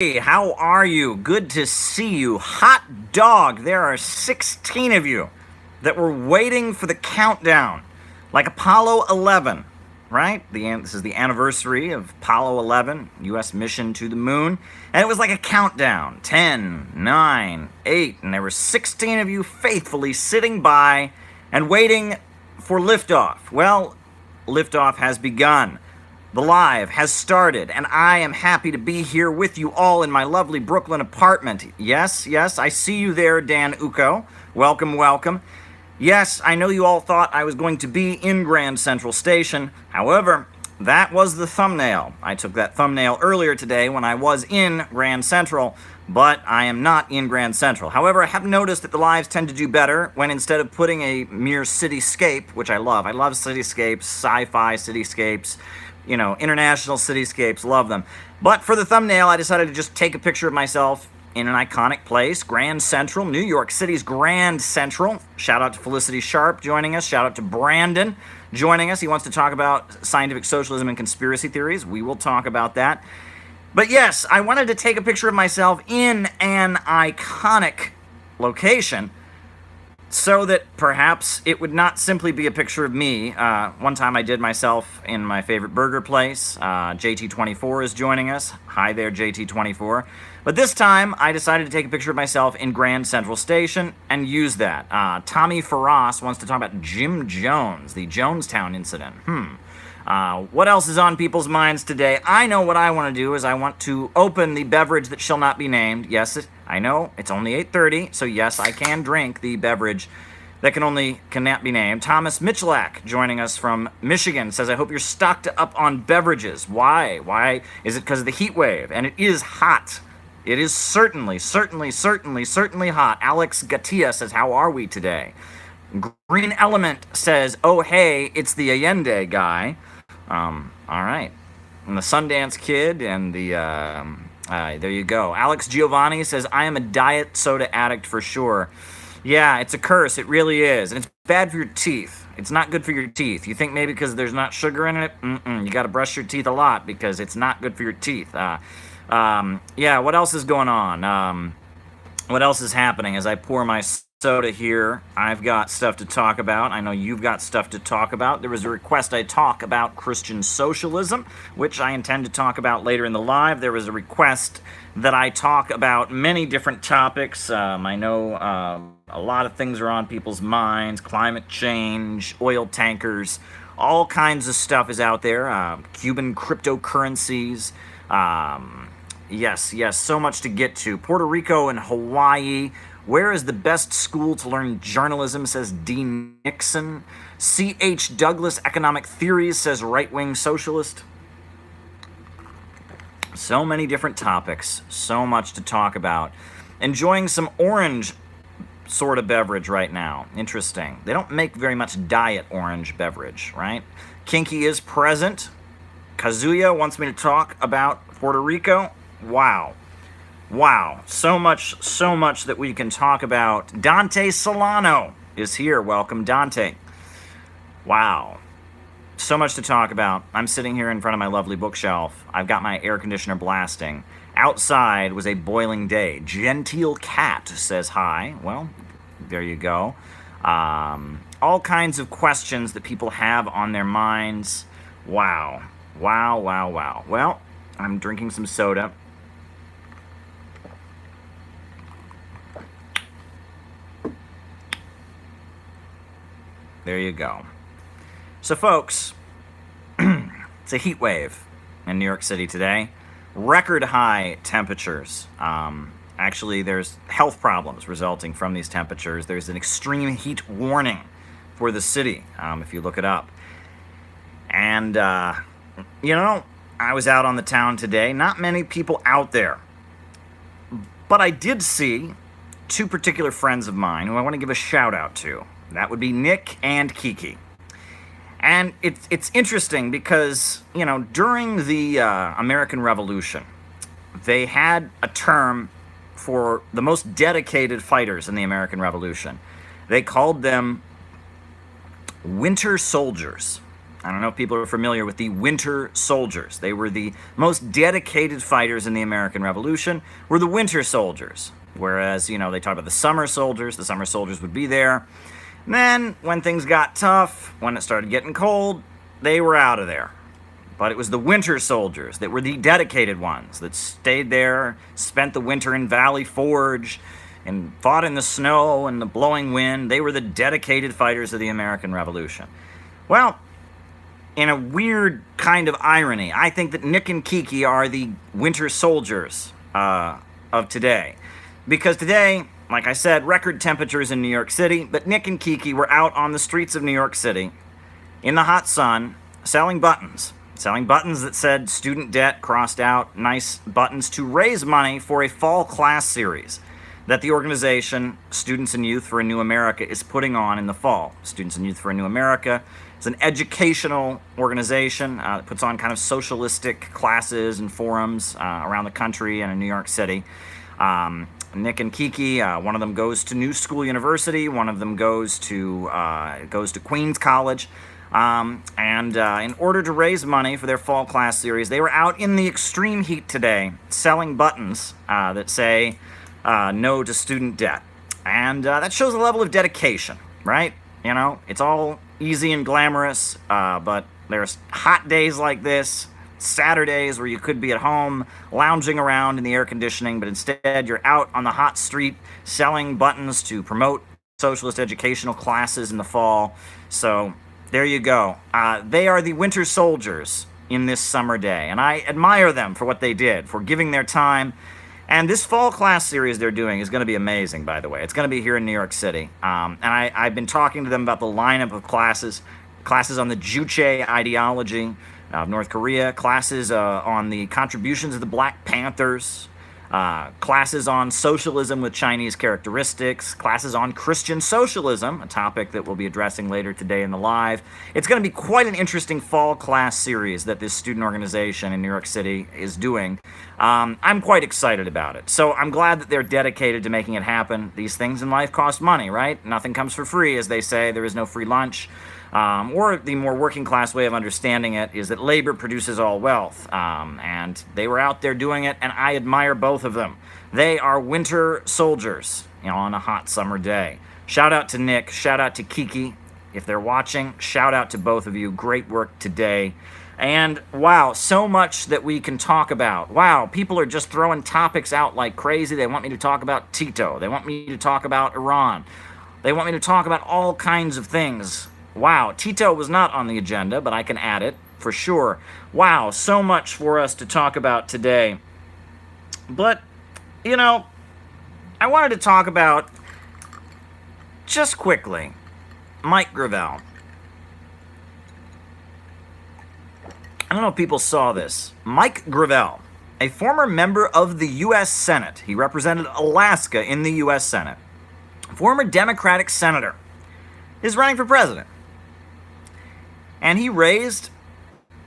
Hey, how are you? Good to see you. Hot dog, there are 16 of you that were waiting for the countdown, like Apollo 11, right? This is the anniversary of Apollo 11, U.S. mission to the moon, and it was like a countdown 10, 9, 8, and there were 16 of you faithfully sitting by and waiting for liftoff. Well, liftoff has begun. The live has started, and I am happy to be here with you all in my lovely Brooklyn apartment. Yes, I see you there, Dan Uko. Welcome, welcome. Yes, I know you all thought I was going to be in Grand Central Station. However, that was the thumbnail. I took that thumbnail earlier today when I was in Grand Central, but I am not in Grand Central. However, I have noticed that the lives tend to do better when instead of putting a mere cityscape, which I love cityscapes, sci-fi cityscapes, international cityscapes, love them. But for the thumbnail, I decided to just take a picture of myself in an iconic place, Grand Central, New York City's Grand Central. Shout out to Felicity Sharp joining us. Shout out to Brandon joining us. He wants to talk about scientific socialism and conspiracy theories. We will talk about that. But yes, I wanted to take a picture of myself in an iconic location so that perhaps it would not simply be a picture of me. One time I did myself in my favorite burger place. JT24 is joining us. Hi there, JT24. But this time I decided to take a picture of myself in Grand Central Station and use that. Tommy Farras wants to talk about Jim Jones, the Jonestown incident. What else is on people's minds today? I know what I want to do is I want to open the beverage that shall not be named. Yes, I know, it's only 8:30, so yes, I can drink the beverage that cannot be named. Thomas Michalak, joining us from Michigan, says, I hope you're stocked up on beverages. Why? Why? Is it because of the heat wave? And it is hot. It is certainly hot. Alex Gatia says, how are we today? Green Element says, oh hey, it's the Allende guy. All right. And the Sundance Kid and the, there you go. Alex Giovanni says, I am a diet soda addict for sure. Yeah, it's a curse. It really is. And it's bad for your teeth. It's not good for your teeth. You think maybe because there's not sugar in it? You got to brush your teeth a lot because it's not good for your teeth. Yeah, what else is going on? What else is happening as I pour my soda here? I've got stuff to talk about. I know you've got stuff to talk about. There was a request I talk about Christian socialism, which I intend to talk about later in the live. There was a request that I talk about many different topics. I know a lot of things are on people's minds. Climate change, oil tankers, all kinds of stuff is out there. Cuban cryptocurrencies. Yes, so much to get to. Puerto Rico and Hawaii. Where is the best school to learn journalism, says Dean Nixon. C.H. Douglas, economic theories, says right-wing socialist. So many different topics, so much to talk about. Enjoying some orange sort of beverage right now. Interesting. They don't make very much diet orange beverage, right? Kinky is present. Kazuya wants me to talk about Puerto Rico. Wow, so much that we can talk about. Dante Solano is here. Welcome, Dante. Wow, so much to talk about. I'm sitting here in front of my lovely bookshelf. I've got my air conditioner blasting. Outside was a boiling day. Genteel Cat says hi. Well, there you go. All kinds of questions that people have on their minds. Wow. Well, I'm drinking some soda. There you go. So, folks, it's a heat wave in New York City today. Record high temperatures. Actually, there's health problems resulting from these temperatures. There's an extreme heat warning for the city, if you look it up. And, I was out on the town today. Not many people out there. But I did see two particular friends of mine who I want to give a shout out to. That would be Nick and Kiki. And it's interesting because, during the American Revolution, they had a term for the most dedicated fighters in the American Revolution. They called them winter soldiers. I don't know if people are familiar with the Winter Soldiers. They were the most dedicated fighters in the American Revolution, were the Winter Soldiers. Whereas, they talk about the Summer Soldiers. The Summer Soldiers would be there. And then, when things got tough, when it started getting cold, they were out of there. But it was the Winter Soldiers that were the dedicated ones that stayed there, spent the winter in Valley Forge, and fought in the snow and the blowing wind. They were the dedicated fighters of the American Revolution. Well, in a weird kind of irony, I think that Nick and Kiki are the Winter Soldiers of today. Because today, like I said, record temperatures in New York City, but Nick and Kiki were out on the streets of New York City in the hot sun selling buttons. Selling buttons that said student debt crossed out, nice buttons to raise money for a fall class series that the organization Students and Youth for a New America is putting on in the fall. Students and Youth for a New America is an educational organization that puts on kind of socialistic classes and forums around the country and in New York City. Nick and Kiki, one of them goes to New School University, one of them goes to Queens College. In order to raise money for their fall class series, they were out in the extreme heat today selling buttons that say, no to student debt. And that shows a level of dedication, right? It's all easy and glamorous, but there's hot days like this, Saturdays where you could be at home lounging around in the air conditioning, but instead you're out on the hot street selling buttons to promote socialist educational classes in the fall. So there you go. They are the Winter Soldiers in this summer day, and I admire them for what they did, for giving their time. And this fall class series they're doing is going to be amazing, by the way. It's going to be here in New York City. And I've been talking to them about the lineup of classes on the Juche ideology of North Korea, classes on the contributions of the Black Panthers, classes on socialism with Chinese characteristics, classes on Christian socialism, a topic that we'll be addressing later today in the live. It's going to be quite an interesting fall class series that this student organization in New York City is doing. I'm quite excited about it. So I'm glad that they're dedicated to making it happen. These things in life cost money, right? Nothing comes for free, as they say. There is no free lunch. Or the more working class way of understanding it is that labor produces all wealth. And they were out there doing it, and I admire both of them. They are Winter Soldiers, on a hot summer day. Shout out to Nick, shout out to Kiki. If they're watching, shout out to both of you. Great work today. And wow, so much that we can talk about. Wow, people are just throwing topics out like crazy. They want me to talk about Tito. They want me to talk about Iran. They want me to talk about all kinds of things. Wow, Tito was not on the agenda, but I can add it for sure. Wow, so much for us to talk about today. But, I wanted to talk about, just quickly, Mike Gravel. I don't know if people saw this. Mike Gravel, a former member of the U.S. Senate. He represented Alaska in the U.S. Senate. Former Democratic senator is running for president. And he raised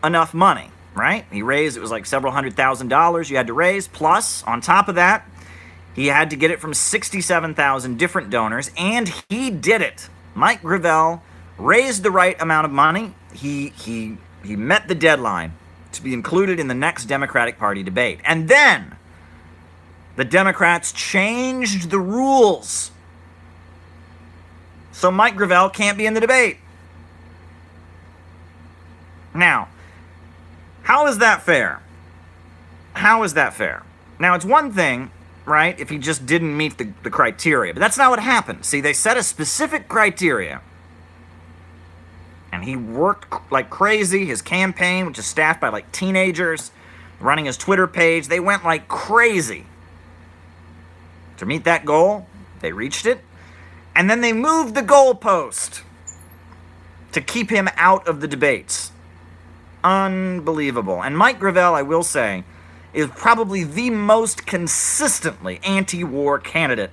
enough money, right? It was like several $100,000 you had to raise. Plus, on top of that, he had to get it from 67,000 different donors, and he did it. Mike Gravel raised the right amount of money. He met the deadline to be included in the next Democratic Party debate. And then the Democrats changed the rules. So Mike Gravel can't be in the debate. Now, how is that fair? How is that fair? Now, it's one thing, right, if he just didn't meet the criteria, but that's not what happened. See, they set a specific criteria, and he worked like crazy. His campaign, which is staffed by like teenagers, running his Twitter page, they went like crazy to meet that goal. They reached it, and then they moved the goalpost to keep him out of the debates. Unbelievable. And Mike Gravel, I will say, is probably the most consistently anti-war candidate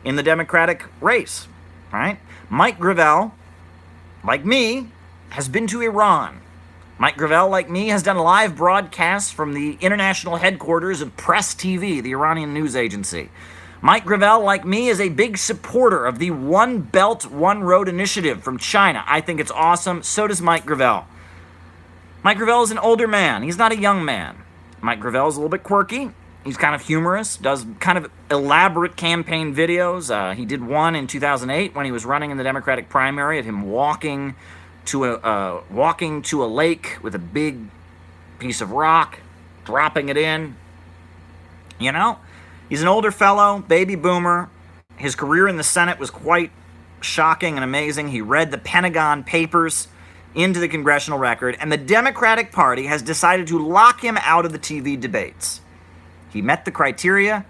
in the Democratic race, right? Mike Gravel, like me, has been to Iran. Mike Gravel, like me, has done live broadcasts from the international headquarters of Press TV, the Iranian news agency. Mike Gravel, like me, is a big supporter of the One Belt, One Road initiative from China. I think it's awesome. So does Mike Gravel. Mike Gravel is an older man. He's not a young man. Mike Gravel is a little bit quirky. He's kind of humorous, does kind of elaborate campaign videos. He did one in 2008 when he was running in the Democratic primary of him walking to a lake with a big piece of rock, dropping it in. You know, he's an older fellow, baby boomer. His career in the Senate was quite shocking and amazing. He read the Pentagon Papers into the congressional record, and the Democratic Party has decided to lock him out of the TV debates. He met the criteria,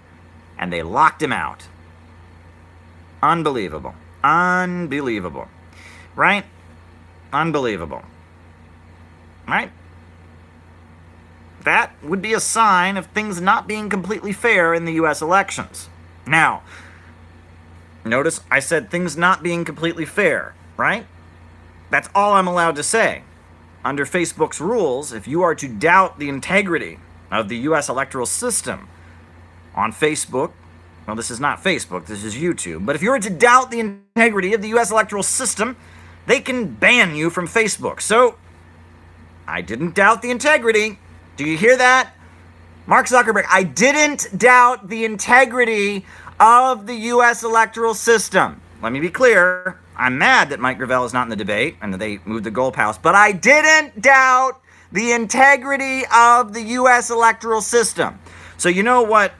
and they locked him out. Unbelievable. Unbelievable. Right? Unbelievable. Right? That would be a sign of things not being completely fair in the U.S. elections. Now, notice I said things not being completely fair, right? That's all I'm allowed to say. Under Facebook's rules, if you are to doubt the integrity of the U.S. electoral system on Facebook, well, this is not Facebook, this is YouTube, but if you were to doubt the integrity of the U.S. electoral system, they can ban you from Facebook. So, I didn't doubt the integrity. Do you hear that? Mark Zuckerberg, I didn't doubt the integrity of the U.S. electoral system. Let me be clear. I'm mad that Mike Gravel is not in the debate and that they moved the goalpost, but I didn't doubt the integrity of the U.S. electoral system. So you know what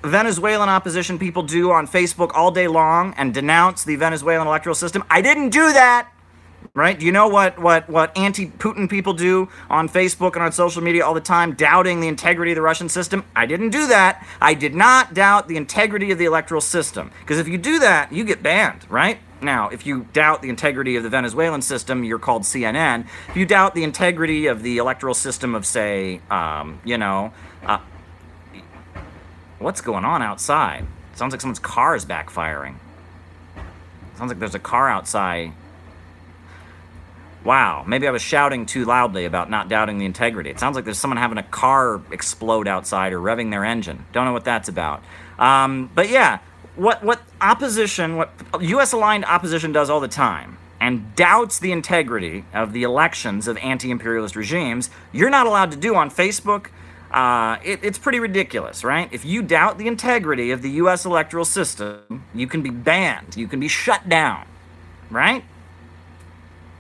Venezuelan opposition people do on Facebook all day long and denounce the Venezuelan electoral system? I didn't do that. Right? Do you know what anti-Putin people do on Facebook and on social media all the time, doubting the integrity of the Russian system? I didn't do that. I did not doubt the integrity of the electoral system. Because if you do that, you get banned, right? Now, if you doubt the integrity of the Venezuelan system, you're called CNN. If you doubt the integrity of the electoral system of, say, what's going on outside? Sounds like someone's car is backfiring. Sounds like there's a car outside. Wow, maybe I was shouting too loudly about not doubting the integrity. It sounds like there's someone having a car explode outside or revving their engine. Don't know what that's about. But yeah, what U.S.-aligned opposition does all the time and doubts the integrity of the elections of anti-imperialist regimes, you're not allowed to do on Facebook. It's pretty ridiculous, right? If you doubt the integrity of the U.S. electoral system, you can be banned. You can be shut down, right?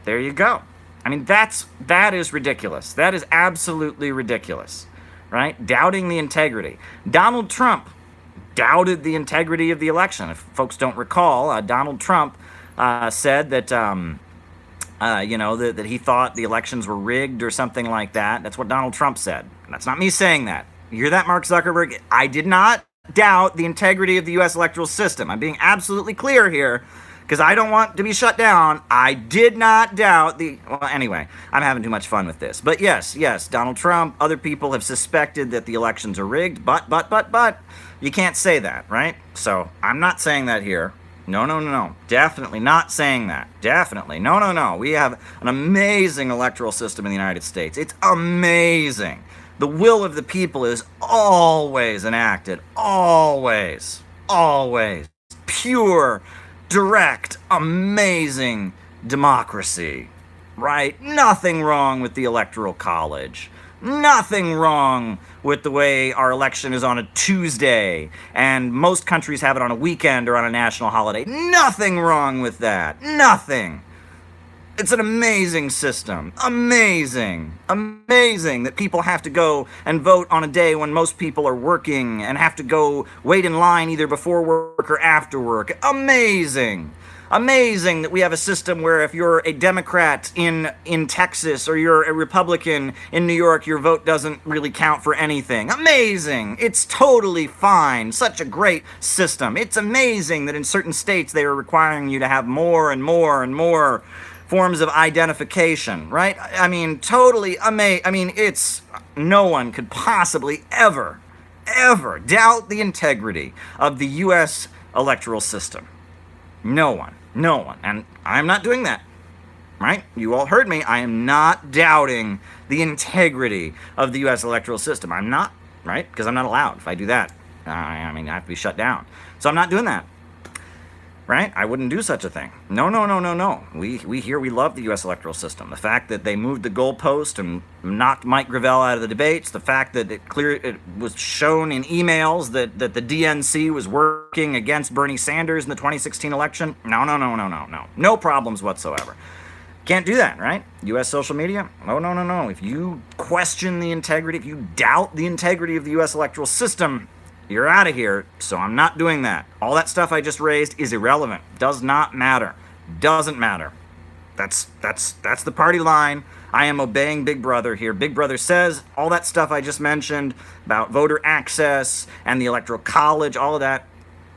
There you go. I mean, that is ridiculous. That is absolutely ridiculous, right? Doubting the integrity. Donald Trump doubted the integrity of the election. If folks don't recall, Donald Trump said that, that he thought the elections were rigged or something like that. That's what Donald Trump said. That's not me saying that. You hear that, Mark Zuckerberg? I did not doubt the integrity of the U.S. electoral system. I'm being absolutely clear here, because I don't want to be shut down. I did not doubt well, anyway, I'm having too much fun with this. But yes, Donald Trump, other people have suspected that the elections are rigged, but, you can't say that, right? So, I'm not saying that here. No. Definitely not saying that. Definitely. No. We have an amazing electoral system in the United States. It's amazing. The will of the people is always enacted. Always. Pure, direct, amazing democracy, right? Nothing wrong with the Electoral College. Nothing wrong with the way our election is on a Tuesday and most countries have it on a weekend or on a national holiday. Nothing wrong with that. Nothing. It's an amazing system. Amazing that people have to go and vote on a day when most people are working and have to go wait in line either before work or after work. Amazing that we have a system where if you're a Democrat in Texas or you're a Republican in New York, your vote doesn't really count for anything. Amazing. It's totally fine. Such a great system. It's amazing that in certain states they are requiring you to have more and more forms of identification, right? I mean, totally amazing. I mean, no one could possibly ever doubt the integrity of the U.S. electoral system. No one. And I'm not doing that, right? You all heard me. I am not doubting the integrity of the U.S. electoral system. I'm not, right? Because I'm not allowed. If I do that, I have to be shut down. So I'm not doing that. right? I wouldn't do such a thing. No, no, no, no, no. We love the U.S. electoral system. The fact that they moved the goalpost and knocked Mike Gravel out of the debates, the fact that it was shown in emails that the DNC was working against Bernie Sanders in the 2016 election. No, no, no, no, no, no. No problems whatsoever. Can't do that, right? U.S. social media? Oh, no, no, no. If you question the integrity, if you doubt the integrity of the U.S. electoral system, you're out of here, so I'm not doing that. All that stuff I just raised is irrelevant. Does not matter. Doesn't matter. That's the party line. I am obeying Big Brother here. Big Brother says all that stuff I just mentioned about voter access and the Electoral College, all of that,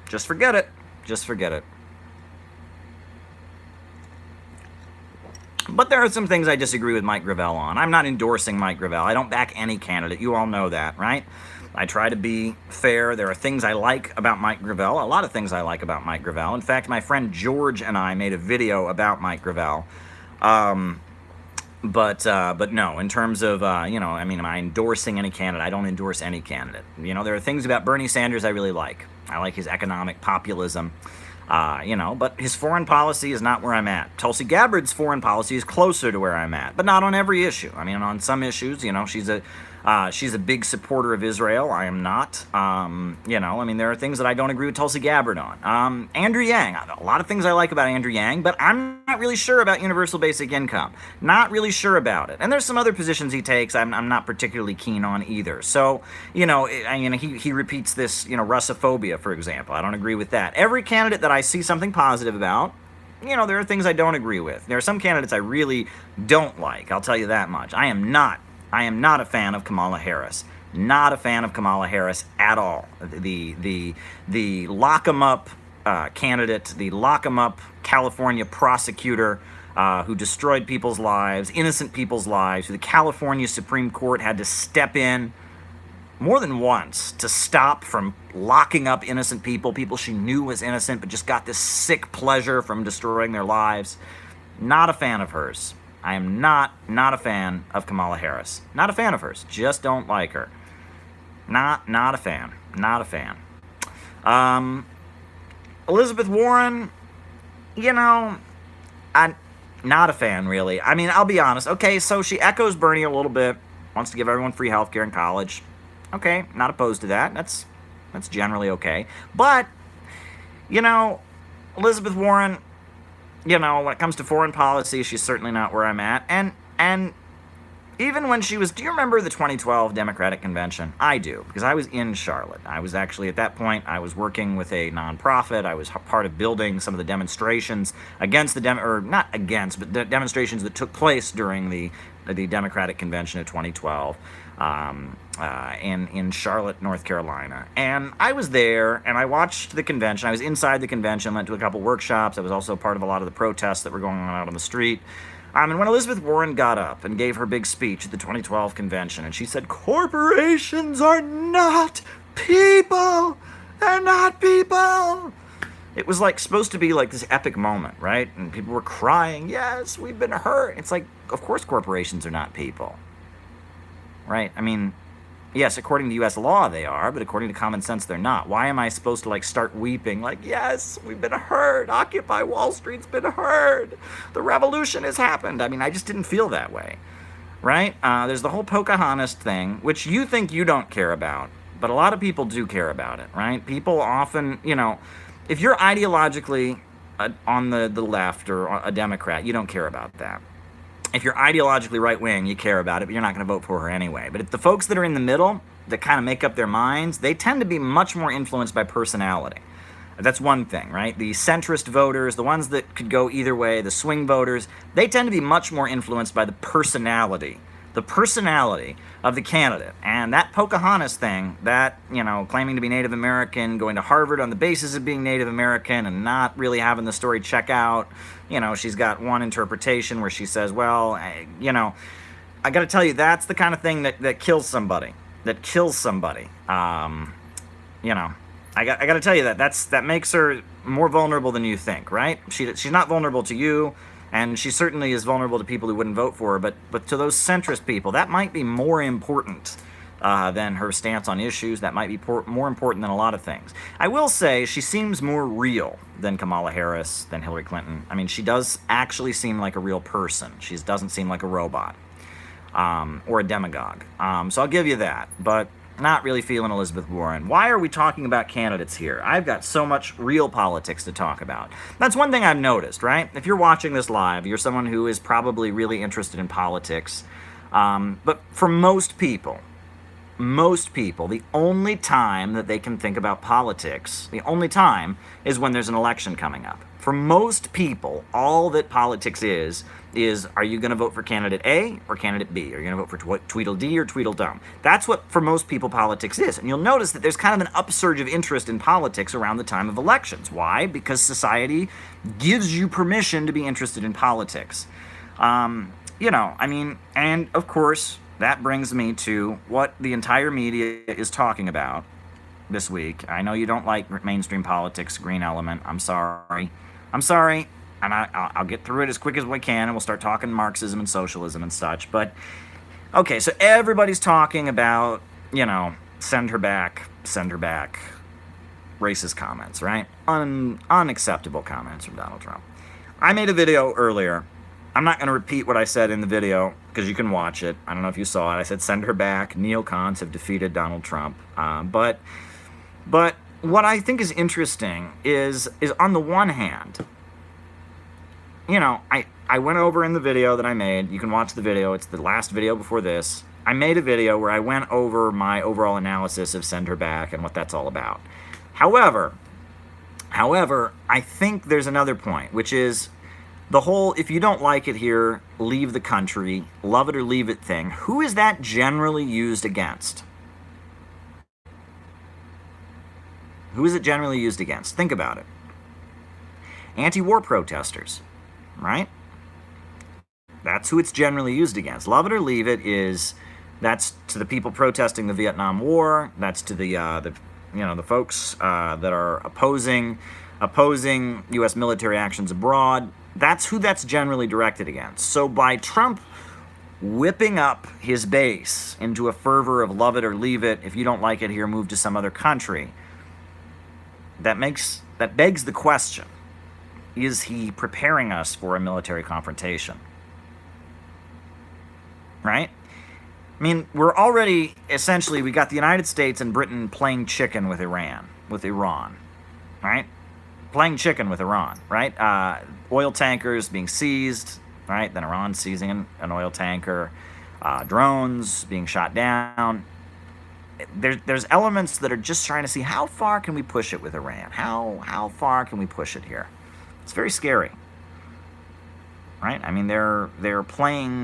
just forget it. Just forget it. But there are some things I disagree with Mike Gravel on. I'm not endorsing Mike Gravel. I don't back any candidate. You all know that, right? I try to be fair. There are things I like about Mike Gravel, a lot of things I like about Mike Gravel. In fact, my friend George and I made a video about Mike Gravel. But no, in terms of, am I endorsing any candidate? I don't endorse any candidate. There are things about Bernie Sanders I really like. I like his economic populism, but his foreign policy is not where I'm at. Tulsi Gabbard's foreign policy is closer to where I'm at, but not on every issue. On some issues, she's a big supporter of Israel. I am not. There are things that I don't agree with Tulsi Gabbard on. Andrew Yang, a lot of things I like about Andrew Yang, but I'm not really sure about universal basic income. Not really sure about it. And there's some other positions he takes I'm not particularly keen on either. So, he repeats this, Russophobia, for example. I don't agree with that. Every candidate that I see something positive about, there are things I don't agree with. There are some candidates I really don't like. I'll tell you that much. I am not a fan of Kamala Harris. Not a fan of Kamala Harris at all. The lock 'em up candidate, the lock 'em up California prosecutor who destroyed people's lives, innocent people's lives, who the California Supreme Court had to step in more than once to stop from locking up innocent people she knew was innocent, but just got this sick pleasure from destroying their lives. Not a fan of hers. I am not a fan of Kamala Harris. Not a fan of hers. Just don't like her. Not a fan. Not a fan. Elizabeth Warren, I'm not a fan, really. I'll be honest. Okay, so she echoes Bernie a little bit. Wants to give everyone free health care in college. Okay, not opposed to that. That's generally okay. But, Elizabeth Warren, when it comes to foreign policy, she's certainly not where I'm at. And even when she was, do you remember the 2012 Democratic Convention? I do, because I was in Charlotte. I was actually, at that point, I was working with a nonprofit. I was part of building some of the demonstrations against not against, but the demonstrations that took place during the Democratic Convention of 2012 in Charlotte, North Carolina. And I was there, and I watched the convention. I was inside the convention, went to a couple workshops. I was also part of a lot of the protests that were going on out on the street. And when Elizabeth Warren got up and gave her big speech at the 2012 convention, and she said, corporations are not people! They're not people! It was supposed to be this epic moment, right? And people were crying, yes, we've been hurt. It's of course corporations are not people, right? Yes, according to U.S. law they are, but according to common sense they're not. Why am I supposed to start weeping yes, we've been hurt, Occupy Wall Street's been hurt, the revolution has happened? I just didn't feel that way, right? There's the whole Pocahontas thing, which you think you don't care about, but a lot of people do care about it, right? People often, if you're ideologically on the left or a Democrat, you don't care about that. If you're ideologically right-wing, you care about it, but you're not going to vote for her anyway. But if the folks that are in the middle, that kind of make up their minds, they tend to be much more influenced by personality. That's one thing, right? The centrist voters, the ones that could go either way, the swing voters, they tend to be much more influenced by the personality of the candidate. And that Pocahontas thing, that, claiming to be Native American, going to Harvard on the basis of being Native American and not really having the story check out, she's got one interpretation where she says, well, I got to tell you, that's the kind of thing that kills somebody. I got to tell you that makes her more vulnerable than you think, right? She's not vulnerable to you. And she certainly is vulnerable to people who wouldn't vote for her, but to those centrist people, that might be more important than her stance on issues that might be more important than a lot of things. I will say she seems more real than Kamala Harris, than Hillary Clinton. I mean, she does actually seem like a real person. She doesn't seem like a robot or a demagogue. So I'll give you that, but not really feeling Elizabeth Warren. Why are we talking about candidates here? I've got so much real politics to talk about. That's one thing I've noticed, right? If you're watching this live, you're someone who is probably really interested in politics. But for most people, the only time that they can think about politics, the only time is when there's an election coming up. For most people, all that politics is are you going to vote for candidate A or candidate B? Are you going to vote for Tweedledee or Tweedledum? That's what, for most people, politics is. And you'll notice that there's kind of an upsurge of interest in politics around the time of elections. Why? Because society gives you permission to be interested in politics. And of course, that brings me to what the entire media is talking about this week. I know you don't like mainstream politics, green element. I'm sorry. And I'll get through it as quick as we can, and we'll start talking Marxism and socialism and such. But, okay, so everybody's talking about, send her back, racist comments, right? Unacceptable comments from Donald Trump. I made a video earlier. I'm not going to repeat what I said in the video, because you can watch it. I don't know if you saw it. I said, send her back. Neocons have defeated Donald Trump. But what I think is interesting is on the one hand, I went over in the video that I made. You can watch the video. It's the last video before this. I made a video where I went over my overall analysis of send her back and what that's all about. However, I think there's another point, which is the whole, if you don't like it here, leave the country, love it or leave it thing. Who is that generally used against? Who is it generally used against? Think about it. Anti-war protesters, right? That's who it's generally used against. Love it or leave it that's to the people protesting the Vietnam War. That's to the folks that are opposing U.S. military actions abroad. That's who that's generally directed against. So by Trump whipping up his base into a fervor of love it or leave it, if you don't like it here, move to some other country, that begs the question, is he preparing us for a military confrontation? Right? I mean, we're already, essentially, we got the United States and Britain playing chicken with Iran, right? Playing chicken with Iran, right? Oil tankers being seized, right? Then Iran seizing an oil tanker, drones being shot down. There's elements that are just trying to see how far can we push it with Iran? How far can we push it here? It's very scary, right? I mean, they're playing,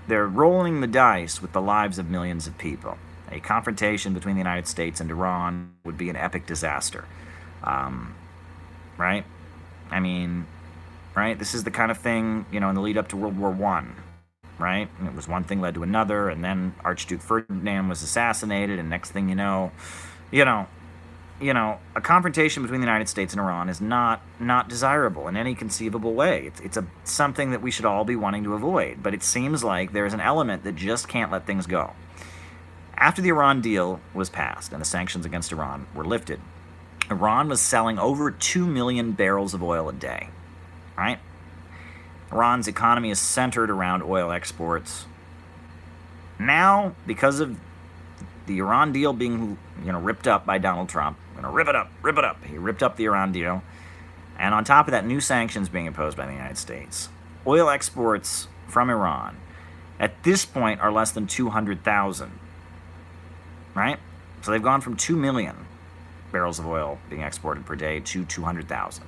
they're rolling the dice with the lives of millions of people. A confrontation between the United States and Iran would be an epic disaster, right? I mean, right? This is the kind of thing, in the lead up to World War I, right? And it was one thing led to another, and then Archduke Ferdinand was assassinated, and next thing you know, a confrontation between the United States and Iran is not desirable in any conceivable way. It's something that we should all be wanting to avoid, but it seems like there's an element that just can't let things go. After the Iran deal was passed and the sanctions against Iran were lifted, Iran was selling over 2 million barrels of oil a day, right? Iran's economy is centered around oil exports. Now, because of the Iran deal being, ripped up by Donald Trump, I'm going to rip it up. He ripped up the Iran deal. And on top of that, new sanctions being imposed by the United States. Oil exports from Iran at this point are less than 200,000, right? So they've gone from 2 million barrels of oil being exported per day to 200,000.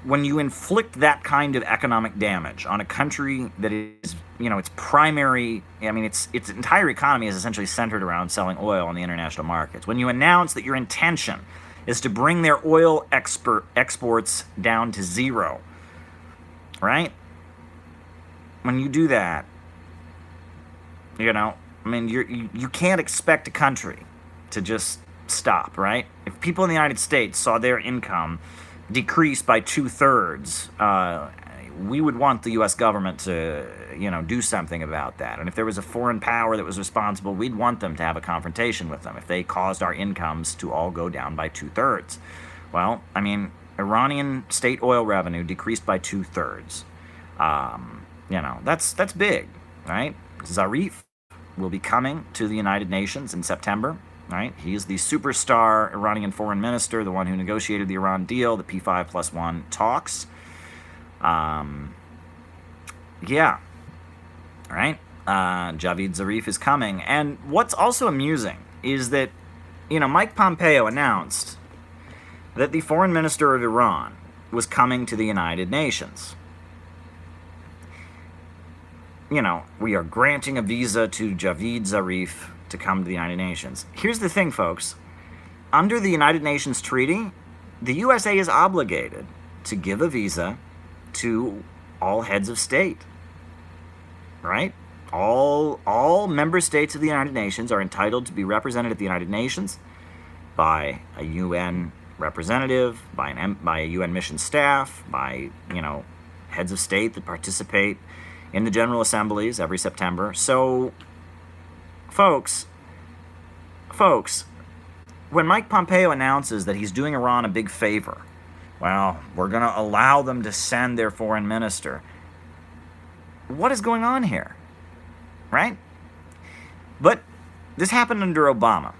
When you inflict that kind of economic damage on a country that is, its primary, its entire economy is essentially centered around selling oil on the international markets. When you announce that your intention is to bring their oil exports down to zero, right? When you do that, you can't expect a country to just stop, right? If people in the United States saw their income decrease by 2/3, we would want the U.S. government to, do something about that. And if there was a foreign power that was responsible, we'd want them to have a confrontation with them if they caused our incomes to all go down by 2/3. Well, I mean, Iranian state oil revenue decreased by 2/3. That's big, right? Zarif will be coming to the United Nations in September, right? He is the superstar Iranian foreign minister, the one who negotiated the Iran deal, the P5+1 talks. Right? Javad Zarif is coming. And what's also amusing is that, Mike Pompeo announced that the foreign minister of Iran was coming to the United Nations. We are granting a visa to Javad Zarif to come to the United Nations. Here's the thing, folks. Under the United Nations Treaty, the USA is obligated to give a visa to all heads of state, right? All member states of the United Nations are entitled to be represented at the United Nations by a UN representative, by a UN mission staff, by, heads of state that participate in the General Assemblies every September. So, folks, when Mike Pompeo announces that he's doing Iran a big favor, well, we're going to allow them to send their foreign minister. What is going on here? Right? But this happened under Obama.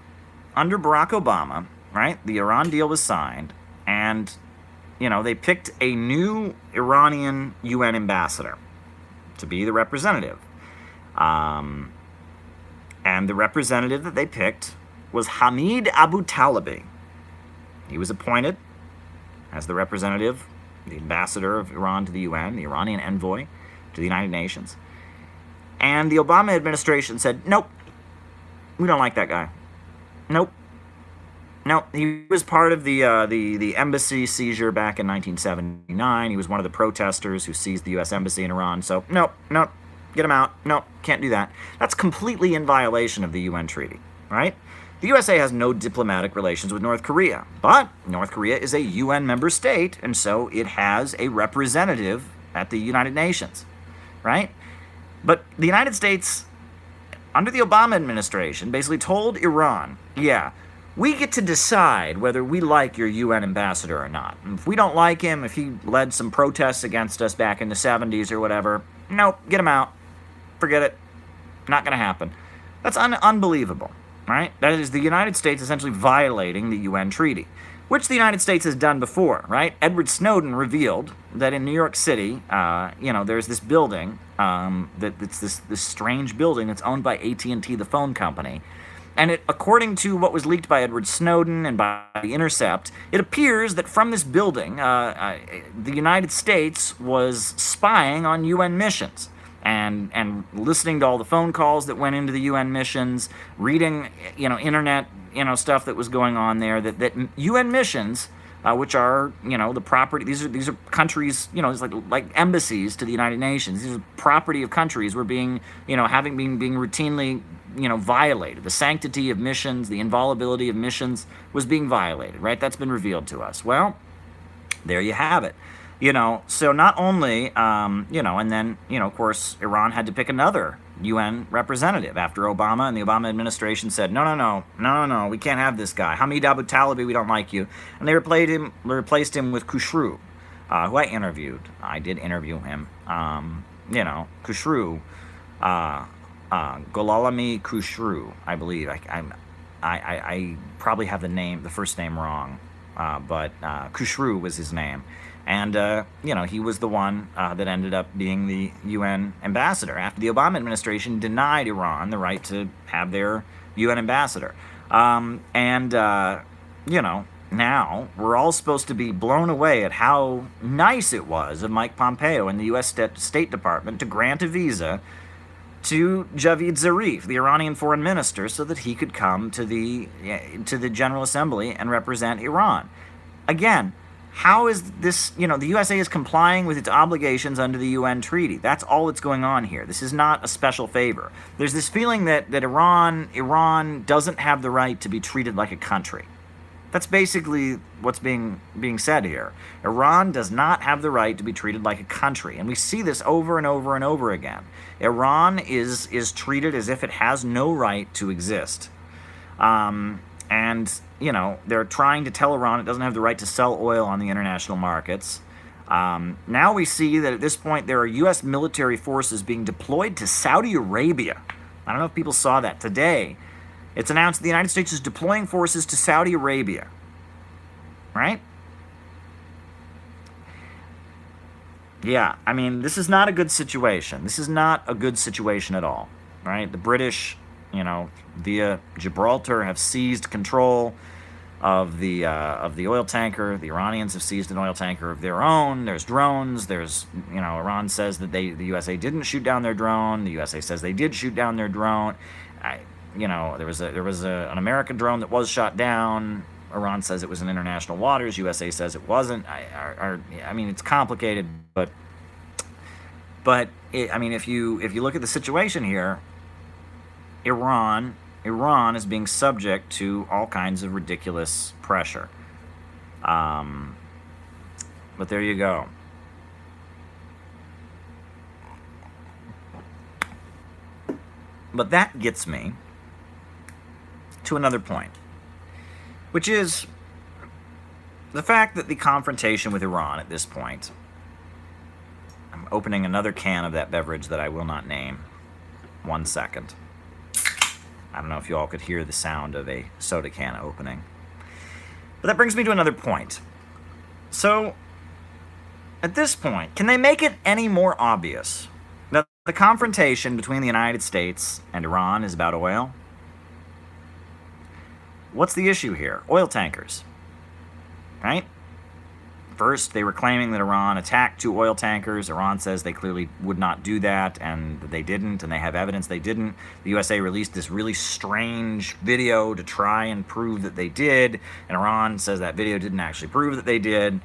Under Barack Obama, right, the Iran deal was signed, and, they picked a new Iranian UN ambassador to be the representative. And the representative that they picked was Hamid Abu Talibi. He was appointed as the representative, the ambassador of Iran to the UN, the Iranian envoy to the United Nations. And the Obama administration said, nope, we don't like that guy. Nope. He was part of the embassy seizure back in 1979. He was one of the protesters who seized the U.S. embassy in Iran. So, nope, get him out. Nope, can't do that. That's completely in violation of the UN treaty, right? The USA has no diplomatic relations with North Korea, but North Korea is a UN member state, and so it has a representative at the United Nations, right? But the United States, under the Obama administration, basically told Iran, we get to decide whether we like your UN ambassador or not. And if we don't like him, if he led some protests against us back in the 70s or whatever, nope, get him out. Forget it. Not going to happen. That's unbelievable. Right? That is the United States essentially violating the UN treaty, which the United States has done before, right? Edward Snowden revealed that in New York City, there's this building, that's this strange building that's owned by AT&T, the phone company. And according to what was leaked by Edward Snowden and by The Intercept, it appears that from this building, the United States was spying on UN missions. And listening to all the phone calls that went into the UN missions, reading, internet, stuff that was going on there, that UN missions, which are, the property, these are countries, it's like embassies to the United Nations. These are property of countries were being, being routinely, violated. The sanctity of missions, the inviolability of missions was being violated, right? That's been revealed to us. Well, there you have it. So not only, and then, of course, Iran had to pick another UN representative after Obama, and the Obama administration said, no, we can't have this guy. Hamid Abu Talibi, we don't like you. And they replaced him with Khosrow, who I interviewed. I did interview him. Khosrow, Golalami Khosrow, I believe. I probably have the first name wrong, but Khosrow was his name. And, he was the one that ended up being the UN ambassador after the Obama administration denied Iran the right to have their UN ambassador. Now we're all supposed to be blown away at how nice it was of Mike Pompeo and the U.S. State Department to grant a visa to Javad Zarif, the Iranian foreign minister, so that he could come to the General Assembly and represent Iran. Again, how is this, the USA is complying with its obligations under the UN treaty. That's all that's going on here. This is not a special favor. There's this feeling that Iran doesn't have the right to be treated like a country, That's basically what's being said here. Iran does not have the right to be treated like a country, and we see this over and over and over again. Iran is treated as if it has no right to exist. And, they're trying to tell Iran it doesn't have the right to sell oil on the international markets. Now we see that at this point there are U.S. military forces being deployed to Saudi Arabia. I don't know if people saw that today. It's announced that the United States is deploying forces to Saudi Arabia. Right? Yeah, I mean, this is not a good situation. This is not a good situation at all. Right? The British, via Gibraltar, have seized control of the oil tanker. The Iranians have seized an oil tanker of their own. There's drones. There's, Iran says that the USA didn't shoot down their drone. The USA says they did shoot down their drone. There was an American drone that was shot down. Iran says it was in international waters. USA says it wasn't. I mean, it's complicated, but if you look at the situation here, Iran is being subject to all kinds of ridiculous pressure. But there you go. But that gets me to another point, which is the fact that the confrontation with Iran at this point, I'm opening another can of that beverage that I will not name. 1 second. I don't know if you all could hear the sound of a soda can opening. But that brings me to another point. So, at this point, can they make it any more obvious that the confrontation between the United States and Iran is about oil? What's the issue here? Oil tankers, right? First, they were claiming that Iran attacked 2 oil tankers. Iran says they clearly would not do that, and they didn't, and they have evidence they didn't. The USA released this really strange video to try and prove that they did, and Iran says that video didn't actually prove that they did.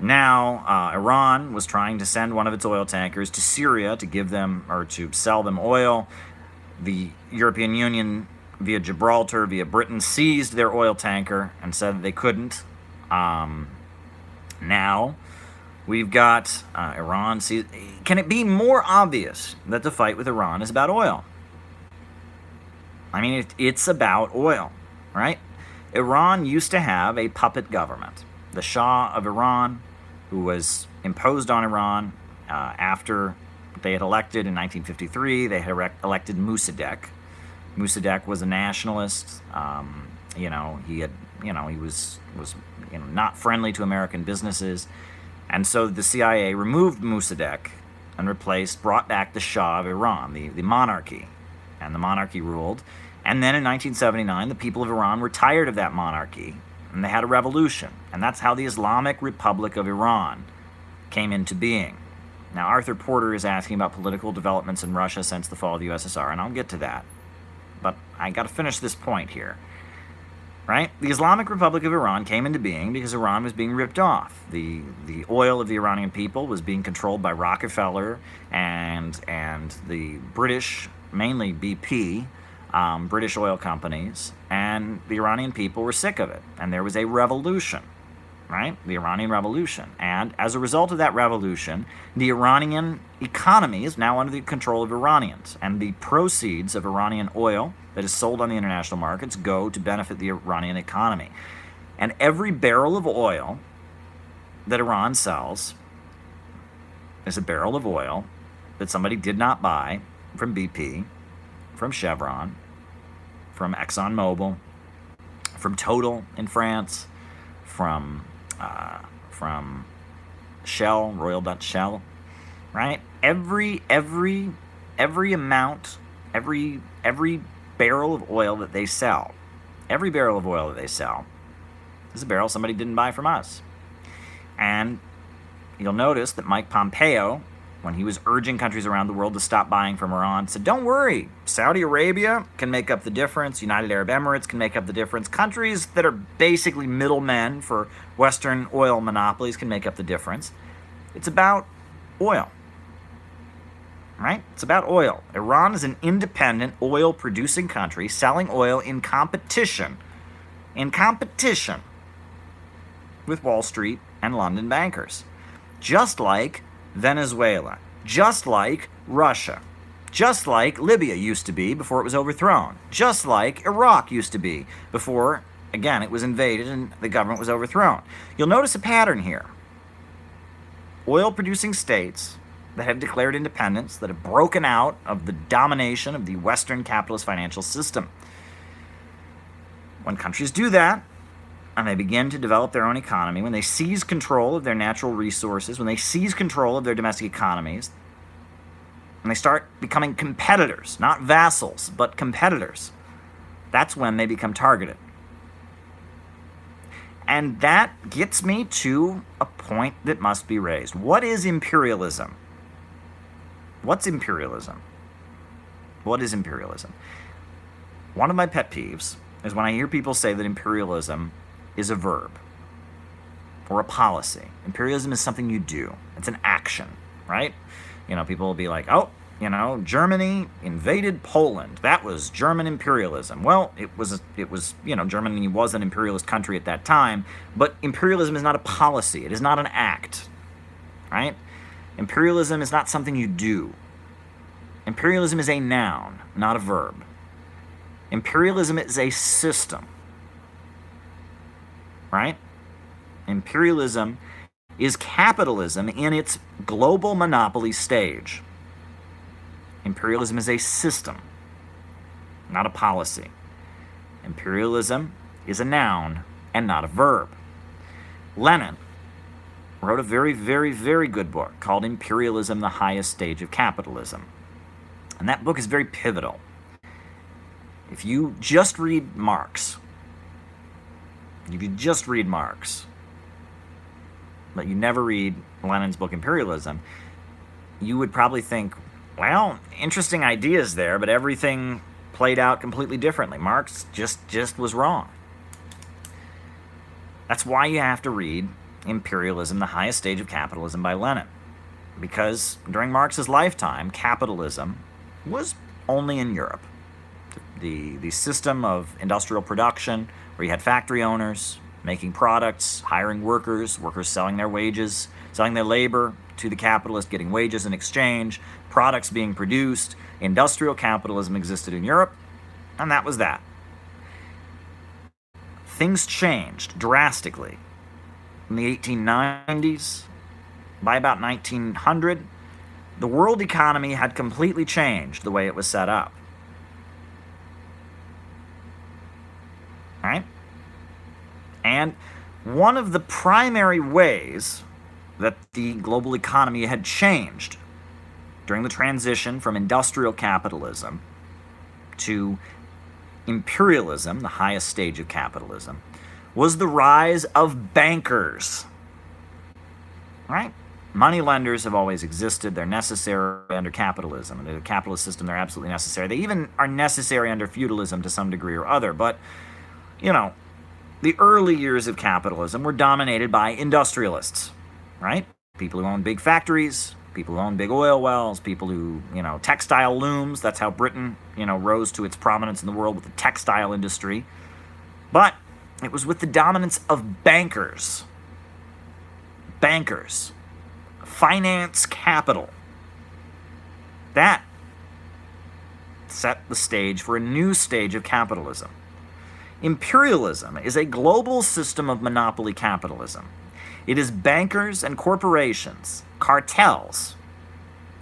Now, Iran was trying to send one of its oil tankers to Syria to give them, or to sell them oil. The European Union, via Gibraltar, via Britain, seized their oil tanker and said that they couldn't. Now, we've got Iran. Can it be more obvious that the fight with Iran is about oil? I mean, it's about oil, right? Iran used to have a puppet government. The Shah of Iran, who was imposed on Iran after they had elected in 1953, they had elected Mossadegh. Mossadegh was a nationalist. He was not friendly to American businesses, and so the CIA removed Mossadegh and brought back the Shah of Iran, the monarchy, and the monarchy ruled. And then in 1979, the people of Iran were tired of that monarchy, and they had a revolution, and that's how the Islamic Republic of Iran came into being. Now, Arthur Porter is asking about political developments in Russia since the fall of the USSR, and I'll get to that. But I got to finish this point here. Right? The Islamic Republic of Iran came into being because Iran was being ripped off. The oil of the Iranian people was being controlled by Rockefeller and the British, mainly BP, British oil companies, and the Iranian people were sick of it. And there was a revolution, right? The Iranian Revolution. And as a result of that revolution, the Iranian economy is now under the control of Iranians. And the proceeds of Iranian oil that is sold on the international markets go to benefit the Iranian economy. And every barrel of oil that Iran sells is a barrel of oil that somebody did not buy from BP, from Chevron, from ExxonMobil, from Total in France, from Shell, Royal Dutch Shell, right? Every amount, every barrel of oil that they sell, is a barrel somebody didn't buy from us. And you'll notice that Mike Pompeo, when he was urging countries around the world to stop buying from Iran, said, don't worry, Saudi Arabia can make up the difference, United Arab Emirates can make up the difference, countries that are basically middlemen for Western oil monopolies can make up the difference. It's about oil. Right? It's about oil. Iran is an independent oil-producing country selling oil in competition with Wall Street and London bankers. Just like Venezuela, just like Russia, just like Libya used to be before it was overthrown, just like Iraq used to be before, again, it was invaded and the government was overthrown. You'll notice a pattern here. Oil-producing states that have declared independence, that have broken out of the domination of the Western capitalist financial system. When countries do that, and they begin to develop their own economy, when they seize control of their natural resources, when they seize control of their domestic economies, and they start becoming competitors, not vassals, but competitors, that's when they become targeted. And that gets me to a point that must be raised. What is imperialism? What's imperialism? What is imperialism? One of my pet peeves is when I hear people say that imperialism is a verb or a policy. Imperialism is something you do. It's an action, right? People will be like, oh, Germany invaded Poland. That was German imperialism. Well, it was, Germany was an imperialist country at that time, but imperialism is not a policy. It is not an act, right? Imperialism is not something you do. Imperialism is a noun, not a verb. Imperialism is a system, right? Imperialism is capitalism in its global monopoly stage. Imperialism is a system, not a policy. Imperialism is a noun and not a verb. Lenin wrote a very, very, very good book called Imperialism, the Highest Stage of Capitalism. And that book is very pivotal. If you just read Marx, but you never read Lenin's book Imperialism, you would probably think, well, interesting ideas there, but everything played out completely differently. Marx just was wrong. That's why you have to read Imperialism, the Highest Stage of Capitalism by Lenin. Because during Marx's lifetime, capitalism was only in Europe. The system of industrial production, where you had factory owners making products, hiring workers selling their wages, selling their labor to the capitalist, getting wages in exchange, products being produced. Industrial capitalism existed in Europe, and that was that. Things changed drastically in the 1890s. By about 1900, the world economy had completely changed the way it was set up. Right? And one of the primary ways that the global economy had changed during the transition from industrial capitalism to imperialism, the highest stage of capitalism, was the rise of bankers. Right? Money lenders have always existed. They're necessary under capitalism. Under the capitalist system, they're absolutely necessary. They even are necessary under feudalism to some degree or other. But, the early years of capitalism were dominated by industrialists, right? People who owned big factories, people who owned big oil wells, people who, textile looms. That's how Britain, rose to its prominence in the world with the textile industry. But it was with the dominance of bankers. Bankers. Finance capital. That set the stage for a new stage of capitalism. Imperialism is a global system of monopoly capitalism. It is bankers and corporations, cartels,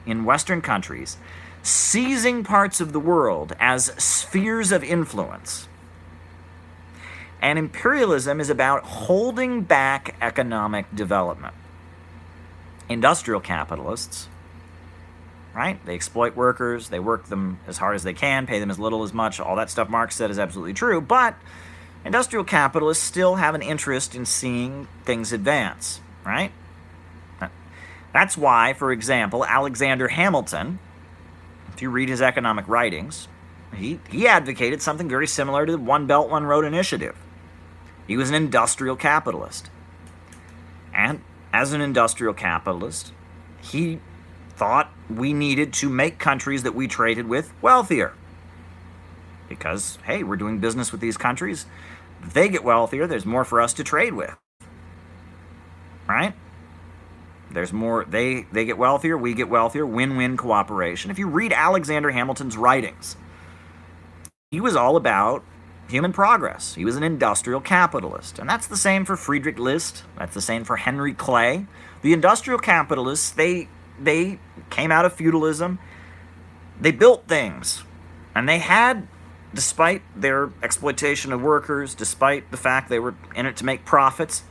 in Western countries, seizing parts of the world as spheres of influence. And imperialism is about holding back economic development. Industrial capitalists, right? They exploit workers, they work them as hard as they can, pay them as little as much. All that stuff Marx said is absolutely true, but industrial capitalists still have an interest in seeing things advance, right? That's why, for example, Alexander Hamilton, if you read his economic writings, he advocated something very similar to the One Belt, One Road initiative. He was an industrial capitalist. And as an industrial capitalist, he thought we needed to make countries that we traded with wealthier. Because, hey, we're doing business with these countries. If they get wealthier, there's more for us to trade with. right? There's more, they get wealthier, we get wealthier, win-win cooperation. If you read Alexander Hamilton's writings, he was all about human progress. He was an industrial capitalist. And that's the same for Friedrich List. That's the same for Henry Clay. The industrial capitalists, they came out of feudalism. They built things. And they had, despite their exploitation of workers, despite the fact they were in it to make profits,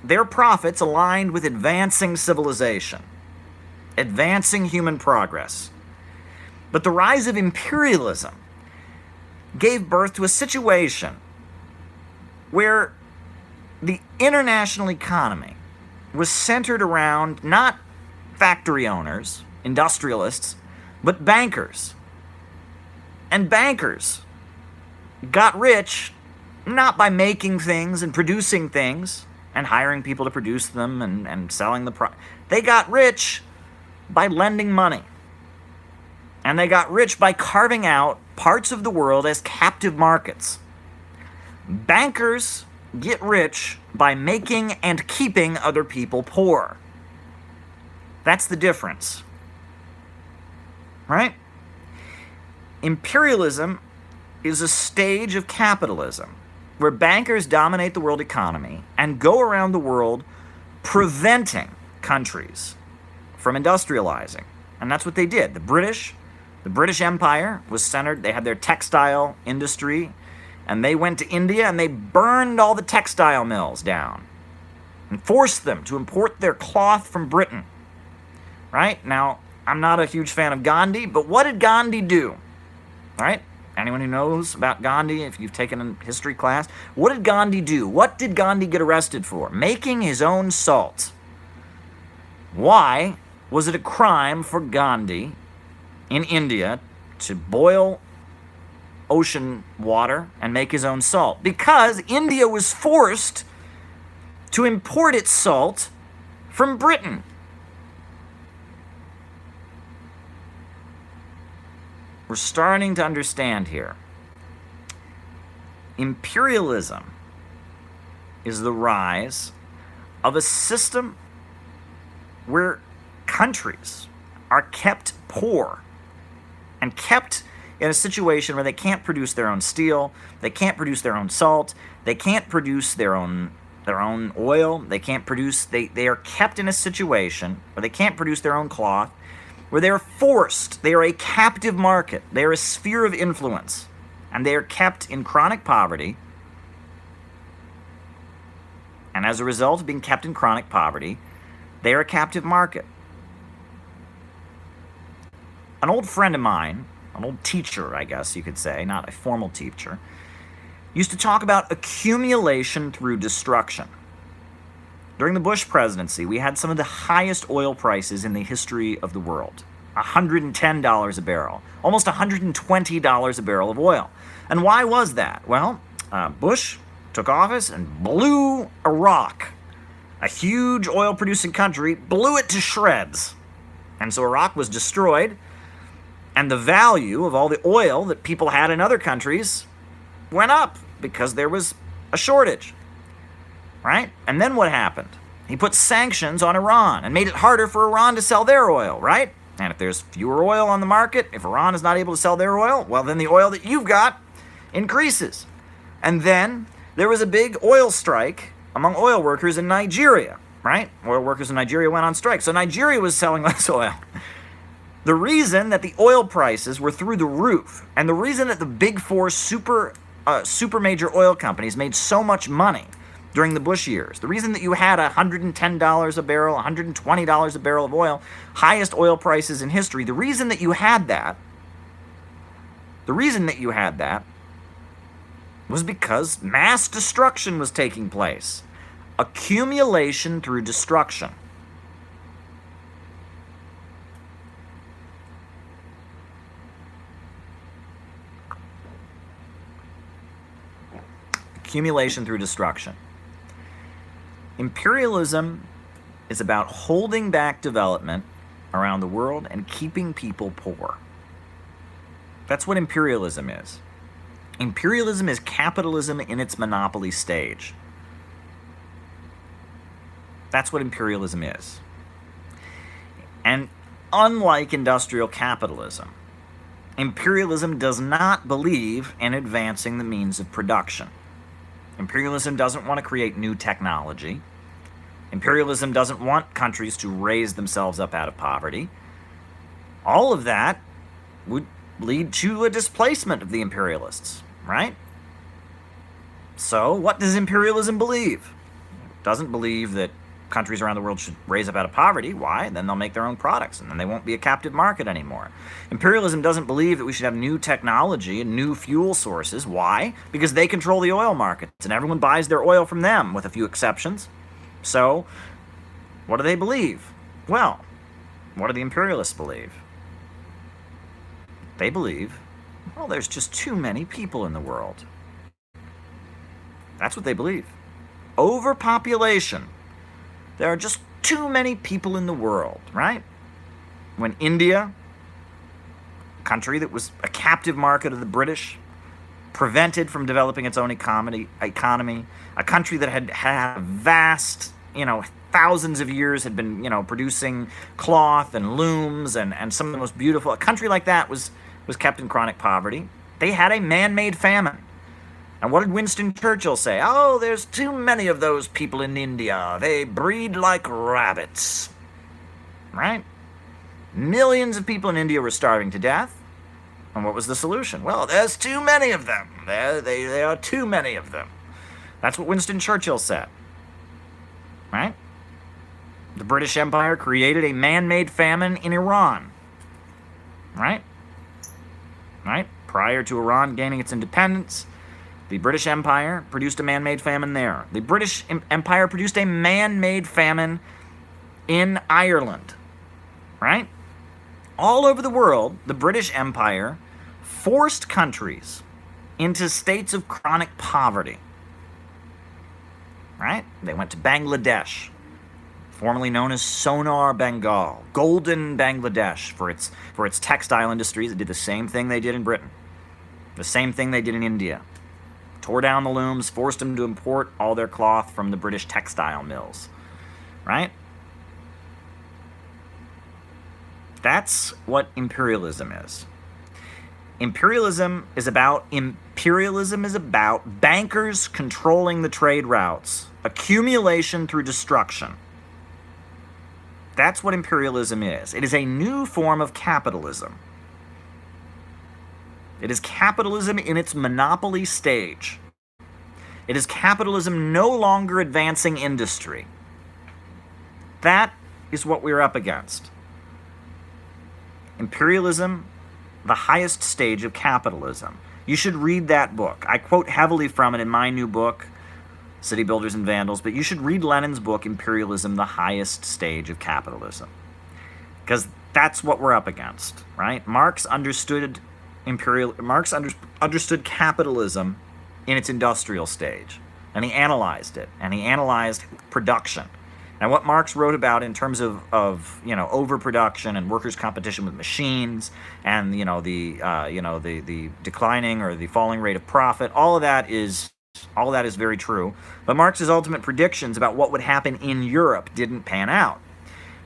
their profits aligned with advancing civilization, advancing human progress. But the rise of imperialism gave birth to a situation where the international economy was centered around not factory owners, industrialists, but bankers. And bankers got rich not by making things and producing things and hiring people to produce them and selling the product. They got rich by lending money. And they got rich by carving out parts of the world as captive markets. Bankers get rich by making and keeping other people poor. That's the difference. Right? Imperialism is a stage of capitalism where bankers dominate the world economy and go around the world preventing countries from industrializing. And that's what they did. The British Empire was centered, they had their textile industry, and they went to India and they burned all the textile mills down and forced them to import their cloth from Britain. Right? Now, I'm not a huge fan of Gandhi, but what did Gandhi do? Right? Anyone who knows about Gandhi, if you've taken a history class, what did Gandhi do? What did Gandhi get arrested for? Making his own salt. Why was it a crime for Gandhi in India to boil ocean water and make his own salt? Because India was forced to import its salt from Britain. We're starting to understand here. Imperialism is the rise of a system where countries are kept poor and kept in a situation where they can't produce their own steel, they can't produce their own salt, they can't produce their own oil, they are kept in a situation where they can't produce their own cloth, where they are forced, they are a captive market, they are a sphere of influence, and they are kept in chronic poverty. And as a result of being kept in chronic poverty, they are a captive market. An old friend of mine, an old teacher, I guess you could say, not a formal teacher, used to talk about accumulation through destruction. During the Bush presidency, we had some of the highest oil prices in the history of the world. $110 a barrel, almost $120 a barrel of oil. And why was that? Well, Bush took office and blew Iraq, a huge oil-producing country, blew it to shreds. And so Iraq was destroyed, and the value of all the oil that people had in other countries went up because there was a shortage. Right? And then what happened? He put sanctions on Iran and made it harder for Iran to sell their oil, right? And if there's fewer oil on the market, if Iran is not able to sell their oil, well, then the oil that you've got increases. And then there was a big oil strike among oil workers in Nigeria, right? Oil workers in Nigeria went on strike. So Nigeria was selling less oil. The reason that the oil prices were through the roof, and the reason that the big four super major oil companies made so much money during the Bush years, the reason that you had $110 a barrel, $120 a barrel of oil, highest oil prices in history, the reason that you had that was because mass destruction was taking place. Accumulation through destruction. Accumulation through destruction. Imperialism is about holding back development around the world and keeping people poor. That's what imperialism is. Imperialism is capitalism in its monopoly stage. That's what imperialism is. And unlike industrial capitalism, imperialism does not believe in advancing the means of production. Imperialism doesn't want to create new technology. Imperialism doesn't want countries to raise themselves up out of poverty. All of that would lead to a displacement of the imperialists, right? So what does imperialism believe? It doesn't believe that countries around the world should raise up out of poverty. Why? Then they'll make their own products, and then they won't be a captive market anymore. Imperialism doesn't believe that we should have new technology and new fuel sources. Why? Because they control the oil markets, and everyone buys their oil from them, with a few exceptions. So, what do they believe? Well, what do the imperialists believe? They believe, well, there's just too many people in the world. That's what they believe. Overpopulation. There are just too many people in the world, right? When India, a country that was a captive market of the British, prevented from developing its own economy, a country that had vast, thousands of years had been, producing cloth and looms and some of the most beautiful, a country like that was kept in chronic poverty. They had a man-made famine. And what did Winston Churchill say? Oh, there's too many of those people in India. They breed like rabbits. Right? Millions of people in India were starving to death. And what was the solution? Well, there's too many of them. There are too many of them. That's what Winston Churchill said. Right? The British Empire created a man-made famine in Iran. Right? Right? Prior to Iran gaining its independence, the British Empire produced a man-made famine there. The British Empire produced a man-made famine in Ireland, right? All over the world, the British Empire forced countries into states of chronic poverty, right? They went to Bangladesh, formerly known as Sonar Bengal, Golden Bangladesh for its textile industries. It did the same thing they did in Britain, the same thing they did in India. Tore down the looms, forced them to import all their cloth from the British textile mills, right? That's what imperialism is. Imperialism is about bankers controlling the trade routes, accumulation through destruction. That's what imperialism is. It is a new form of capitalism. It is capitalism in its monopoly stage. It is capitalism no longer advancing industry. That is what we're up against. Imperialism, the highest stage of capitalism. You should read that book. I quote heavily from it in my new book, City Builders and Vandals, but you should read Lenin's book, Imperialism, the Highest Stage of Capitalism. Because that's what we're up against, right? Marx understood capitalism in its industrial stage, and he analyzed it, and he analyzed production. And what Marx wrote about in terms of overproduction and workers' competition with machines, and the declining or the falling rate of profit, all of that is very true. But Marx's ultimate predictions about what would happen in Europe didn't pan out.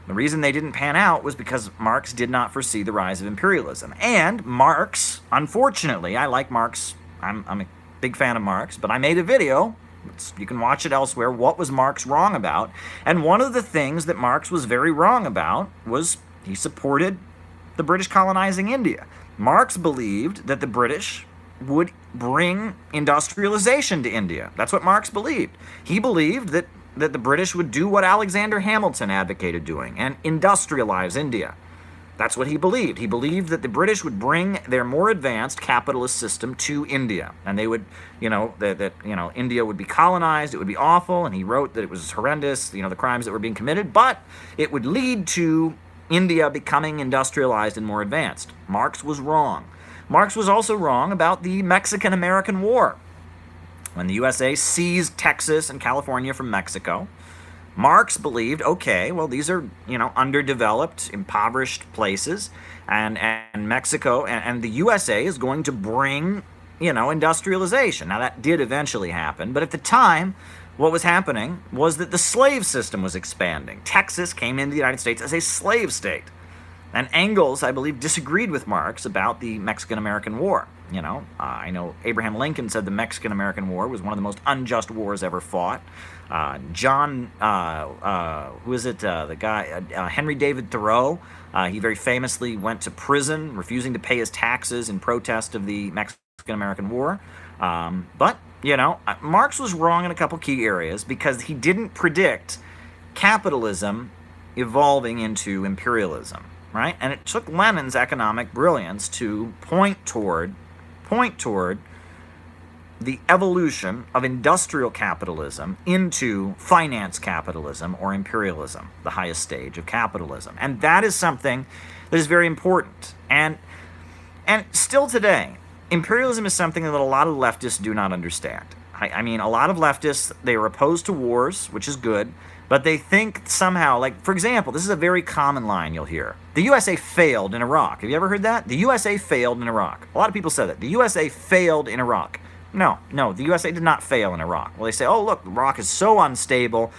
The reason they didn't pan out was because Marx did not foresee the rise of imperialism. And Marx, unfortunately, I like Marx, I'm a big fan of Marx, but I made a video, you can watch it elsewhere, what was Marx wrong about? And one of the things that Marx was very wrong about was he supported the British colonizing India. Marx believed that the British would bring industrialization to India. That's what Marx believed. He believed that the British would do what Alexander Hamilton advocated doing and industrialize India. That's what he believed. He believed that the British would bring their more advanced capitalist system to India, and they would, India would be colonized. It would be awful, and he wrote that it was horrendous, the crimes that were being committed, but it would lead to India becoming industrialized and more advanced. Marx was wrong. Marx was also wrong about the Mexican-American War. When the USA seized Texas and California from Mexico, Marx believed, okay, well, these are, underdeveloped, impoverished places, and Mexico and the USA is going to bring, industrialization. Now, that did eventually happen, but at the time, what was happening was that the slave system was expanding. Texas came into the United States as a slave state. And Engels, I believe, disagreed with Marx about the Mexican-American War. I know Abraham Lincoln said the Mexican-American War was one of the most unjust wars ever fought. Henry David Thoreau, he very famously went to prison, refusing to pay his taxes in protest of the Mexican-American War. But Marx was wrong in a couple key areas because he didn't predict capitalism evolving into imperialism. Right? And it took Lenin's economic brilliance to point toward the evolution of industrial capitalism into finance capitalism or imperialism, the highest stage of capitalism. And that is something that is very important. And still today, imperialism is something that a lot of leftists do not understand. I mean, a lot of leftists, they are opposed to wars, which is good, but they think somehow, like, for example, this is a very common line you'll hear. The USA failed in Iraq. Have you ever heard that? The USA failed in Iraq. A lot of people said that. The USA failed in Iraq. No, the USA did not fail in Iraq. Well, they say, oh, look, Iraq is so unstable.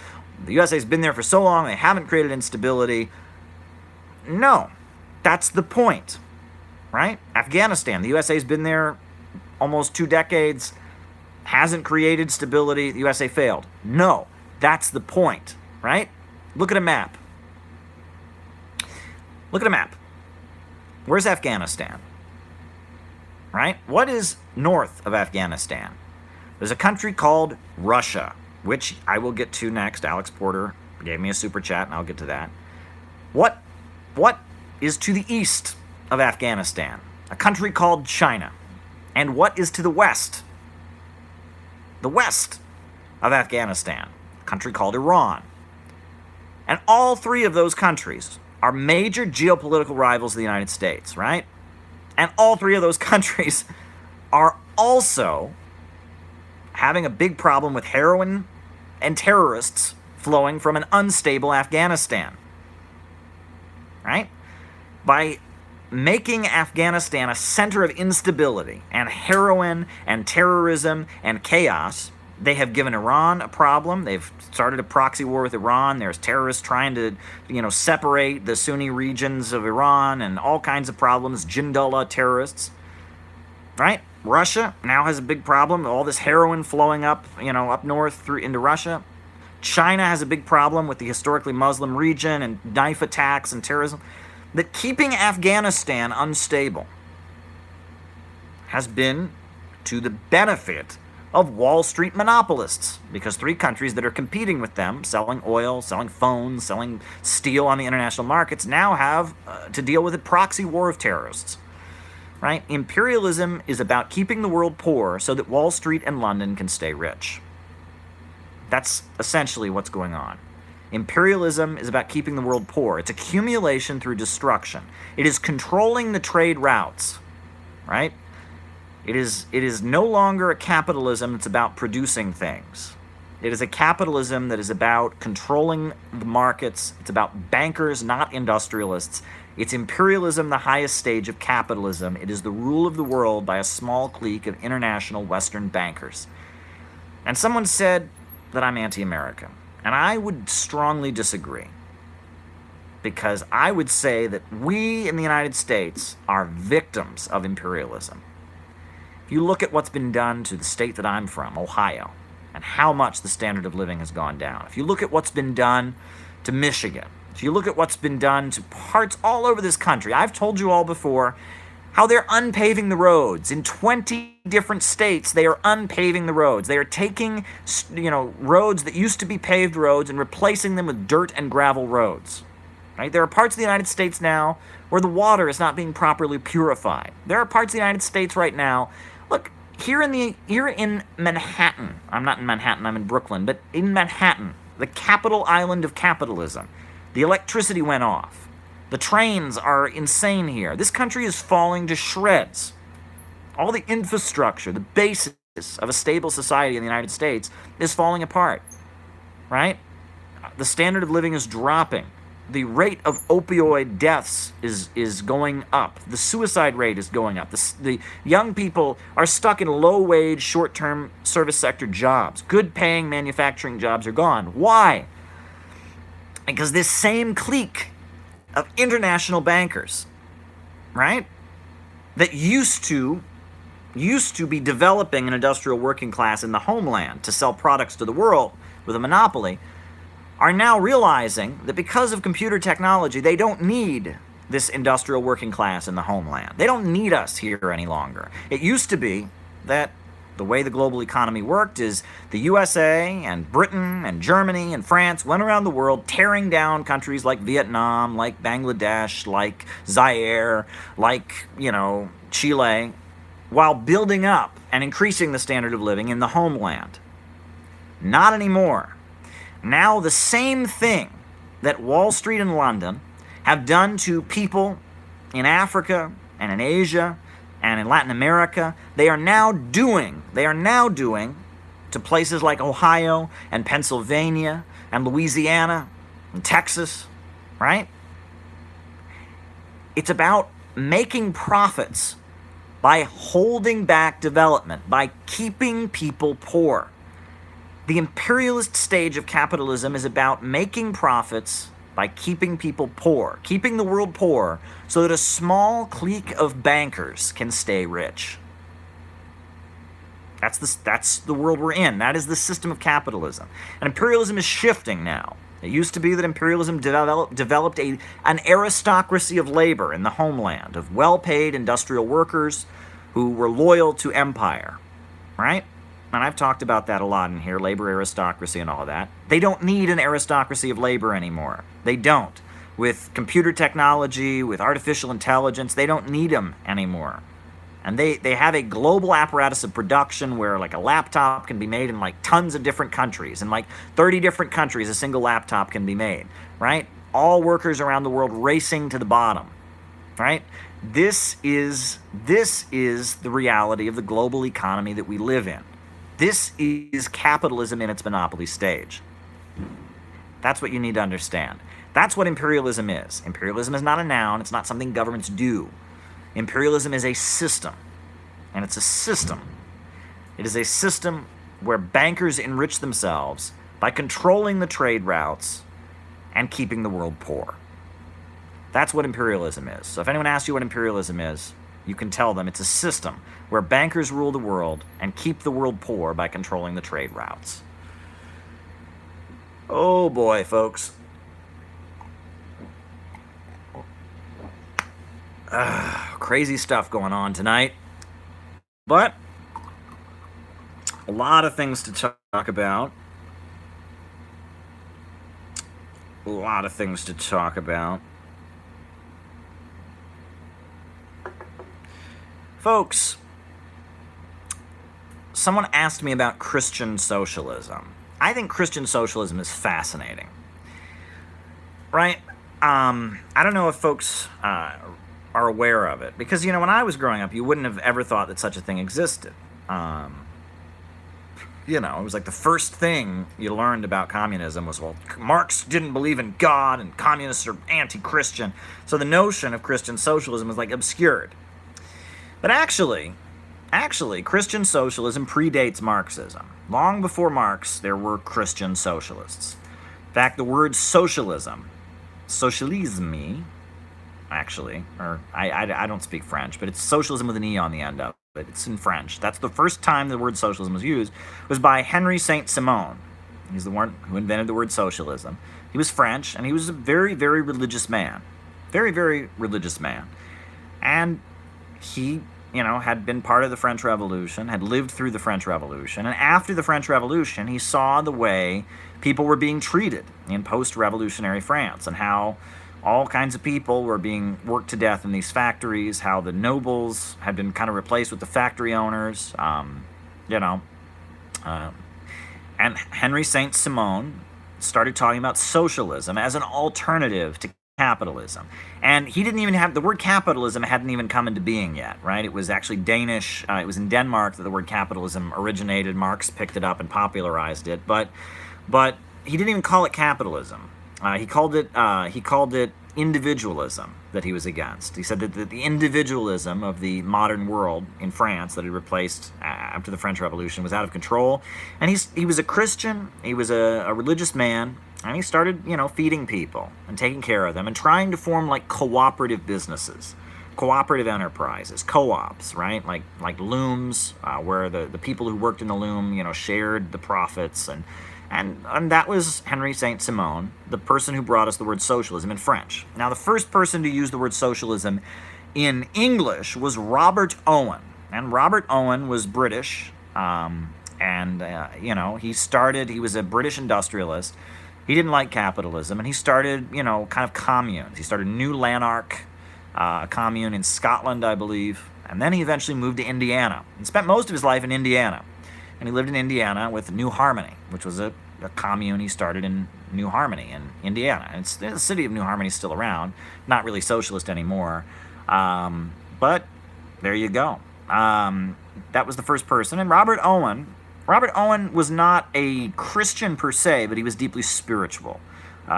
The USA's been there for so long, they haven't created instability. No, that's the point, right? Afghanistan, the USA's been there almost 2 decades, hasn't created stability. The USA failed. No, that's the point, right? Look at a map. Look at a map. Where's Afghanistan? Right? What is north of Afghanistan? There's a country called Russia, which I will get to next. Alex Porter gave me a super chat, and I'll get to that. What is to the east of Afghanistan? A country called China. And what is to the west? The west of Afghanistan, a country called Iran. And all 3 of those countries are major geopolitical rivals of the United States, right? And all 3 of those countries are also having a big problem with heroin and terrorists flowing from an unstable Afghanistan, right? By making Afghanistan a center of instability and heroin and terrorism and chaos, they have given Iran a problem. They've started a proxy war with Iran. There's terrorists trying to, separate the Sunni regions of Iran and all kinds of problems, Jindullah terrorists, right? Russia now has a big problem, all this heroin flowing up, up north through into Russia. China has a big problem with the historically Muslim region and knife attacks and terrorism. That keeping Afghanistan unstable has been to the benefit of Wall Street monopolists, because 3 countries that are competing with them, selling oil, selling phones, selling steel on the international markets, now have to deal with a proxy war of terrorists. Right? Imperialism is about keeping the world poor so that Wall Street and London can stay rich. That's essentially what's going on. Imperialism is about keeping the world poor. It's accumulation through destruction. It is controlling the trade routes, right? It is no longer a capitalism that's about producing things. It is a capitalism that is about controlling the markets. It's about bankers, not industrialists. It's imperialism, the highest stage of capitalism. It is the rule of the world by a small clique of international Western bankers. And someone said that I'm anti-American. And I would strongly disagree, because I would say that we in the United States are victims of imperialism. If you look at what's been done to the state that I'm from, Ohio, and how much the standard of living has gone down, if you look at what's been done to Michigan, if you look at what's been done to parts all over this country, I've told you all before how they're unpaving the roads. In 20 different states, they are unpaving the roads. They are taking, roads that used to be paved roads and replacing them with dirt and gravel roads. Right? There are parts of the United States now where the water is not being properly purified. There are parts of the United States right now. Look, here in Manhattan, I'm not in Manhattan, I'm in Brooklyn, but in Manhattan, the capital island of capitalism, the electricity went off. The trains are insane here. This country is falling to shreds. All the infrastructure, the basis of a stable society in the United States is falling apart, right? The standard of living is dropping. the rate of opioid deaths is going up. The suicide rate is going up. The young people are stuck in low-wage, short-term service sector jobs. Good-paying manufacturing jobs are gone. Why? Because this same clique of international bankers, right, that used to be developing an industrial working class in the homeland to sell products to the world with a monopoly, are now realizing that because of computer technology, they don't need this industrial working class in the homeland. They don't need us here any longer. It used to be that the way the global economy worked is the USA and Britain and Germany and France went around the world tearing down countries like Vietnam, like Bangladesh, like Zaire, like, Chile, while building up and increasing the standard of living in the homeland. Not anymore. Now the same thing that Wall Street and London have done to people in Africa and in Asia and in Latin America, they are now doing to places like Ohio and Pennsylvania and Louisiana and Texas, right? It's about making profits by holding back development, by keeping people poor. The imperialist stage of capitalism is about making profits by keeping people poor, keeping the world poor, so that a small clique of bankers can stay rich. That's the world we're in. That is the system of capitalism. And imperialism is shifting now. It used to be that imperialism developed an aristocracy of labor in the homeland, of well-paid industrial workers who were loyal to empire, right? And I've talked about that a lot in here, labor aristocracy and all that. They don't need an aristocracy of labor anymore. They don't. With computer technology, with artificial intelligence, they don't need them anymore. And they have a global apparatus of production where like a laptop can be made in like tons of different countries. In like 30 different countries, a single laptop can be made, right? All workers around the world racing to the bottom, right? This is the reality of the global economy that we live in. This is capitalism in its monopoly stage. That's what you need to understand. That's what imperialism is. Imperialism is not a noun. It's not something governments do. Imperialism is a system. And it's a system. It is a system where bankers enrich themselves by controlling the trade routes and keeping the world poor. That's what imperialism is. So if anyone asks you what imperialism is, you can tell them it's a system where bankers rule the world and keep the world poor by controlling the trade routes. Oh boy, folks. Crazy stuff going on tonight. But a lot of things to talk about. A lot of things to talk about. Folks, someone asked me about Christian socialism. I think Christian socialism is fascinating, right? I don't know if folks are aware of it, because, when I was growing up, you wouldn't have ever thought that such a thing existed. It was like the first thing you learned about communism was, well, Marx didn't believe in God and communists are anti-Christian. So the notion of Christian socialism was like obscured. But actually, Christian socialism predates Marxism. Long before Marx, there were Christian socialists. In fact, the word socialism, socialisme, actually, or I don't speak French, but it's socialism with an E on the end of it. It's in French. That's the first time the word socialism was used, was by Henry Saint-Simon. He's the one who invented the word socialism. He was French, and he was a very, very religious man. Very, very religious man. And he, had been part of the French Revolution, had lived through the French Revolution, and after the French Revolution, he saw the way people were being treated in post-revolutionary France, and how all kinds of people were being worked to death in these factories, how the nobles had been kind of replaced with the factory owners, and Henry Saint-Simon started talking about socialism as an alternative to capitalism. And he didn't even have, the word capitalism hadn't even come into being yet, right? It was actually Danish. It was in Denmark that the word capitalism originated. Marx picked it up and popularized it, but he didn't even call it capitalism. he called it individualism that he was against. He said that the individualism of the modern world in France that had replaced after the French Revolution was out of control. And he was a Christian. He was a religious man, and he started feeding people and taking care of them and trying to form like cooperative businesses, cooperative enterprises, co-ops, right? Like looms, where the people who worked in the loom shared the profits. And that was Henry Saint-Simon, the person who brought us the word socialism in French. Now, the first person to use the word socialism in English was Robert Owen. And Robert Owen was British, he was a British industrialist. He didn't like capitalism, and he started, kind of communes. He started New Lanark, a commune in Scotland, I believe. And then he eventually moved to Indiana and spent most of his life in Indiana. And he lived in Indiana with New Harmony, which was a commune he started in New Harmony in Indiana. And the city of New Harmony is still around, not really socialist anymore. But there you go. That was the first person. And Robert Owen was not a Christian per se, but he was deeply spiritual.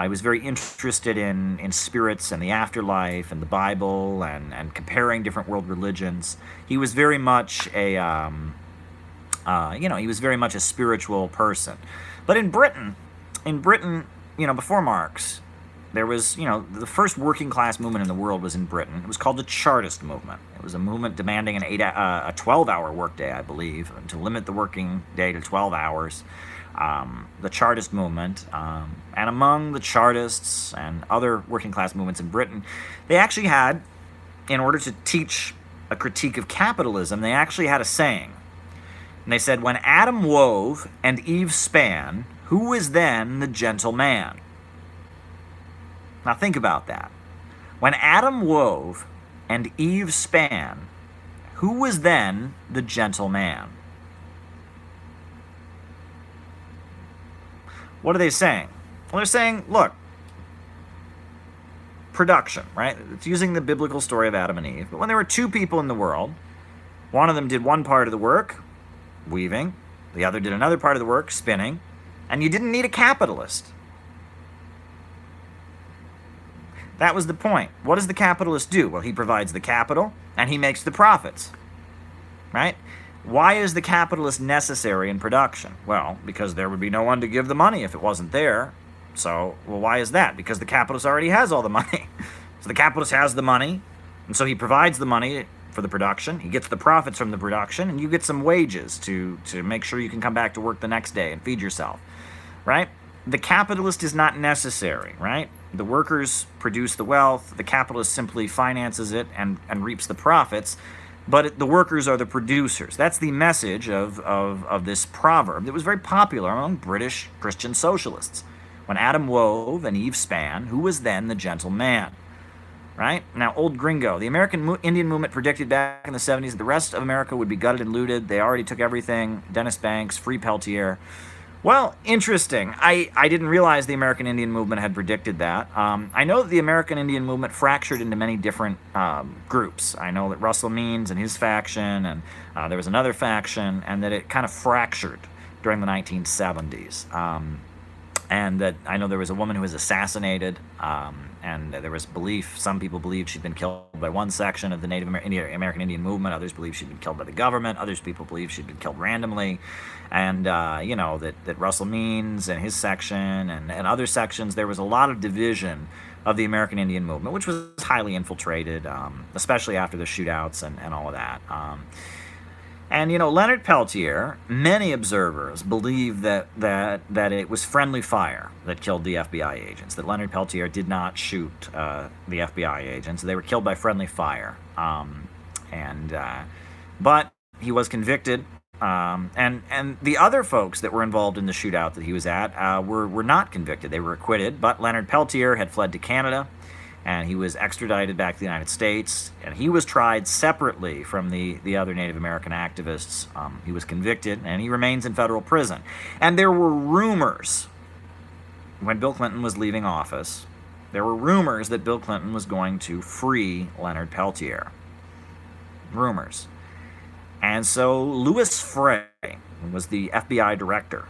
He was very interested in spirits and the afterlife and the Bible and comparing different world religions. He was very much he was very much a spiritual person. But in Britain, before Marx, there was, the first working class movement in the world was in Britain. It was called the Chartist movement. It was a movement demanding a 12-hour workday, I believe, to limit the working day to 12 hours. The Chartist movement, and among the Chartists and other working class movements in Britain, they actually had, in order to teach a critique of capitalism, they actually had a saying. And they said, when Adam wove and Eve span, who was then the gentle man? Now think about that. When Adam wove and Eve span, who was then the gentle man? What are they saying? Well, they're saying, look, production, right? It's using the biblical story of Adam and Eve. But when there were two people in the world, one of them did one part of the work, weaving, the other did another part of the work, spinning, and you didn't need a capitalist. That was the point. What does the capitalist do? Well, he provides the capital, and he makes the profits, right? Why is the capitalist necessary in production? Well, because there would be no one to give the money if it wasn't there. So, why is that? Because the capitalist already has all the money. So the capitalist has the money, and so he provides the money for the production. He gets the profits from the production, and you get some wages to make sure you can come back to work the next day and feed yourself, right? The capitalist is not necessary, right? The workers produce the wealth. The capitalist simply finances it and reaps the profits. But the workers are the producers. That's the message of this proverb that was very popular among British Christian socialists. When Adam wove and Eve span, who was then the gentle man? Right? Now, old gringo. The American Indian movement predicted back in the 70s that the rest of America would be gutted and looted. They already took everything. Dennis Banks, Free Peltier. Well, interesting. I didn't realize the American Indian movement had predicted that. I know that the American Indian movement fractured into many different groups. I know that Russell Means and his faction, and there was another faction, and that it kind of fractured during the 1970s. And that I know there was a woman who was assassinated, and there was belief, some people believed she'd been killed by one section of the American Indian movement, others believe she'd been killed by the government, others people believe she'd been killed randomly, and that Russell Means and his section and other sections, there was a lot of division of the American Indian movement, which was highly infiltrated, especially after the shootouts and all of that. And, Leonard Peltier, many observers believe that it was friendly fire that killed the FBI agents, that Leonard Peltier did not shoot the FBI agents. They were killed by friendly fire. But he was convicted. And the other folks that were involved in the shootout that he was at were not convicted. They were acquitted. But Leonard Peltier had fled to Canada, and he was extradited back to the United States, and he was tried separately from the other Native American activists. He was convicted, and he remains in federal prison. And there were rumors, when Bill Clinton was leaving office, there were rumors that Bill Clinton was going to free Leonard Peltier. Rumors. And so Louis Frey, who was the FBI director,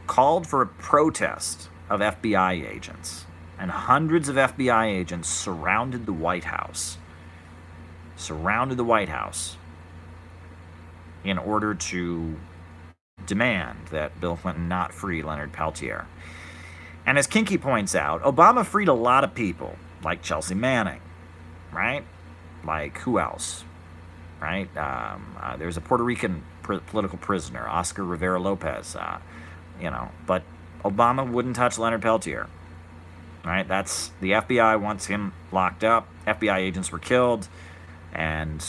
called for a protest of FBI agents. and hundreds of FBI agents surrounded the White House. In order to demand that Bill Clinton not free Leonard Peltier. And as Kinky points out, Obama freed a lot of people, like Chelsea Manning, right? Like who else, right? There's a Puerto Rican political prisoner, Oscar Rivera Lopez, but Obama wouldn't touch Leonard Peltier, right? That's, the FBI wants him locked up. FBI agents were killed, and,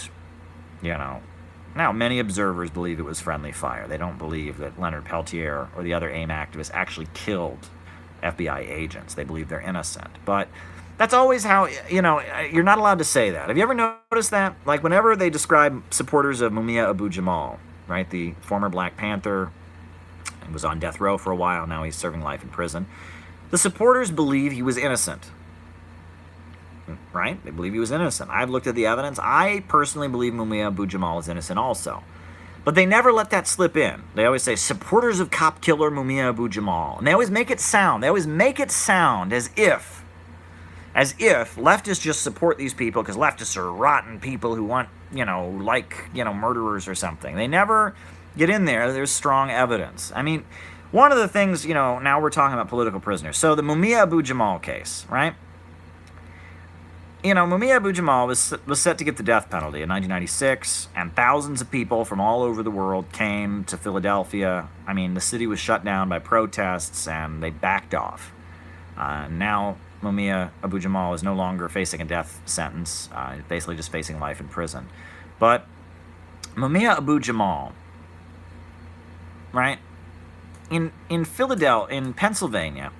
now many observers believe it was friendly fire. They don't believe that Leonard Peltier or the other AIM activists actually killed FBI agents. They believe they're innocent. But that's always how, you're not allowed to say that. Have you ever noticed that? Like whenever they describe supporters of Mumia Abu-Jamal, right, the former Black Panther, he was on death row for a while, now he's serving life in prison. The supporters believe he was innocent, right? They believe he was innocent. I've looked at the evidence. I personally believe Mumia Abu-Jamal is innocent also. But they never let that slip in. They always say, supporters of cop killer Mumia Abu-Jamal. And they always make it sound as if leftists just support these people because leftists are rotten people who want, murderers or something. They never get in there. There's strong evidence. I mean, one of the things, now we're talking about political prisoners. So the Mumia Abu-Jamal case, right? Mumia Abu-Jamal was set to get the death penalty in 1996, and thousands of people from all over the world came to Philadelphia. I mean, the city was shut down by protests, and they backed off. Now, Mumia Abu-Jamal is no longer facing a death sentence, basically just facing life in prison. But Mumia Abu-Jamal, right, in Philadelphia, in Pennsylvania,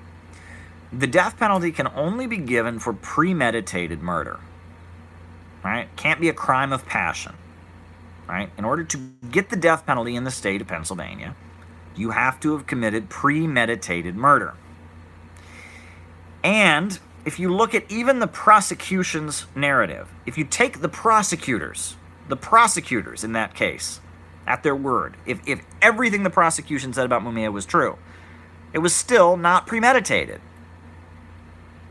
the death penalty can only be given for premeditated murder, right? Can't be a crime of passion, right? In order to get the death penalty in the state of Pennsylvania, you have to have committed premeditated murder. And if you look at even the prosecution's narrative, if you take the prosecutors in that case, at their word, if everything the prosecution said about Mumia was true, it was still not premeditated.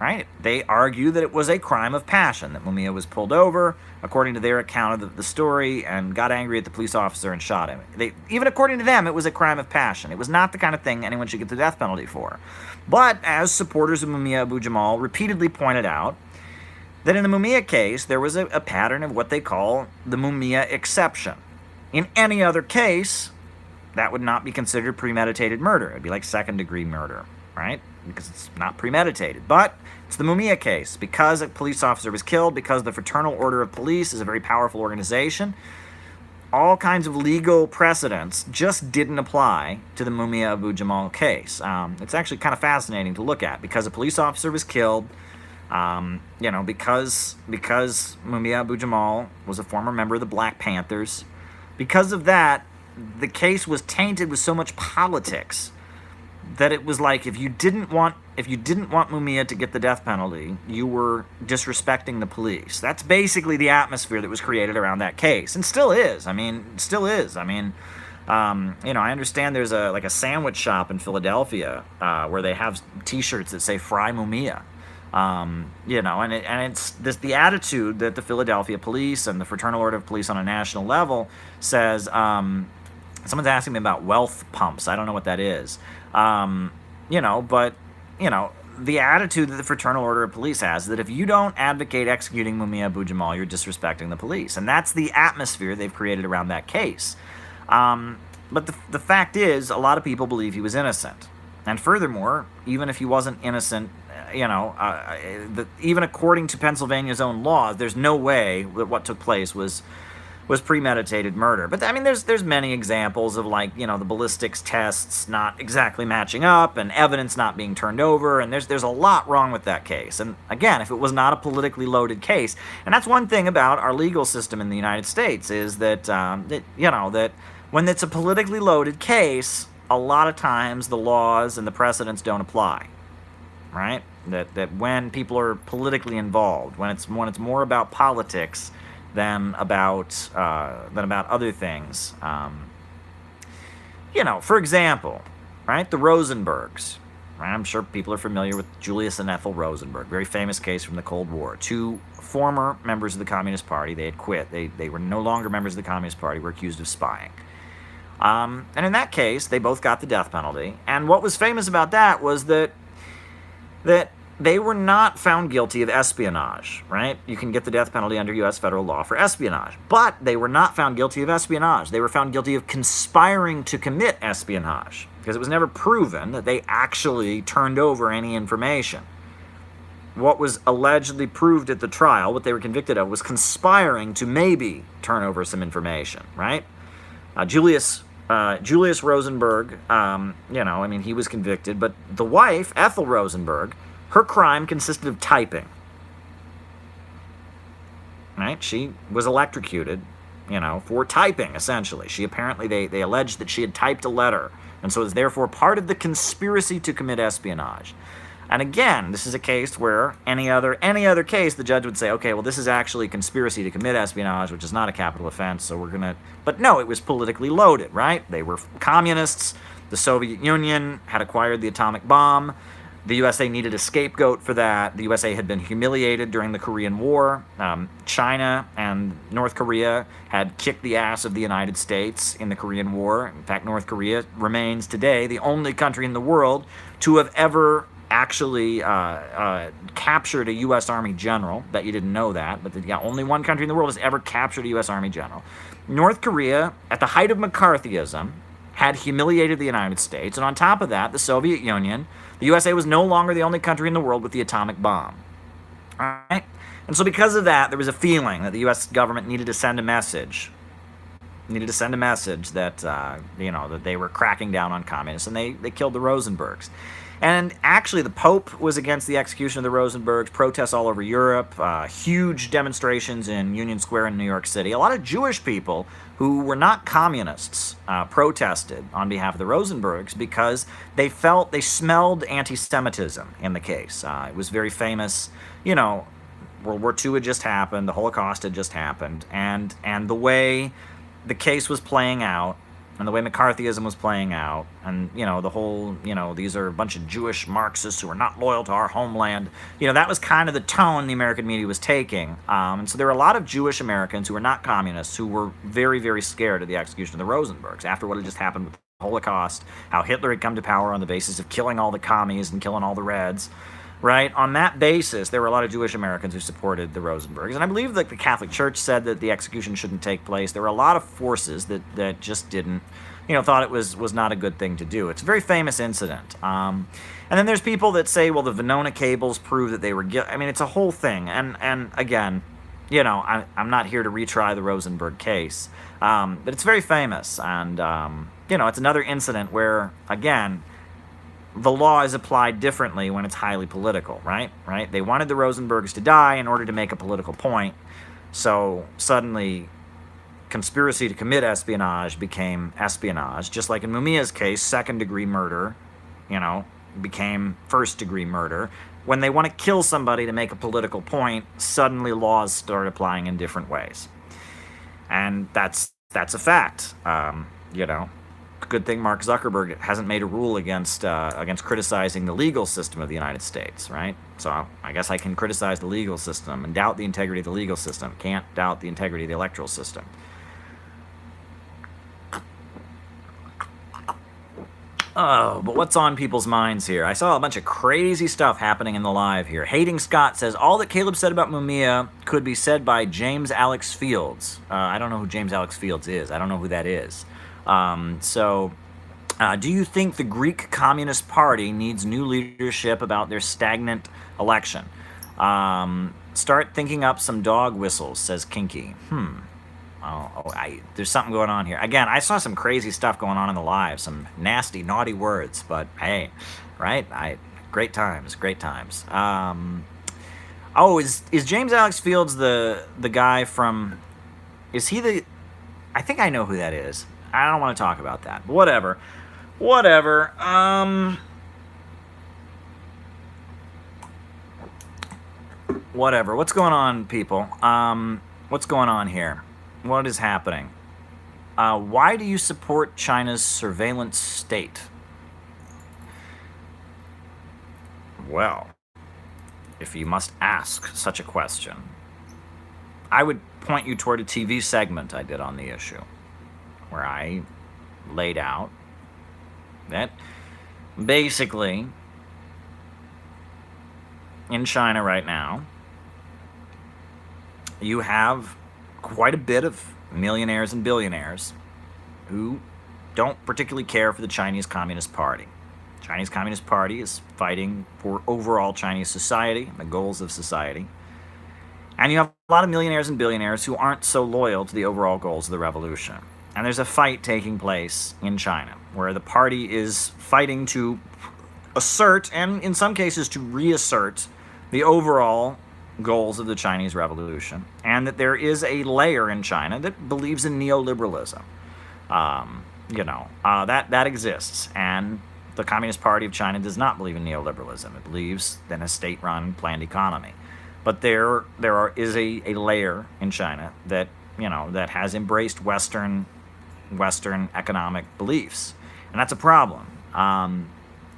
Right? They argue that it was a crime of passion, that Mumia was pulled over, according to their account of the story, and got angry at the police officer and shot him. Even according to them, it was a crime of passion. It was not the kind of thing anyone should get the death penalty for. But as supporters of Mumia Abu-Jamal repeatedly pointed out, that in the Mumia case, there was a pattern of what they call the Mumia exception. In any other case, that would not be considered premeditated murder. It would be like second-degree murder, right? Because it's not premeditated. But it's the Mumia case. Because a police officer was killed, because the Fraternal Order of Police is a very powerful organization, all kinds of legal precedents just didn't apply to the Mumia Abu-Jamal case. It's actually kind of fascinating to look at. Because a police officer was killed, because Mumia Abu-Jamal was a former member of the Black Panthers, because of that, the case was tainted with so much politics that it was like if you didn't want Mumia to get the death penalty, you were disrespecting the police. That's basically the atmosphere that was created around that case, and still is. I understand there's a sandwich shop in Philadelphia where they have T-shirts that say "Fry Mumia," and it's the attitude that the Philadelphia police and the Fraternal Order of Police on a national level says. Someone's asking me about wealth pumps. I don't know what that is. The attitude that the Fraternal Order of Police has is that if you don't advocate executing Mumia Abu-Jamal, you're disrespecting the police. And that's the atmosphere they've created around that case. But the fact is, a lot of people believe he was innocent. And furthermore, even if he wasn't innocent, even according to Pennsylvania's own laws, there's no way that what took place was premeditated murder. But I mean, there's many examples of the ballistics tests not exactly matching up and evidence not being turned over, and there's a lot wrong with that case. And again, if it was not a politically loaded case, and that's one thing about our legal system in the United States is that that when it's a politically loaded case, a lot of times the laws and the precedents don't apply. Right? That when people are politically involved, when it's more about politics than about other things. For example, right, the Rosenbergs, I'm sure people are familiar with Julius and Ethel Rosenberg, very famous case from the Cold War. Two former members of the Communist Party. They had quit. They were no longer members of the Communist Party, were accused of spying. And in that case, they both got the death penalty. And what was famous about that was that they were not found guilty of espionage, right? You can get the death penalty under U.S. federal law for espionage. But they were not found guilty of espionage. They were found guilty of conspiring to commit espionage, because it was never proven that they actually turned over any information. What was allegedly proved at the trial, what they were convicted of, was conspiring to maybe turn over some information, right? Julius Rosenberg, he was convicted, but the wife, Ethel Rosenberg, her crime consisted of typing, right? She was electrocuted, for typing, essentially. She apparently, they alleged that she had typed a letter, and so is therefore part of the conspiracy to commit espionage. And again, this is a case where any other case, the judge would say, okay, well, this is actually conspiracy to commit espionage, which is not a capital offense, so we're going to... But no, it was politically loaded, right? They were communists. The Soviet Union had acquired the atomic bomb. The USA needed a scapegoat for that. The USA had been humiliated during the Korean War. China and North Korea had kicked the ass of the United States in the Korean War. In fact, North Korea remains today the only country in the world to have ever actually captured a U.S. Army general. Bet you didn't know that, but only one country in the world has ever captured a U.S. Army general. North Korea, at the height of McCarthyism, had humiliated the United States, and on top of that, the Soviet Union, the USA was no longer the only country in the world with the atomic bomb. All right? And so because of that, there was a feeling that the U.S. government needed to send a message. That, that they were cracking down on communists, and they killed the Rosenbergs. And actually, the Pope was against the execution of the Rosenbergs, protests all over Europe, huge demonstrations in Union Square in New York City. A lot of Jewish people who were not communists protested on behalf of the Rosenbergs because they smelled anti-Semitism in the case. It was very famous, World War II had just happened, the Holocaust had just happened, and the way the case was playing out, and the way McCarthyism was playing out, and, the whole, these are a bunch of Jewish Marxists who are not loyal to our homeland, that was kind of the tone the American media was taking. And so there were a lot of Jewish Americans who were not communists who were very, very scared of the execution of the Rosenbergs after what had just happened with the Holocaust, how Hitler had come to power on the basis of killing all the commies and killing all the Reds. Right? On that basis, there were a lot of Jewish Americans who supported the Rosenbergs. And I believe that the Catholic Church said that the execution shouldn't take place. There were a lot of forces that just didn't, thought it was not a good thing to do. It's a very famous incident. And then there's people that say, well, the Venona cables prove that they were guilty. I mean, it's a whole thing. And again, I'm not here to retry the Rosenberg case. But it's very famous. And, it's another incident where, again, the law is applied differently when it's highly political, right? They wanted the Rosenbergs to die in order to make a political point. So suddenly, conspiracy to commit espionage became espionage. Just like in Mumia's case, second-degree murder, became first-degree murder. When they want to kill somebody to make a political point, suddenly laws start applying in different ways. And that's a fact, Good thing Mark Zuckerberg hasn't made a rule against criticizing the legal system of the United States, right? So I guess I can criticize the legal system and doubt the integrity of the legal system. Can't doubt the integrity of the electoral system. Oh, but what's on people's minds here? I saw a bunch of crazy stuff happening in the live here. Hating Scott says, all that Caleb said about Mumia could be said by James Alex Fields. I don't know who James Alex Fields is. I don't know who that is. Do you think the Greek Communist Party needs new leadership about their stagnant election? Start thinking up some dog whistles, says Kinky. There's something going on here. Again, I saw some crazy stuff going on in the live, some nasty, naughty words, but hey, right? Great times. Is James Alex Fields the guy from, is he the, I think I know who that is. I don't want to talk about that. But whatever. Whatever. What's going on, people? What's going on here? What is happening? Why do you support China's surveillance state? Well, if you must ask such a question, I would point you toward a TV segment I did on the issue, where I laid out that basically in China right now, you have quite a bit of millionaires and billionaires who don't particularly care for the Chinese Communist Party. The Chinese Communist Party is fighting for overall Chinese society, the goals of society. And you have a lot of millionaires and billionaires who aren't so loyal to the overall goals of the revolution. And there's a fight taking place in China where the party is fighting to assert, and in some cases to reassert, the overall goals of the Chinese Revolution, and that there is a layer in China that believes in neoliberalism. That exists, and the Communist Party of China does not believe in neoliberalism. It believes in a state-run planned economy. But there is a layer in China that that has embraced Western economic beliefs, and that's a problem. And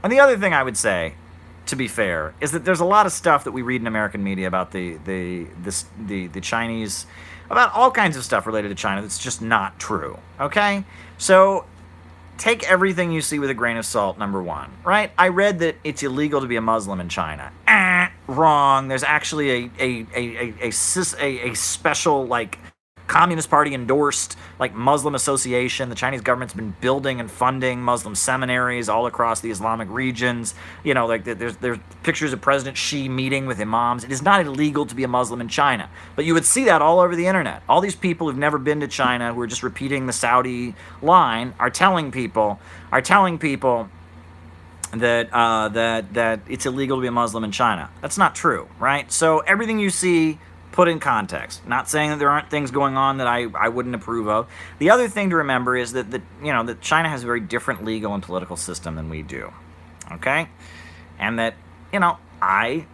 the other thing I would say, to be fair, is that there's a lot of stuff that we read in American media about the Chinese, about all kinds of stuff related to China that's just not true. Okay, so take everything you see with a grain of salt. Number one, right? I read that it's illegal to be a Muslim in China. Wrong. There's actually a special Communist Party endorsed Muslim association. The Chinese government's been building and funding Muslim seminaries all across the Islamic regions. There's pictures of President Xi meeting with imams. It is not illegal to be a Muslim in China, but you would see that all over the internet. All these people who've never been to China, who are just repeating the Saudi line, are telling people that it's illegal to be a Muslim in China. That's not true, right? So everything you see, put in context. Not saying that there aren't things going on that I wouldn't approve of. The other thing to remember is that that China has a very different legal and political system than we do. Okay? And that, I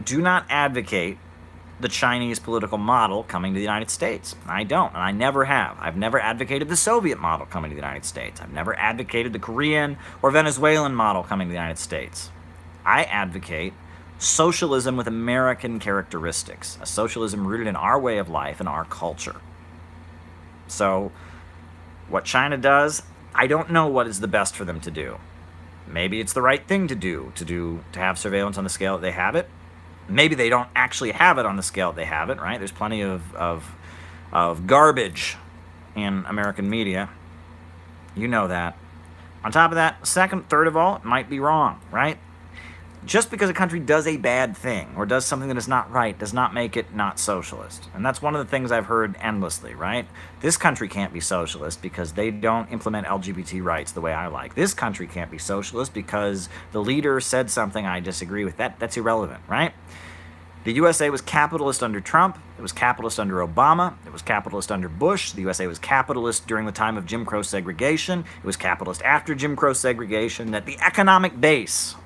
do not advocate the Chinese political model coming to the United States. I don't, and I never have. I've never advocated the Soviet model coming to the United States. I've never advocated the Korean or Venezuelan model coming to the United States. I advocate socialism with American characteristics, a socialism rooted in our way of life and our culture. So, what China does, I don't know what is the best for them to do. Maybe it's the right thing to have surveillance on the scale that they have it. Maybe they don't actually have it on the scale that they have it, right? There's plenty of garbage in American media. You know that. On top of that, second, third of all, it might be wrong, right? Just because a country does a bad thing or does something that is not right does not make it not socialist. And that's one of the things I've heard endlessly, right? This country can't be socialist because they don't implement LGBT rights the way I like. This country can't be socialist because the leader said something I disagree with. That's irrelevant, right? The USA was capitalist under Trump. It was capitalist under Obama. It was capitalist under Bush. The USA was capitalist during the time of Jim Crow segregation. It was capitalist after Jim Crow segregation. That the economic base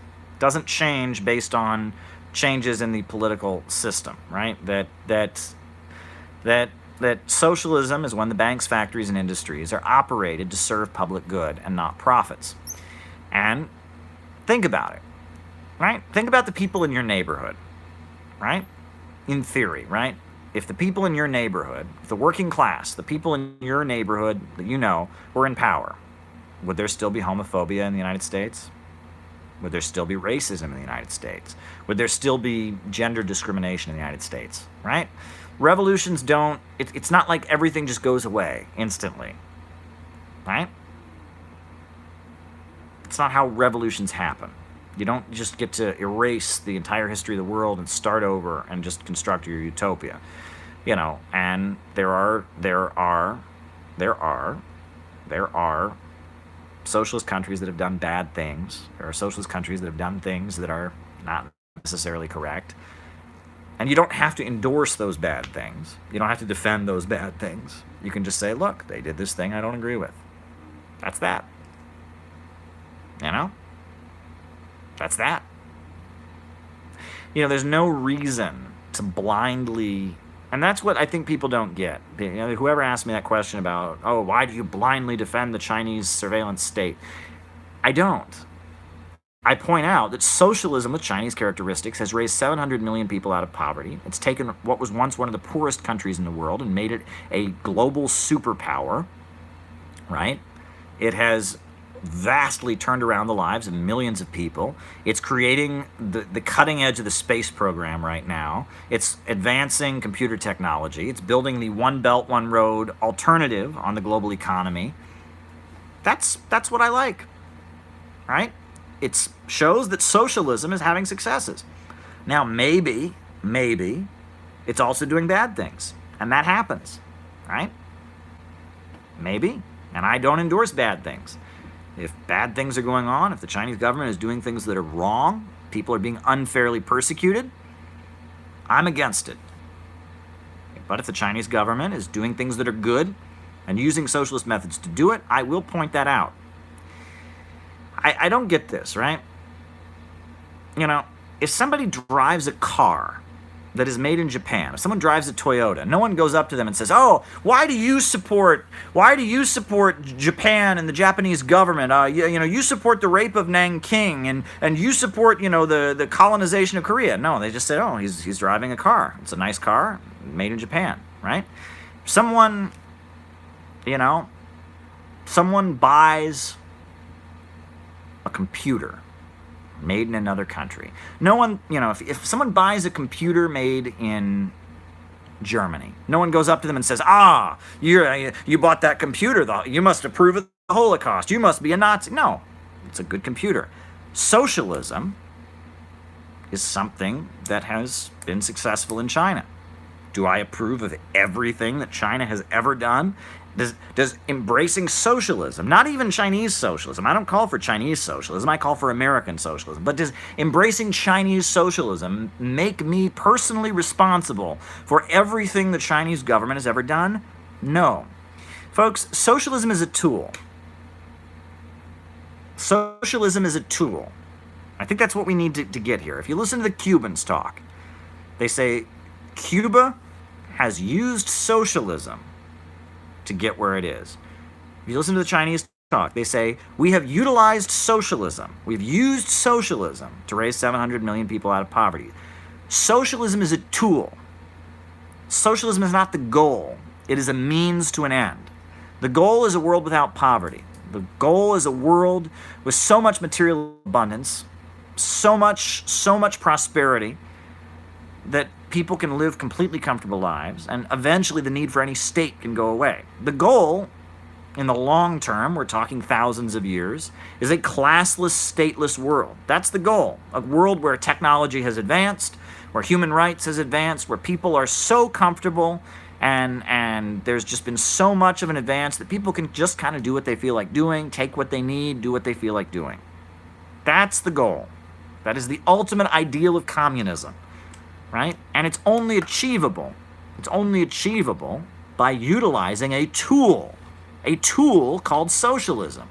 doesn't change based on changes in the political system, right? That socialism is when the banks, factories, and industries are operated to serve public good and not profits. And think about it, right? Think about the people in your neighborhood, right? In theory, right? If the people in your neighborhood, the working class, the people in your neighborhood that were in power, would there still be homophobia in the United States? Would there still be racism in the United States? Would there still be gender discrimination in the United States, right? Revolutions don't, it's not like everything just goes away instantly, right? It's not how revolutions happen. You don't just get to erase the entire history of the world and start over and just construct your utopia, and there are socialist countries that have done bad things. There are socialist countries that have done things that are not necessarily correct. And you don't have to endorse those bad things. You don't have to defend those bad things. You can just say, look, they did this thing I don't agree with. That's that. That's that. There's no reason to blindly... And that's what I think people don't get. Whoever asked me that question about, why do you blindly defend the Chinese surveillance state? I don't. I point out that socialism with Chinese characteristics has raised 700 million people out of poverty. It's taken what was once one of the poorest countries in the world and made it a global superpower, right? It has vastly turned around the lives of millions of people. It's creating the cutting edge of the space program right now. It's advancing computer technology. It's building the One Belt, One Road alternative on the global economy. That's what I like, right? It shows that socialism is having successes. Now, maybe it's also doing bad things, and that happens, right? Maybe, and I don't endorse bad things. If bad things are going on, if the Chinese government is doing things that are wrong, people are being unfairly persecuted, I'm against it. But if the Chinese government is doing things that are good and using socialist methods to do it, I will point that out. I don't get this, right? You know, if somebody drives a car that is made in Japan, if someone drives a Toyota, no one goes up to them and says, "Oh, why do you support Japan and the Japanese government? You support the rape of Nanking and you support, the colonization of Korea." No, they just said, "Oh, he's driving a car. It's a nice car made in Japan," right? Someone buys a computer made in another country. No one, if someone buys a computer made in Germany, no one goes up to them and says, you bought that computer, though. You must approve of the Holocaust. You must be a Nazi. No, it's a good computer. Socialism is something that has been successful in China. Do I approve of everything that China has ever done? Does embracing socialism, not even Chinese socialism, I don't call for Chinese socialism, I call for American socialism, but does embracing Chinese socialism make me personally responsible for everything the Chinese government has ever done? No. Folks, socialism is a tool. Socialism is a tool. I think that's what we need to get here. If you listen to the Cubans talk, they say Cuba has used socialism to get where it is. If you listen to the Chinese talk, they say, we have utilized socialism. We've used socialism to raise 700 million people out of poverty. Socialism is a tool. Socialism is not the goal. It is a means to an end. The goal is a world without poverty. The goal is a world with so much material abundance, so much prosperity, that people can live completely comfortable lives, and eventually the need for any state can go away. The goal, in the long term, we're talking thousands of years, is a classless, stateless world. That's the goal. A world where technology has advanced, where human rights has advanced, where people are so comfortable, and there's just been so much of an advance that people can just kind of do what they feel like doing, take what they need, do what they feel like doing. That's the goal. That is the ultimate ideal of communism. Right? And it's only achievable by utilizing a tool called socialism.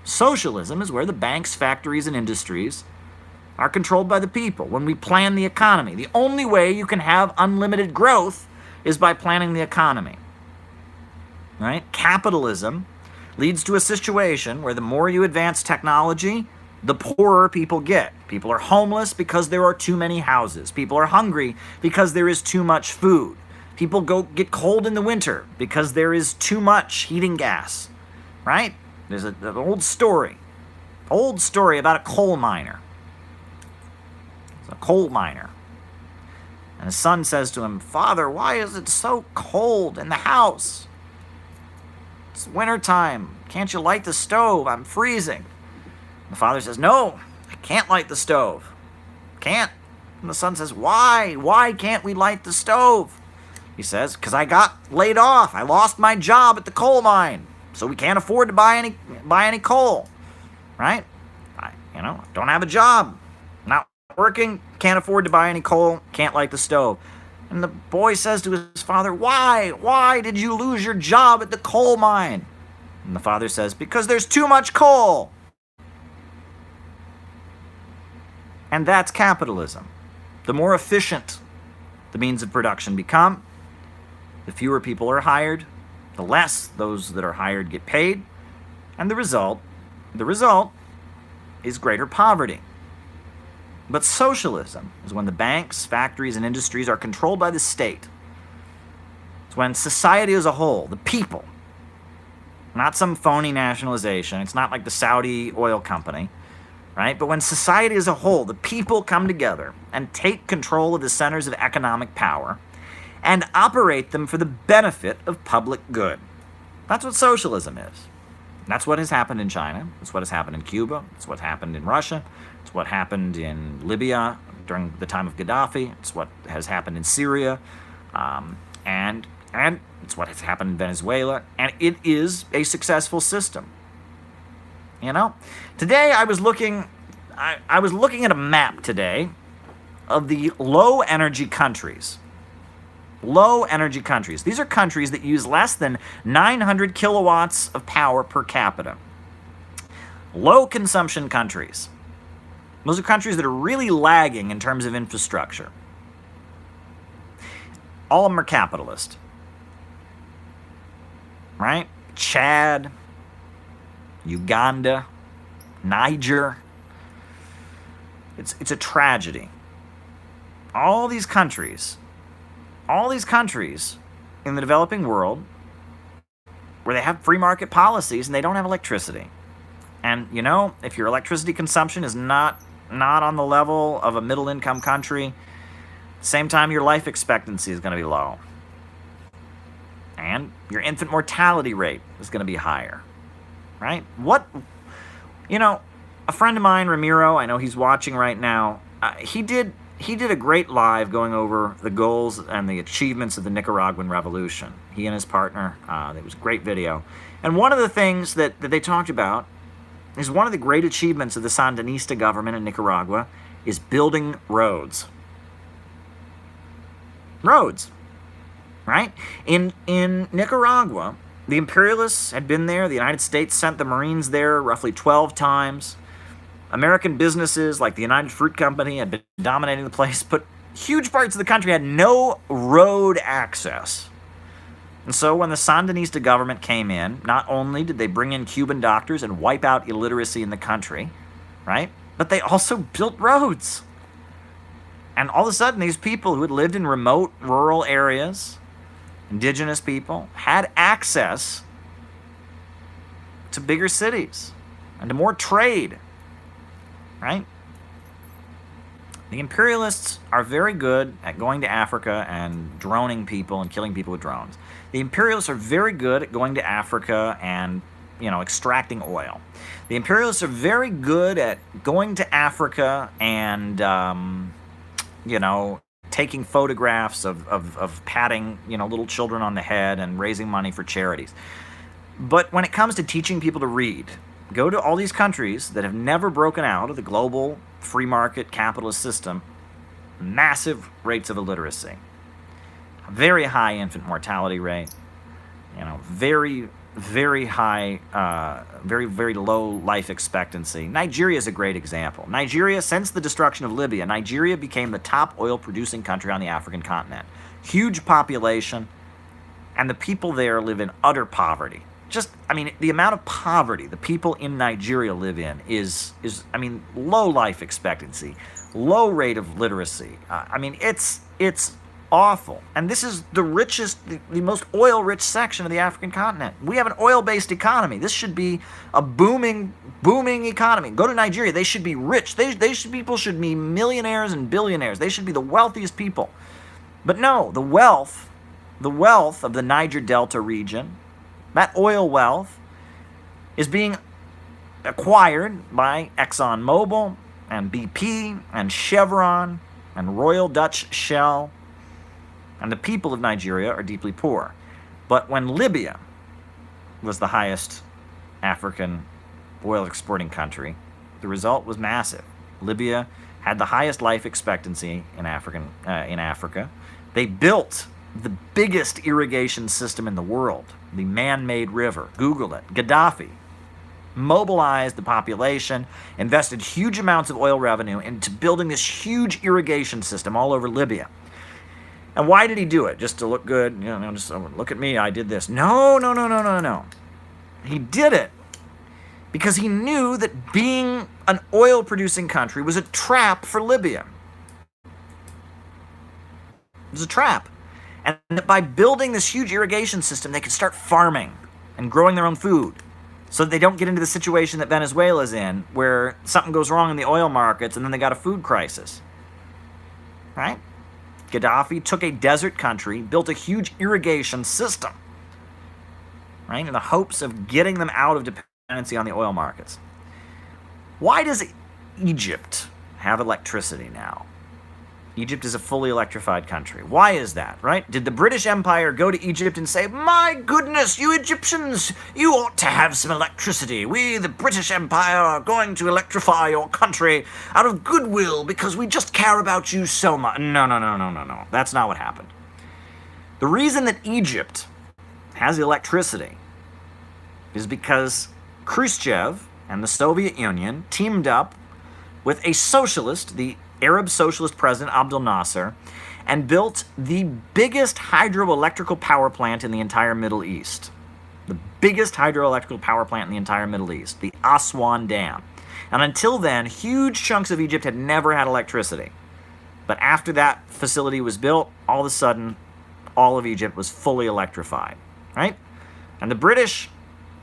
Socialism is where the banks, factories, and industries are controlled by the people. When we plan the economy, the only way you can have unlimited growth is by planning the economy. Right? Capitalism leads to a situation where the more you advance technology, the poorer people get. People are homeless because there are too many houses. People are hungry because there is too much food. People get cold in the winter because there is too much heating gas. Right? There's an old story about a coal miner. It's a coal miner. And his son says to him, "Father, why is it so cold in the house? It's wintertime. Can't you light the stove? I'm freezing." The father says, "No, I can't light the stove. Can't." And the son says, "Why? Why can't we light the stove?" He says, "Because I got laid off. I lost my job at the coal mine, so we can't afford to buy any coal." Right? I don't have a job. Not working. Can't afford to buy any coal. Can't light the stove. And the boy says to his father, "Why? Why did you lose your job at the coal mine?" And the father says, "Because there's too much coal." And that's capitalism. The more efficient the means of production become, the fewer people are hired, the less those that are hired get paid, and the result is greater poverty. But socialism is when the banks, factories, and industries are controlled by the state. It's when society as a whole, the people, not some phony nationalization, it's not like the Saudi oil company, right? But when society as a whole, the people come together and take control of the centers of economic power and operate them for the benefit of public good. That's what socialism is. That's what has happened in China. That's what has happened in Cuba. It's what happened in Russia. It's what happened in Libya during the time of Gaddafi. It's what has happened in Syria. And it's what has happened in Venezuela. And it is a successful system. You know? Today I was looking at a map today of the low energy countries. Low energy countries. These are countries that use less than 900 kilowatts of power per capita. Low consumption countries. Those are countries that are really lagging in terms of infrastructure. All of them are capitalist. Right? Chad, Uganda, Niger. It's a tragedy. All these countries in the developing world where they have free market policies and they don't have electricity. And, you know, if your electricity consumption is not on the level of a middle-income country, at the same time your life expectancy is going to be low. And your infant mortality rate is going to be higher, right? A friend of mine, Ramiro, I know he's watching right now, he did a great live going over the goals and the achievements of the Nicaraguan Revolution. He and his partner, it was a great video. And one of the things that they talked about is one of the great achievements of the Sandinista government in Nicaragua is building roads. Roads, right? In Nicaragua, the imperialists had been there. The United States sent the Marines there roughly 12 times. American businesses like the United Fruit Company had been dominating the place, but huge parts of the country had no road access. And so when the Sandinista government came in, not only did they bring in Cuban doctors and wipe out illiteracy in the country, right? But they also built roads. And all of a sudden, these people who had lived in remote rural areas, indigenous people, had access to bigger cities and to more trade. Right? The imperialists are very good at going to Africa and droning people and killing people with drones. The imperialists are very good at going to Africa and, extracting oil. The imperialists are very good at going to Africa and, taking photographs of patting, little children on the head and raising money for charities. But when it comes to teaching people to read, go to all these countries that have never broken out of the global free market capitalist system, massive rates of illiteracy, very high infant mortality rate, very, very high, very, very low life expectancy. Nigeria is a great example. Nigeria, since the destruction of Libya, Nigeria became the top oil-producing country on the African continent. Huge population, and the people there live in utter poverty. The amount of poverty the people in Nigeria live in is low life expectancy, low rate of literacy. It's awful. And this is the richest, the most oil-rich section of the African continent. We have an oil-based economy. This should be a booming economy. Go to Nigeria. They should be rich. People should be millionaires and billionaires. They should be the wealthiest people. But no, the wealth of the Niger Delta region, that oil wealth, is being acquired by ExxonMobil and BP and Chevron and Royal Dutch Shell, and the people of Nigeria are deeply poor. But when Libya was the highest African oil exporting country, the result was massive. Libya had the highest life expectancy in Africa. They built the biggest irrigation system in the world, the man-made river. Google it. Gaddafi mobilized the population, invested huge amounts of oil revenue into building this huge irrigation system all over Libya. And why did he do it? Just to look good? Just look at me, I did this. No. He did it because he knew that being an oil-producing country was a trap for Libya. It was a trap. And that by building this huge irrigation system, they could start farming and growing their own food so that they don't get into the situation that Venezuela's in, where something goes wrong in the oil markets and then they got a food crisis. Right? Gaddafi took a desert country, built a huge irrigation system, right, in the hopes of getting them out of dependency on the oil markets. Why does Egypt have electricity now? Egypt is a fully electrified country. Why is that, right? Did the British Empire go to Egypt and say, my goodness, you Egyptians, you ought to have some electricity. We, the British Empire, are going to electrify your country out of goodwill because we just care about you so much. No. That's not what happened. The reason that Egypt has electricity is because Khrushchev and the Soviet Union teamed up with a socialist, the Arab socialist president Abdel Nasser, and built the biggest hydroelectrical power plant in the entire Middle East. The biggest hydroelectrical power plant in the entire Middle East, the Aswan Dam. And until then, huge chunks of Egypt had never had electricity. But after that facility was built, all of a sudden, all of Egypt was fully electrified, right? And the British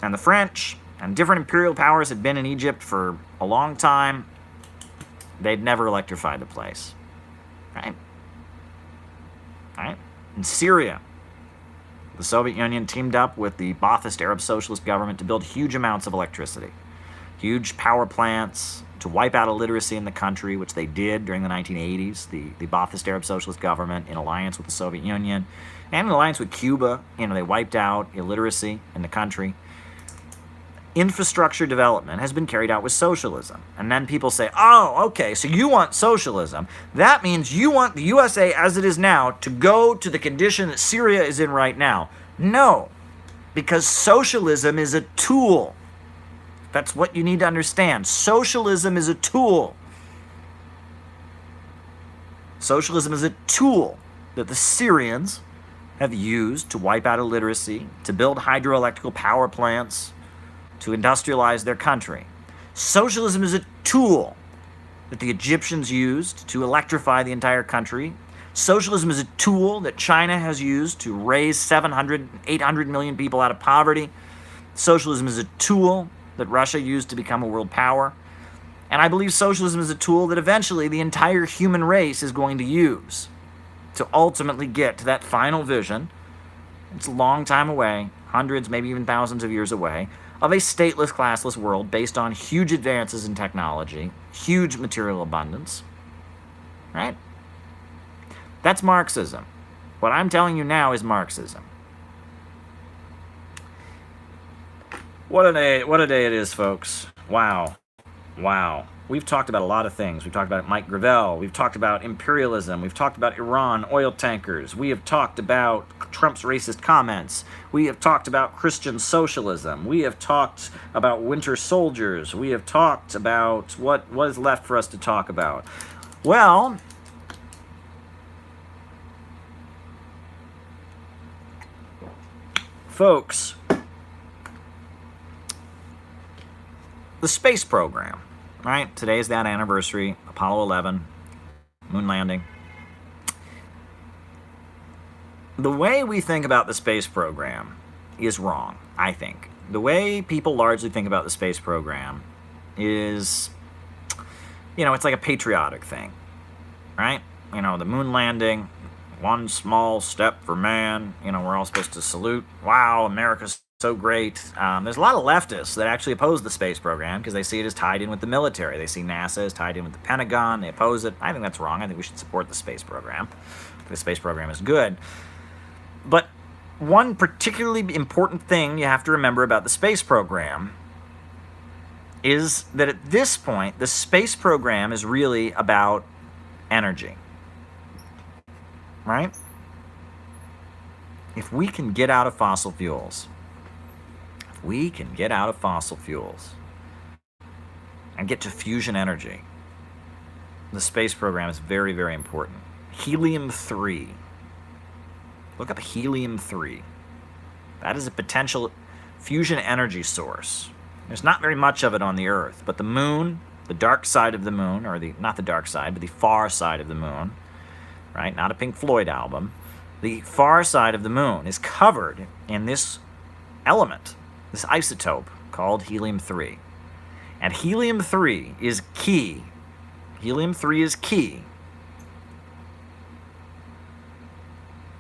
and the French and different imperial powers had been in Egypt for a long time. They'd never electrified the place, right? Right? In Syria, the Soviet Union teamed up with the Ba'athist Arab Socialist government to build huge amounts of electricity, huge power plants to wipe out illiteracy in the country, which they did during the 1980s. The Ba'athist Arab Socialist government, in alliance with the Soviet Union and in alliance with Cuba, they wiped out illiteracy in the country. Infrastructure development has been carried out with socialism. And then people say, oh, okay, so you want socialism. That means you want the USA as it is now to go to the condition that Syria is in right now. No, because socialism is a tool. That's what you need to understand. Socialism is a tool. Socialism is a tool that the Syrians have used to wipe out illiteracy, to build hydroelectrical power plants, to industrialize their country. Socialism is a tool that the Egyptians used to electrify the entire country. Socialism is a tool that China has used to raise 700, 800 million people out of poverty. Socialism is a tool that Russia used to become a world power. And I believe socialism is a tool that eventually the entire human race is going to use to ultimately get to that final vision. It's a long time away, hundreds, maybe even thousands of years away, of a stateless, classless world based on huge advances in technology, huge material abundance, right? That's Marxism. What I'm telling you now is Marxism. What a day it is, folks. Wow. We've talked about a lot of things. We've talked about Mike Gravel. We've talked about imperialism. We've talked about Iran, oil tankers. We have talked about Trump's racist comments. We have talked about Christian socialism. We have talked about winter soldiers. We have talked about what is left for us to talk about. Well, folks, the space program. Right? Today is that anniversary, Apollo 11, moon landing. The way we think about the space program is wrong, I think. The way people largely think about the space program is, it's like a patriotic thing, right? The moon landing, one small step for man, we're all supposed to salute. Wow, America's so great. There's a lot of leftists that actually oppose the space program because they see it as tied in with the military. They see NASA as tied in with the Pentagon. They oppose it. I think that's wrong. I think we should support the space program. The space program is good. But one particularly important thing you have to remember about the space program is that at this point, the space program is really about energy. Right? If we can get out of fossil fuels, and get to fusion energy, the space program is very, very important. Helium-3. Look up helium-3. That is a potential fusion energy source. There's not very much of it on the Earth, but the moon, the dark side of the moon, or not the dark side, but the far side of the moon, right? Not a Pink Floyd album. The far side of the moon is covered in this element, this isotope called helium-3. And helium-3 is key. Helium-3 is key.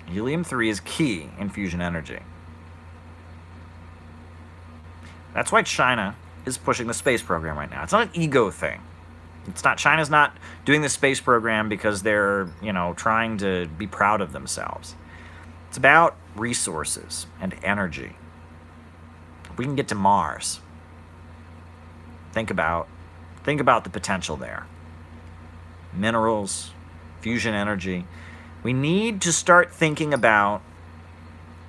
Helium-3 is key in fusion energy. That's why China is pushing the space program right now. It's not an ego thing. It's not, China's not doing the space program because they're, trying to be proud of themselves. It's about resources and energy. We can get to Mars. Think about the potential there. Minerals, fusion energy. We need to start thinking about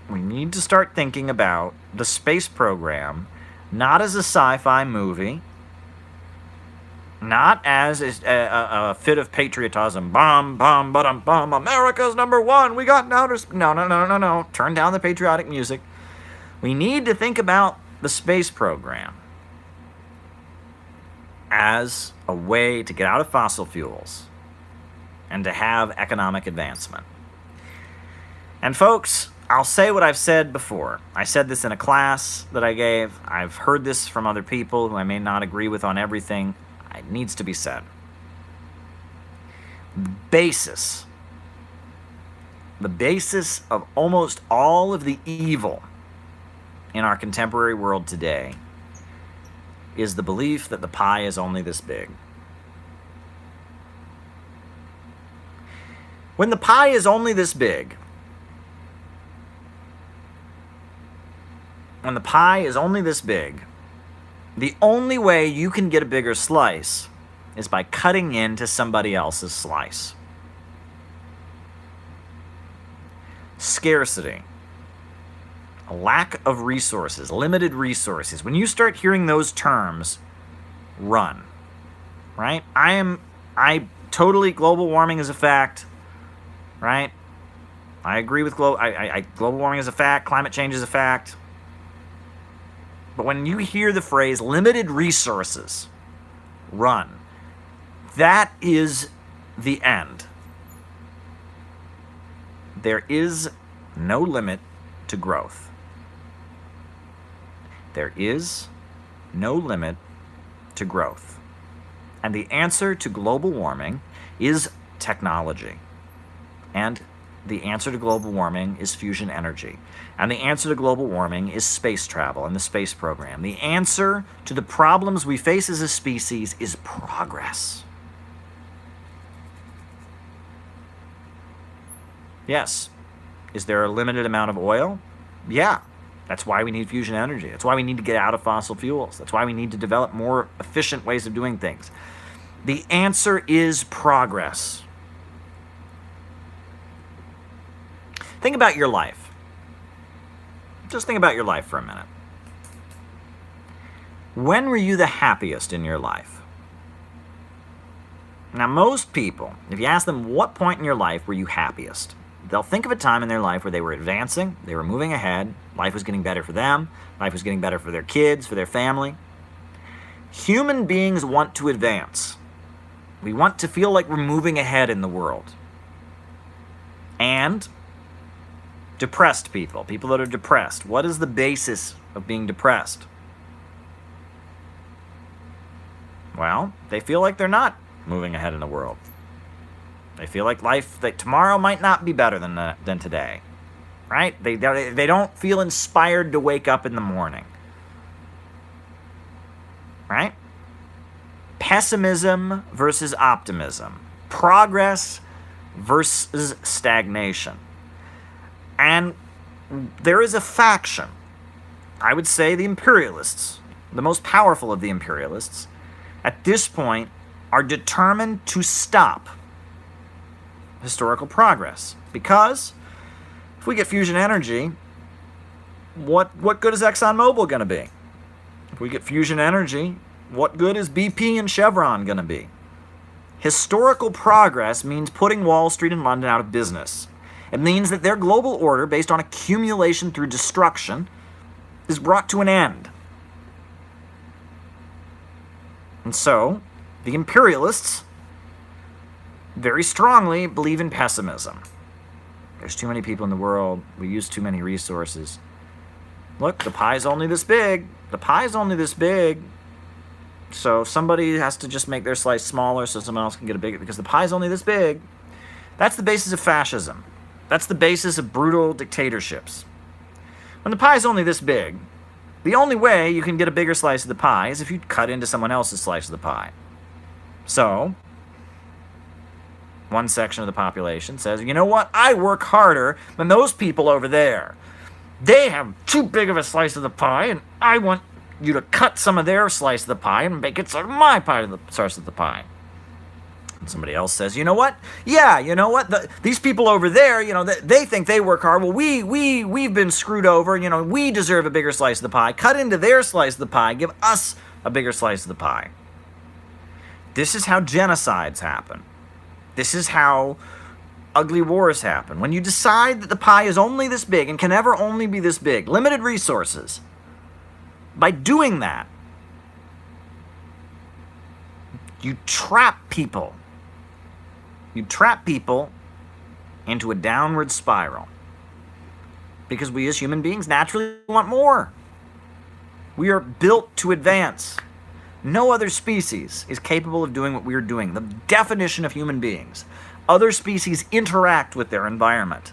the space program not as a sci-fi movie, not as a fit of patriotism. Bum, bum, ba-dum, bum. America's #1. We got outer space. No. Turn down the patriotic music. We need to think about the space program as a way to get out of fossil fuels and to have economic advancement. And folks, I'll say what I've said before. I said this in a class that I gave. I've heard this from other people who I may not agree with on everything. It needs to be said. The basis of almost all of the evil in our contemporary world today is the belief that the pie is only this big. When the pie is only this big, the only way you can get a bigger slice is by cutting into somebody else's slice. Scarcity, a lack of resources, limited resources. When you start hearing those terms, run. Right? I totally, global warming is a fact. Right? I agree with global warming is a fact, climate change is a fact. But when you hear the phrase limited resources, run. That is the end. There is no limit to growth. There is no limit to growth. And the answer to global warming is technology. And the answer to global warming is fusion energy. And the answer to global warming is space travel and the space program. The answer to the problems we face as a species is progress. Yes. Is there a limited amount of oil? Yeah. That's why we need fusion energy. That's why we need to get out of fossil fuels. That's why we need to develop more efficient ways of doing things. The answer is progress. Think about your life. Just think about your life for a minute. When were you the happiest in your life? Now, most people, if you ask them what point in your life were you happiest, they'll think of a time in their life where they were advancing, they were moving ahead, life was getting better for them, life was getting better for their kids, for their family. Human beings want to advance. We want to feel like we're moving ahead in the world. And depressed people that are depressed. What is the basis of being depressed? Well, they feel like they're not moving ahead in the world. They feel like that tomorrow might not be better than today, right? They don't feel inspired to wake up in the morning, right? Pessimism versus optimism. Progress versus stagnation. And there is a faction, I would say the imperialists, the most powerful of the imperialists, at this point are determined to stop historical progress. Because if we get fusion energy, what good is ExxonMobil going to be? If we get fusion energy, what good is BP and Chevron going to be? Historical progress means putting Wall Street and London out of business. It means that their global order, based on accumulation through destruction, is brought to an end. And so, the imperialists very strongly believe in pessimism. There's too many people in the world. We use too many resources. Look, the pie's only this big. The pie's only this big. So somebody has to just make their slice smaller so someone else can get a bigger, because the pie's only this big. That's the basis of fascism. That's the basis of brutal dictatorships. When the pie's only this big, the only way you can get a bigger slice of the pie is if you cut into someone else's slice of the pie. So, one section of the population says, you know what? I work harder than those people over there. They have too big of a slice of the pie, and I want you to cut some of their slice of the pie and make it sort of my pie of the slice of the pie. And somebody else says, you know what? Yeah, you know what? These people over there, they think they work hard. Well, we've been screwed over. We deserve a bigger slice of the pie. Cut into their slice of the pie. Give us a bigger slice of the pie. This is how genocides happen. This is how ugly wars happen. When you decide that the pie is only this big and can never only be this big, limited resources, by doing that, you trap people. You trap people into a downward spiral. Because we as human beings naturally want more. We are built to advance. No other species is capable of doing what we are doing. The definition of human beings. Other species interact with their environment.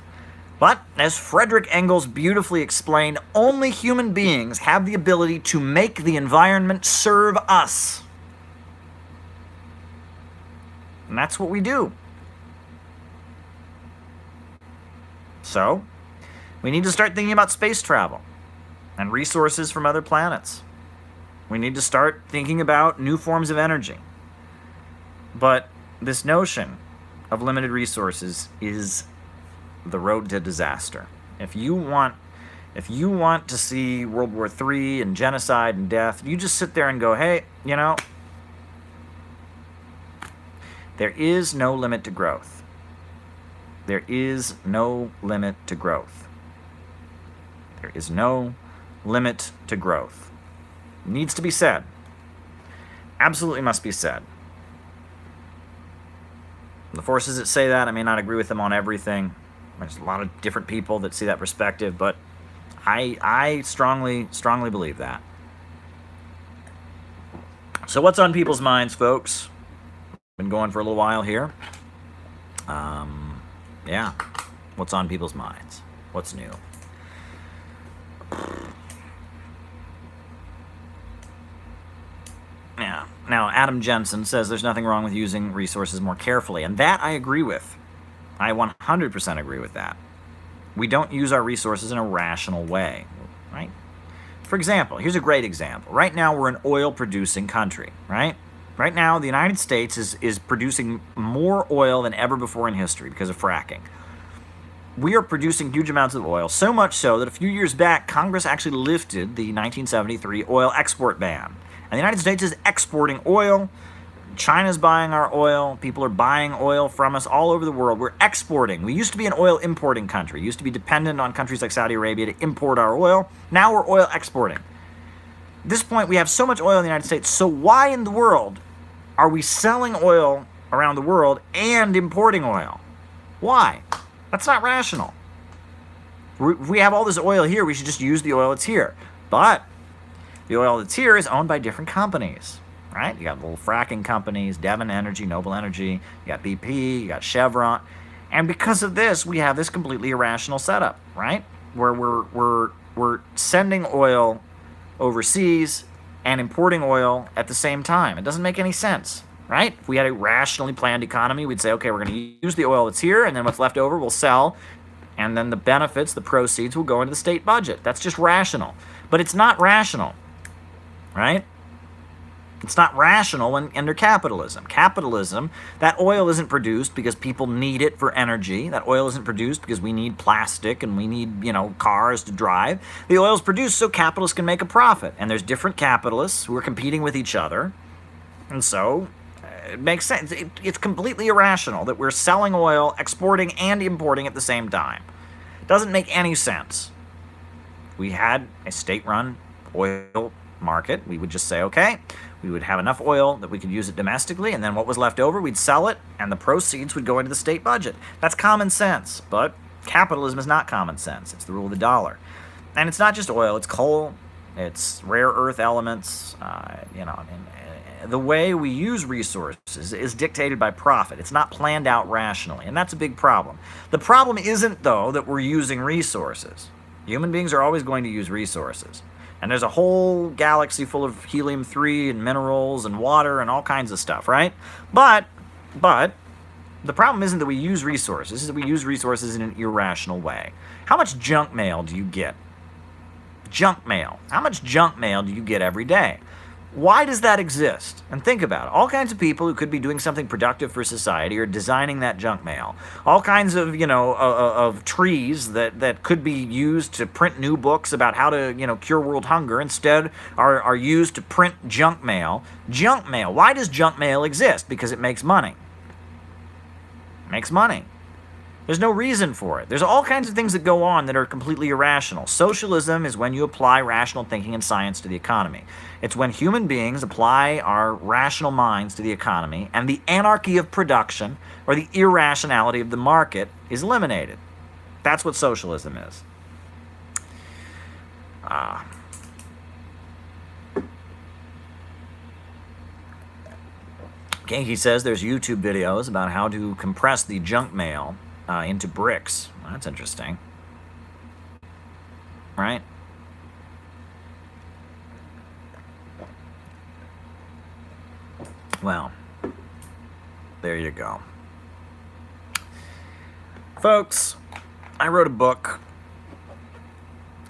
But, as Frederick Engels beautifully explained, only human beings have the ability to make the environment serve us. And that's what we do. So, we need to start thinking about space travel and resources from other planets. We need to start thinking about new forms of energy. But this notion of limited resources is the road to disaster. If you want to see World War III and genocide and death, you just sit there and go, hey, there is no limit to growth. There is no limit to growth. There is no limit to growth. It needs to be said. Absolutely must be said. The forces that say that, I may not agree with them on everything. There's a lot of different people that see that perspective, but I strongly believe that. So what's on people's minds, folks? Been going for a little while here. Yeah. What's on people's minds? What's new? Yeah. Now, Adam Jensen says there's nothing wrong with using resources more carefully, and that I agree with. I 100% agree with that. We don't use our resources in a rational way, right? For example, here's a great example. Right now, we're an oil-producing country, right? Right now, the United States is producing more oil than ever before in history because of fracking. We are producing huge amounts of oil, so much so that a few years back, Congress actually lifted the 1973 oil export ban. And the United States is exporting oil. China's buying our oil. People are buying oil from us all over the world. We're exporting. We used to be an oil importing country. We used to be dependent on countries like Saudi Arabia to import our oil. Now we're oil exporting. At this point, we have so much oil in the United States, so why in the world are we selling oil around the world and importing oil? Why? That's not rational. If we have all this oil here, we should just use the oil that's here. But the oil that's here is owned by different companies, right? You got little fracking companies, Devon Energy, Noble Energy, you got BP, you got Chevron. And because of this, we have this completely irrational setup, right? Where we're sending oil overseas and importing oil at the same time. It doesn't make any sense, right? If we had a rationally planned economy, we'd say, okay, we're going to use the oil that's here, and then what's left over we'll sell, and then the benefits, the proceeds, will go into the state budget. That's just rational. But it's not rational, right? It's not rational under capitalism. Capitalism, that oil isn't produced because people need it for energy. That oil isn't produced because we need plastic and we need, cars to drive. The oil is produced so capitalists can make a profit. And there's different capitalists who are competing with each other. And so it makes sense. It's completely irrational that we're selling oil, exporting, and importing at the same time. It doesn't make any sense. If we had a state-run oil market, we would just say, okay, We would have enough oil that we could use it domestically, and then what was left over, we'd sell it, and the proceeds would go into the state budget. That's common sense, but capitalism is not common sense. It's the rule of the dollar. And it's not just oil, it's coal, it's rare earth elements, and the way we use resources is dictated by profit. It's not planned out rationally, and that's a big problem. The problem isn't, though, that we're using resources. Human beings are always going to use resources. And there's a whole galaxy full of helium-3 and minerals and water and all kinds of stuff, right? But the problem isn't that we use resources, it's that we use resources in an irrational way. How much junk mail do you get? Junk mail. How much junk mail do you get every day? Why does that exist? And think about it. All kinds of people who could be doing something productive for society are designing that junk mail. All kinds of, of trees that could be used to print new books about how to, cure world hunger instead are used to print junk mail. Junk mail. Why does junk mail exist? Because it makes money. It makes money. There's no reason for it. There's all kinds of things that go on that are completely irrational. Socialism is when you apply rational thinking and science to the economy. It's when human beings apply our rational minds to the economy, and the anarchy of production, or the irrationality of the market, is eliminated. That's what socialism is. Genki says there's YouTube videos about how to compress the junk mail into bricks. Well, that's interesting. Right? Well, there you go. Folks, I wrote a book.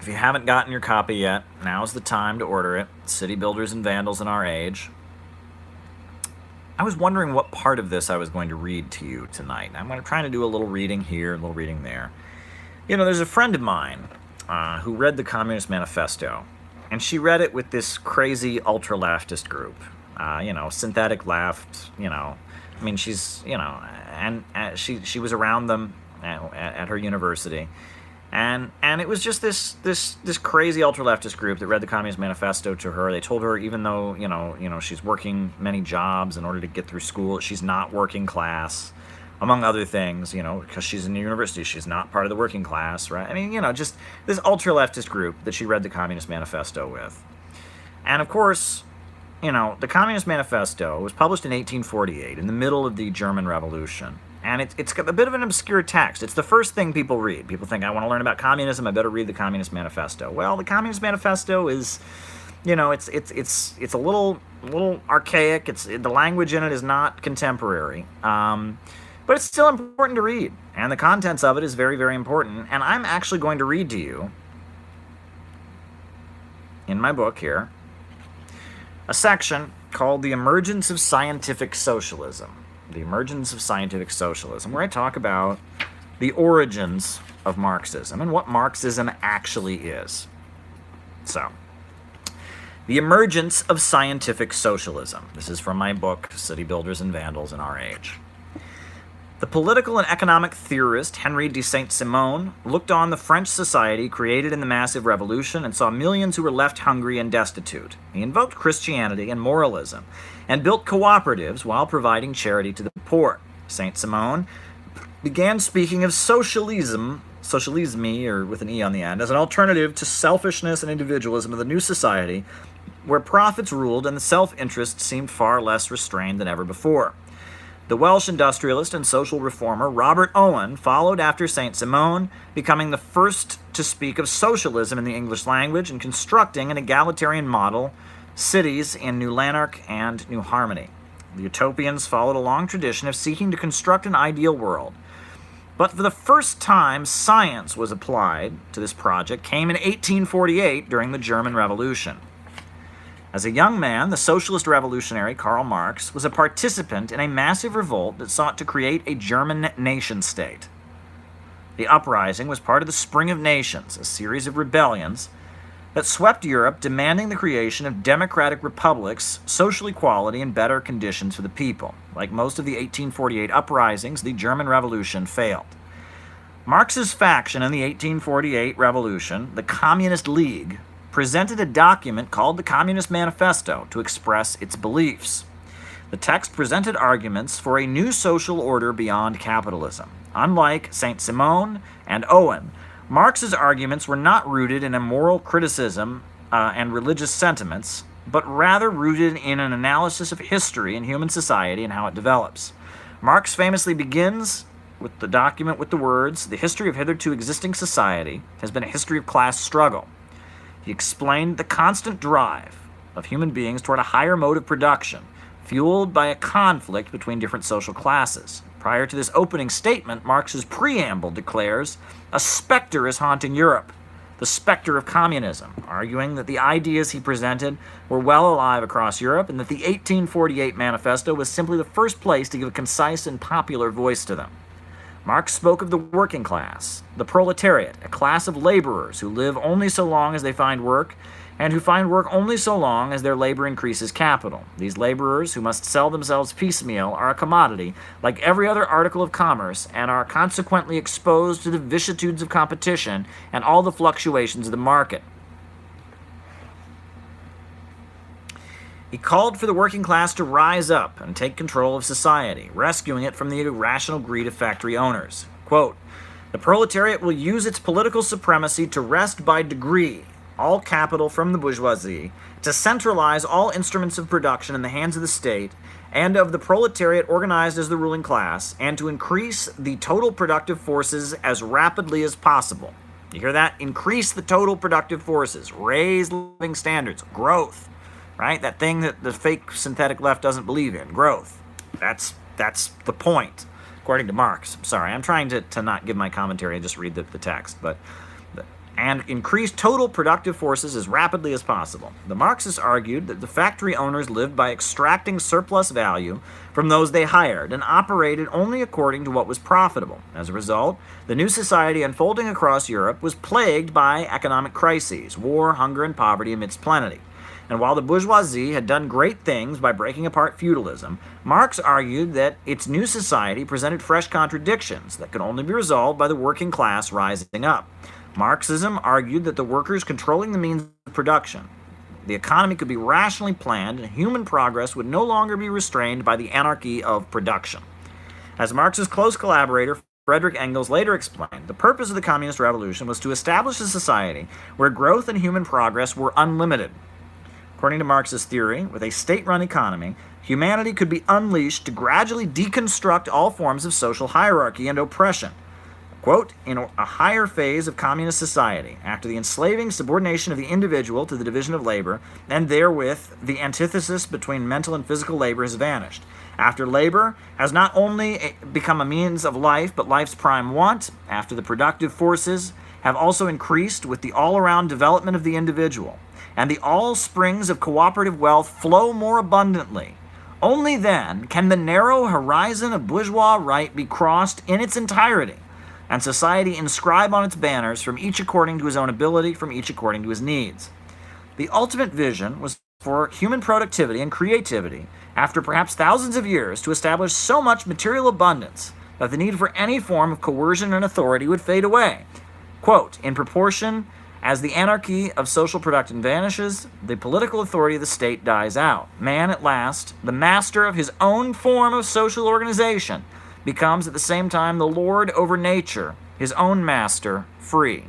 If you haven't gotten your copy yet, now's the time to order it. City Builders and Vandals in Our Age. I was wondering what part of this I was going to read to you tonight. I'm going to try to do a little reading here, a little reading there. There's a friend of mine who read the Communist Manifesto, and she read it with this crazy ultra-leftist group. Synthetic left, she's, and she was around them at her university. And it was just this crazy ultra-leftist group that read the Communist Manifesto to her. They told her even though, she's working many jobs in order to get through school, she's not working class, among other things, because she's in the university, she's not part of the working class, right? Just this ultra-leftist group that she read the Communist Manifesto with. And of course, the Communist Manifesto was published in 1848, in the middle of the German Revolution. And it's got a bit of an obscure text. It's the first thing people read. People think, I want to learn about communism, I better read the Communist Manifesto. Well, the Communist Manifesto is, it's a little archaic. The language in it is not contemporary. But it's still important to read. And the contents of it is very, very important. And I'm actually going to read to you, in my book here, a section called The Emergence of Scientific Socialism. The Emergence of Scientific Socialism, where I talk about the origins of Marxism and what Marxism actually is. So, The Emergence of Scientific Socialism. This is from my book, City Builders and Vandals in Our Age. The political and economic theorist Henri de Saint-Simon looked on the French society created in the massive revolution and saw millions who were left hungry and destitute. He invoked Christianity and moralism and built cooperatives while providing charity to the poor. Saint-Simon began speaking of socialisme, or with an E on the end, as an alternative to selfishness and individualism of the new society, where profits ruled and the self-interest seemed far less restrained than ever before. The Welsh industrialist and social reformer Robert Owen followed after Saint-Simon, becoming the first to speak of socialism in the English language and constructing an egalitarian model cities in New Lanark and New Harmony. The utopians followed a long tradition of seeking to construct an ideal world. But for the first time, science was applied to this project came in 1848 during the German Revolution. As a young man, the socialist revolutionary Karl Marx was a participant in a massive revolt that sought to create a German nation-state. The uprising was part of the Spring of Nations, a series of rebellions that swept Europe, demanding the creation of democratic republics, social equality, and better conditions for the people. Like most of the 1848 uprisings, the German Revolution failed. Marx's faction in the 1848 revolution, the Communist League, presented a document called the Communist Manifesto to express its beliefs. The text presented arguments for a new social order beyond capitalism. Unlike Saint-Simon and Owen, Marx's arguments were not rooted in a moral criticism and religious sentiments, but rather rooted in an analysis of history and human society and how it develops. Marx famously begins with the document with the words, "The history of hitherto existing society has been a history of class struggle." He explained the constant drive of human beings toward a higher mode of production, fueled by a conflict between different social classes. Prior to this opening statement, Marx's preamble declares, "A specter is haunting Europe, the specter of communism," arguing that the ideas he presented were well alive across Europe and that the 1848 Manifesto was simply the first place to give a concise and popular voice to them. Marx spoke of the working class, the proletariat, a class of laborers who live only so long as they find work, and who find work only so long as their labor increases capital. These laborers, who must sell themselves piecemeal, are a commodity, like every other article of commerce, and are consequently exposed to the vicissitudes of competition and all the fluctuations of the market. He called for the working class to rise up and take control of society, rescuing it from the irrational greed of factory owners. Quote, "The proletariat will use its political supremacy to wrest by degree all capital from the bourgeoisie, to centralize all instruments of production in the hands of the state and of the proletariat organized as the ruling class, and to increase the total productive forces as rapidly as possible." You hear that? Increase the total productive forces, raise living standards, growth, right? That thing that the fake synthetic left doesn't believe in, growth. That's the point, according to Marx. I'm sorry, I'm trying to not give my commentary and just read the text, and increase total productive forces as rapidly as possible. The Marxists argued that the factory owners lived by extracting surplus value from those they hired and operated only according to what was profitable. As a result, the new society unfolding across Europe was plagued by economic crises, war, hunger, and poverty amidst plenty. And while the bourgeoisie had done great things by breaking apart feudalism, Marx argued that its new society presented fresh contradictions that could only be resolved by the working class rising up. Marxism argued that the workers controlling the means of production, the economy could be rationally planned, and human progress would no longer be restrained by the anarchy of production. As Marx's close collaborator, Friedrich Engels, later explained, the purpose of the communist revolution was to establish a society where growth and human progress were unlimited. According to Marx's theory, with a state-run economy, humanity could be unleashed to gradually deconstruct all forms of social hierarchy and oppression. Quote, "In a higher phase of communist society, after the enslaving subordination of the individual to the division of labor, and therewith the antithesis between mental and physical labor has vanished. After labor has not only become a means of life, but life's prime want, after the productive forces have also increased with the all-around development of the individual, and the all springs of cooperative wealth flow more abundantly. Only then can the narrow horizon of bourgeois right be crossed in its entirety, and society inscribe on its banners, from each according to his own ability, from each according to his needs." The ultimate vision was for human productivity and creativity, after perhaps thousands of years, to establish so much material abundance that the need for any form of coercion and authority would fade away. Quote, "In proportion as the anarchy of social production vanishes, the political authority of the state dies out. Man, at last, the master of his own form of social organization, becomes at the same time the lord over nature, his own master, free."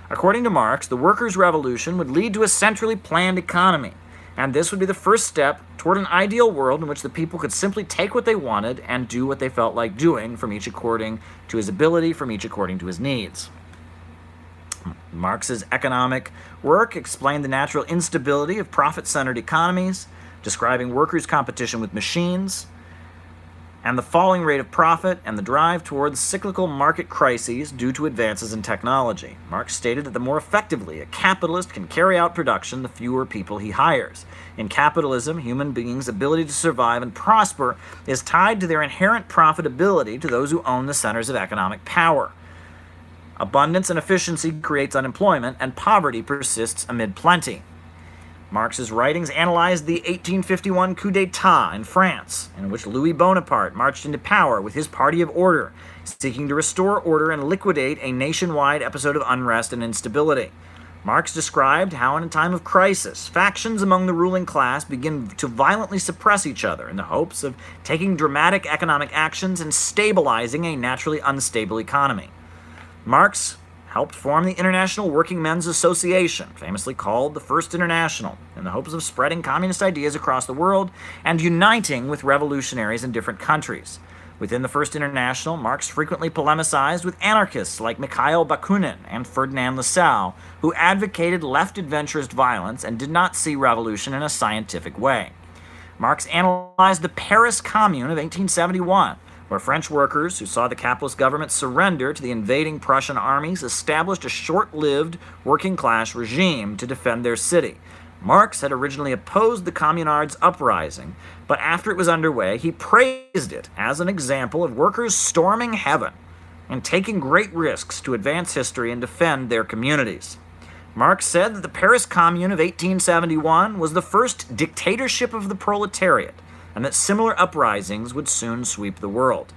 According to Marx, the workers' revolution would lead to a centrally planned economy, and this would be the first step toward an ideal world in which the people could simply take what they wanted and do what they felt like doing, from each according to his ability, from each according to his needs. Marx's economic work explained the natural instability of profit-centered economies, describing workers' competition with machines, and the falling rate of profit and the drive towards cyclical market crises due to advances in technology. Marx stated that the more effectively a capitalist can carry out production, the fewer people he hires. In capitalism, human beings' ability to survive and prosper is tied to their inherent profitability to those who own the centers of economic power. Abundance and efficiency creates unemployment, and poverty persists amid plenty. Marx's writings analyzed the 1851 coup d'etat in France, in which Louis Bonaparte marched into power with his Party of Order, seeking to restore order and liquidate a nationwide episode of unrest and instability. Marx described how in a time of crisis, factions among the ruling class begin to violently suppress each other in the hopes of taking dramatic economic actions and stabilizing a naturally unstable economy. Marx helped form the International Working Men's Association, famously called the First International, in the hopes of spreading communist ideas across the world and uniting with revolutionaries in different countries. Within the First International, Marx frequently polemicized with anarchists like Mikhail Bakunin and Ferdinand Lassalle, who advocated left adventurist violence and did not see revolution in a scientific way. Marx analyzed the Paris Commune of 1871, where French workers who saw the capitalist government surrender to the invading Prussian armies established a short-lived working-class regime to defend their city. Marx had originally opposed the Communards' uprising, but after it was underway, he praised it as an example of workers storming heaven and taking great risks to advance history and defend their communities. Marx said that the Paris Commune of 1871 was the first dictatorship of the proletariat, and that similar uprisings would soon sweep the world.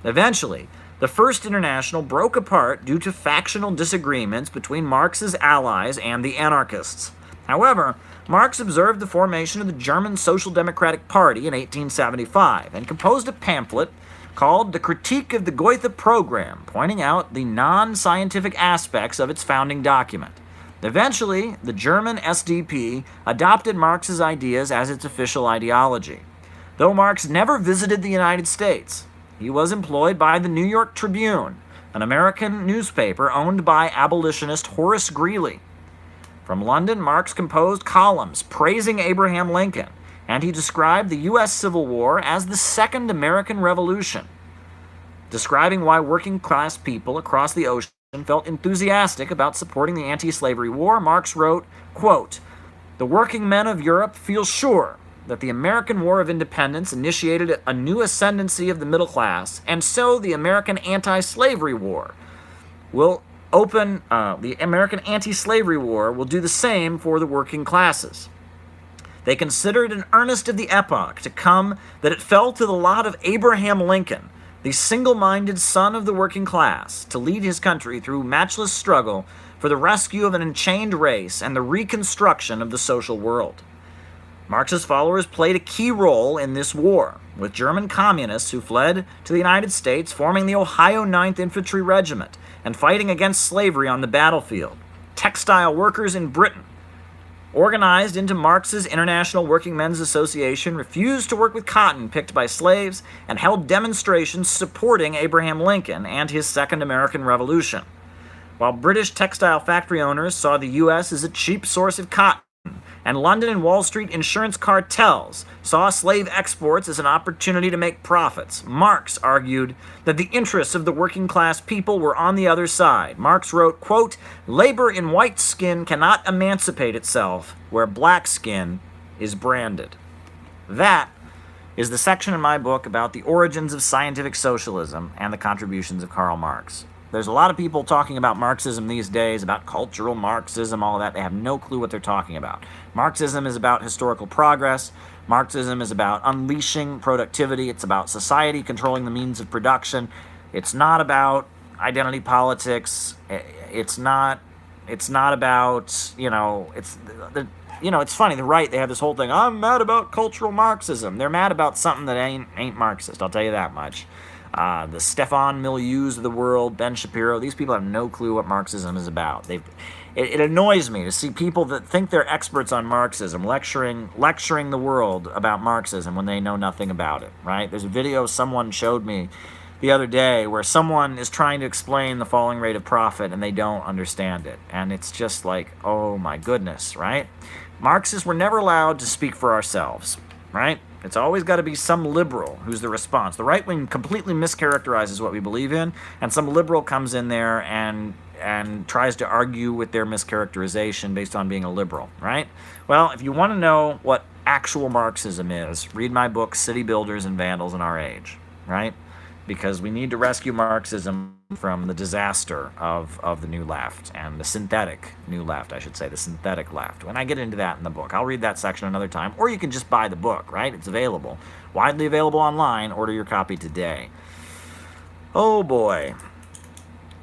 Eventually, the First International broke apart due to factional disagreements between Marx's allies and the anarchists. However, Marx observed the formation of the German Social Democratic Party in 1875 and composed a pamphlet called The Critique of the Goethe Program, pointing out the non-scientific aspects of its founding document. Eventually, the German SDP adopted Marx's ideas as its official ideology. Though Marx never visited the United States, he was employed by the New York Tribune, an American newspaper owned by abolitionist Horace Greeley. From London, Marx composed columns praising Abraham Lincoln, and he described the U.S. Civil War as the Second American Revolution. Describing why working-class people across the ocean felt enthusiastic about supporting the anti-slavery war, Marx wrote, quote, "The working men of Europe feel sure that the American War of Independence initiated a new ascendancy of the middle class, and so the American anti-slavery war will the American anti-slavery war will do the same for the working classes. They considered an earnest of the epoch to come that it fell to the lot of Abraham Lincoln, the single-minded son of the working class, to lead his country through matchless struggle for the rescue of an enchained race and the reconstruction of the social world." Marx's followers played a key role in this war, with German communists who fled to the United States forming the Ohio 9th Infantry Regiment and fighting against slavery on the battlefield. Textile workers in Britain, organized into Marx's International Working Men's Association, refused to work with cotton picked by slaves and held demonstrations supporting Abraham Lincoln and his Second American Revolution. While British textile factory owners saw the U.S. as a cheap source of cotton, and London and Wall Street insurance cartels saw slave exports as an opportunity to make profits, Marx argued that the interests of the working class people were on the other side. Marx wrote, quote, "Labor in white skin cannot emancipate itself where black skin is branded." That is the section in my book about the origins of scientific socialism and the contributions of Karl Marx. There's a lot of people talking about Marxism these days, about cultural Marxism, all of that. They have no clue what they're talking about. Marxism is about historical progress. Marxism is about unleashing productivity. It's about society controlling the means of production. It's not about identity politics. It's not about, it's funny, the right, they have this whole thing, I'm mad about cultural Marxism. They're mad about something that ain't Marxist, I'll tell you that much. The Stefan Milieux of the world, Ben Shapiro, these people have no clue what Marxism is about. It annoys me to see people that think they're experts on Marxism lecturing the world about Marxism when they know nothing about it, right? There's a video someone showed me the other day where someone is trying to explain the falling rate of profit and they don't understand it. And it's just like, oh my goodness, right? Marxists were never allowed to speak for ourselves, right? It's always got to be some liberal who's the response. The right wing completely mischaracterizes what we believe in, and some liberal comes in there and tries to argue with their mischaracterization based on being a liberal, right? Well, if you want to know what actual Marxism is, read my book, City Builders and Vandals in Our Age, right? Because we need to rescue Marxism from the disaster of the new left, and the synthetic new left, I should say, the synthetic left. When I get into that in the book, I'll read that section another time, or you can just buy the book, right? It's available. Widely available online. Order your copy today. Oh boy.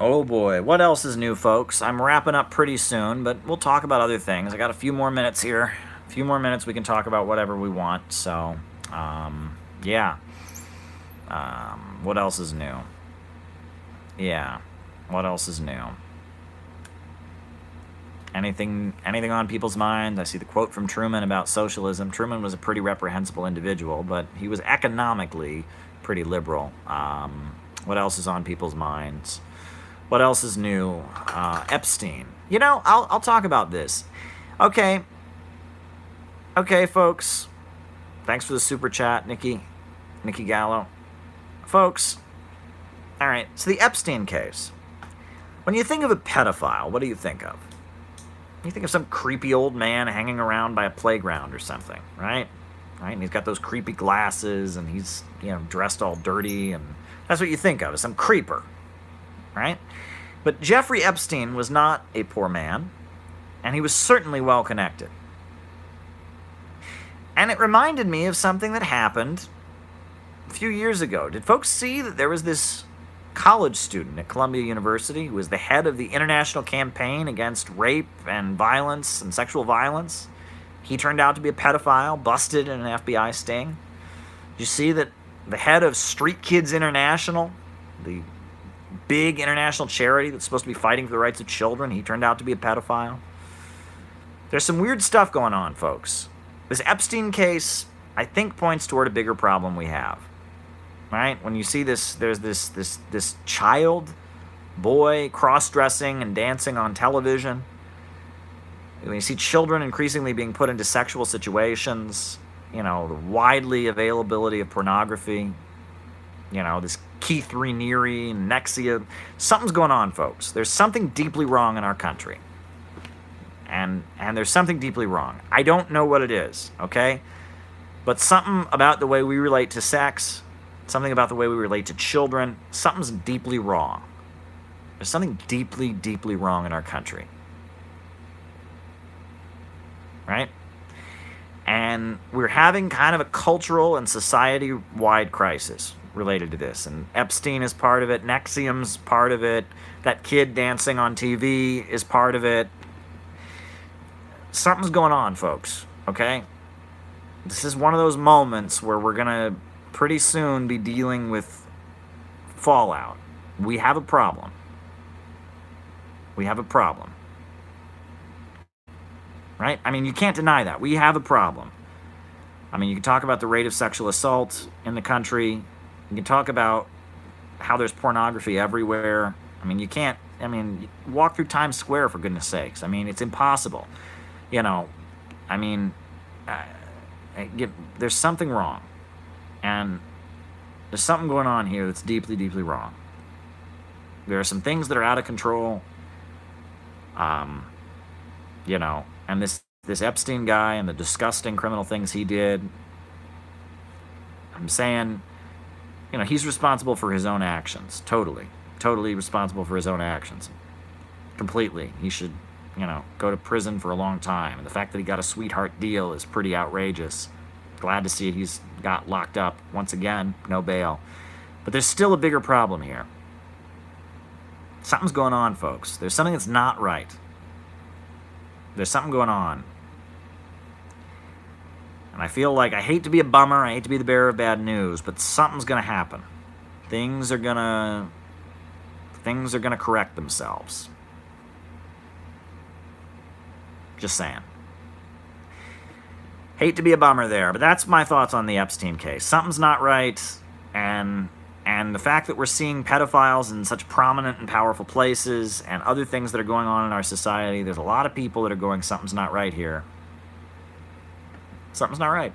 Oh boy, what else is new, folks? I'm wrapping up pretty soon, but we'll talk about other things. I got a few more minutes here. A few more minutes, we can talk about whatever we want. So, yeah. What else is new? Yeah. What else is new? Anything on people's minds? I see the quote from Truman about socialism. Truman was a pretty reprehensible individual, but he was economically pretty liberal. What else is on people's minds? What else is new? Epstein. You know, I'll talk about this. Okay, folks. Thanks for the super chat, Nikki Gallo. Folks, all right, so the Epstein case. When you think of a pedophile, what do you think of? You think of some creepy old man hanging around by a playground or something, right? Right? And he's got those creepy glasses, and he's, dressed all dirty, and that's what you think of, is some creeper, right? But Jeffrey Epstein was not a poor man, and he was certainly well connected. And it reminded me of something that happened a few years ago. Did folks see that there was this college student at Columbia University who was the head of the international campaign against rape and violence and sexual violence? He turned out to be a pedophile, busted in an FBI sting. Did you see that the head of Street Kids International, the big international charity that's supposed to be fighting for the rights of children, he turned out to be a pedophile? There's some weird stuff going on, folks. This Epstein case, I think, points toward a bigger problem we have. Right? When you see this, there's this child, boy, cross-dressing and dancing on television. When you see children increasingly being put into sexual situations, the widely availability of pornography, this Keith Raniere, Nexia, something's going on, folks. There's something deeply wrong in our country. And there's something deeply wrong. I don't know what it is, okay? But something about the way we relate to sex, something about the way we relate to children, something's deeply wrong. There's something deeply, deeply wrong in our country. Right? And we're having kind of a cultural and society-wide crisis related to this. And Epstein is part of it. Nexium's part of it. That kid dancing on TV is part of it. Something's going on, folks. Okay? This is one of those moments where we're going to pretty soon be dealing with fallout. We have a problem. We have a problem. Right? I mean, you can't deny that. We have a problem. I mean, you can talk about the rate of sexual assault in the country. You can talk about how there's pornography everywhere. I mean, walk through Times Square, for goodness sakes. I mean, it's impossible. There's something wrong. And there's something going on here that's deeply, deeply wrong. There are some things that are out of control. And this Epstein guy and the disgusting criminal things he did, I'm saying, he's responsible for his own actions. Totally responsible for his own actions. Completely. He should, go to prison for a long time. And the fact that he got a sweetheart deal is pretty outrageous. Glad to see he's got locked up once again, no bail. But there's still a bigger problem here. Something's going on, folks. There's something that's not right. There's something going on. And I feel like I hate to be a bummer, I hate to be the bearer of bad news, but something's going to happen. Things are going to correct themselves. Just saying. Hate to be a bummer there, but that's my thoughts on the Epstein case. Something's not right, and the fact that we're seeing pedophiles in such prominent and powerful places and other things that are going on in our society, there's a lot of people that are going, something's not right here. Something's not right.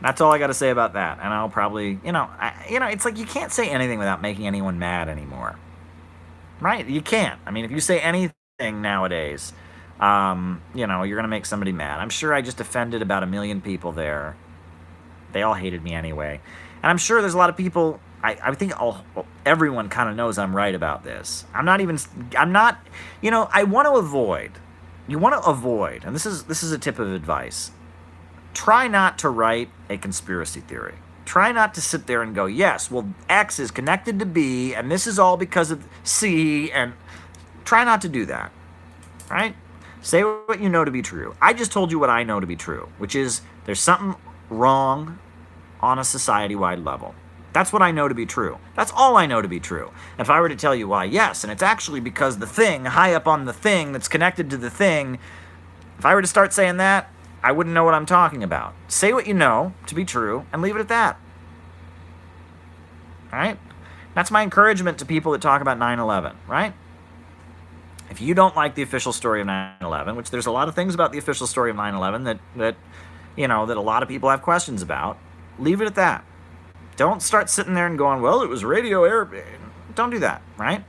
That's all I got to say about that. And I'll probably, it's like you can't say anything without making anyone mad anymore. Right? You can't. I mean, if you say anything nowadays, you're going to make somebody mad. I'm sure I just offended about 1 million people there. They all hated me anyway. And I'm sure there's a lot of people, I think everyone kind of knows I'm right about this. I want to avoid, and this is a tip of advice. Try not to write a conspiracy theory. Try not to sit there and go, yes, well, X is connected to B, and this is all because of C, and try not to do that, right? Say what you know to be true. I just told you what I know to be true, which is there's something wrong on a society-wide level. That's what I know to be true. That's all I know to be true. If I were to tell you why, yes, and it's actually because the thing, high up on the thing that's connected to the thing, if I were to start saying that, I wouldn't know what I'm talking about. Say what you know to be true and leave it at that. All right? That's my encouragement to people that talk about 9/11, right? If you don't like the official story of 9/11, which there's a lot of things about the official story of 9/11 that a lot of people have questions about, leave it at that. Don't start sitting there and going, well, it was radio air. Don't do that, right?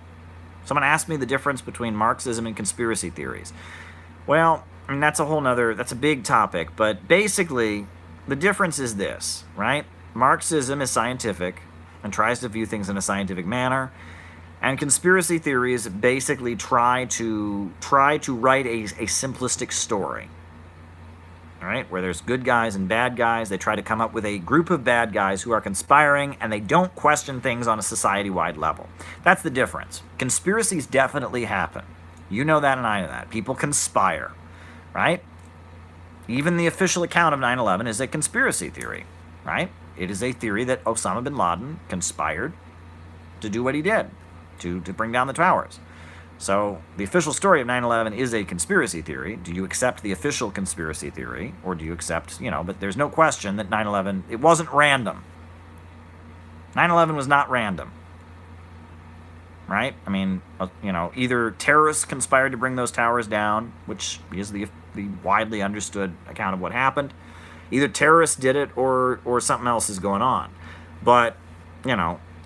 Someone asked me the difference between Marxism and conspiracy theories. Well, I mean, that's a big topic, but basically, the difference is this, right? Marxism is scientific and tries to view things in a scientific manner, and conspiracy theories basically try to write a simplistic story, all right, where there's good guys and bad guys. They try to come up with a group of bad guys who are conspiring, and they don't question things on a society-wide level. That's the difference. Conspiracies definitely happen. You know that and I know that. People conspire. Right? Even the official account of 9/11 is a conspiracy theory, right? It is a theory that Osama bin Laden conspired to do what he did, to bring down the towers. So the official story of 9/11 is a conspiracy theory. Do you accept the official conspiracy theory, or do you accept, but there's no question that 9/11, it wasn't random. 9/11 was not random. Right? I mean, either terrorists conspired to bring those towers down, which is the widely understood account of what happened. Either terrorists did it or something else is going on. But,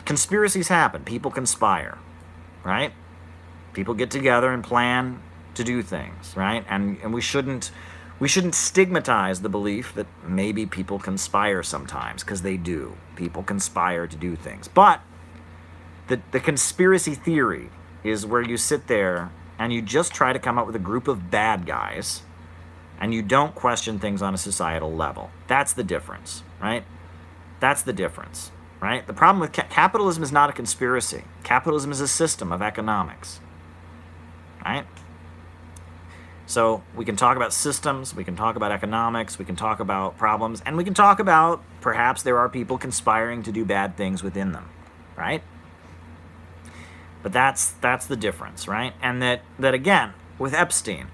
conspiracies happen. People conspire, right? People get together and plan to do things, right? And we shouldn't stigmatize the belief that maybe people conspire sometimes, because they do. People conspire to do things. But the conspiracy theory is where you sit there and you just try to come up with a group of bad guys and you don't question things on a societal level. That's the difference, right? That's the difference, right? The problem with capitalism is not a conspiracy. Capitalism is a system of economics, right? So we can talk about systems, we can talk about economics, we can talk about problems, and we can talk about perhaps there are people conspiring to do bad things within them, right? But that's the difference, right? And that again, with Epstein,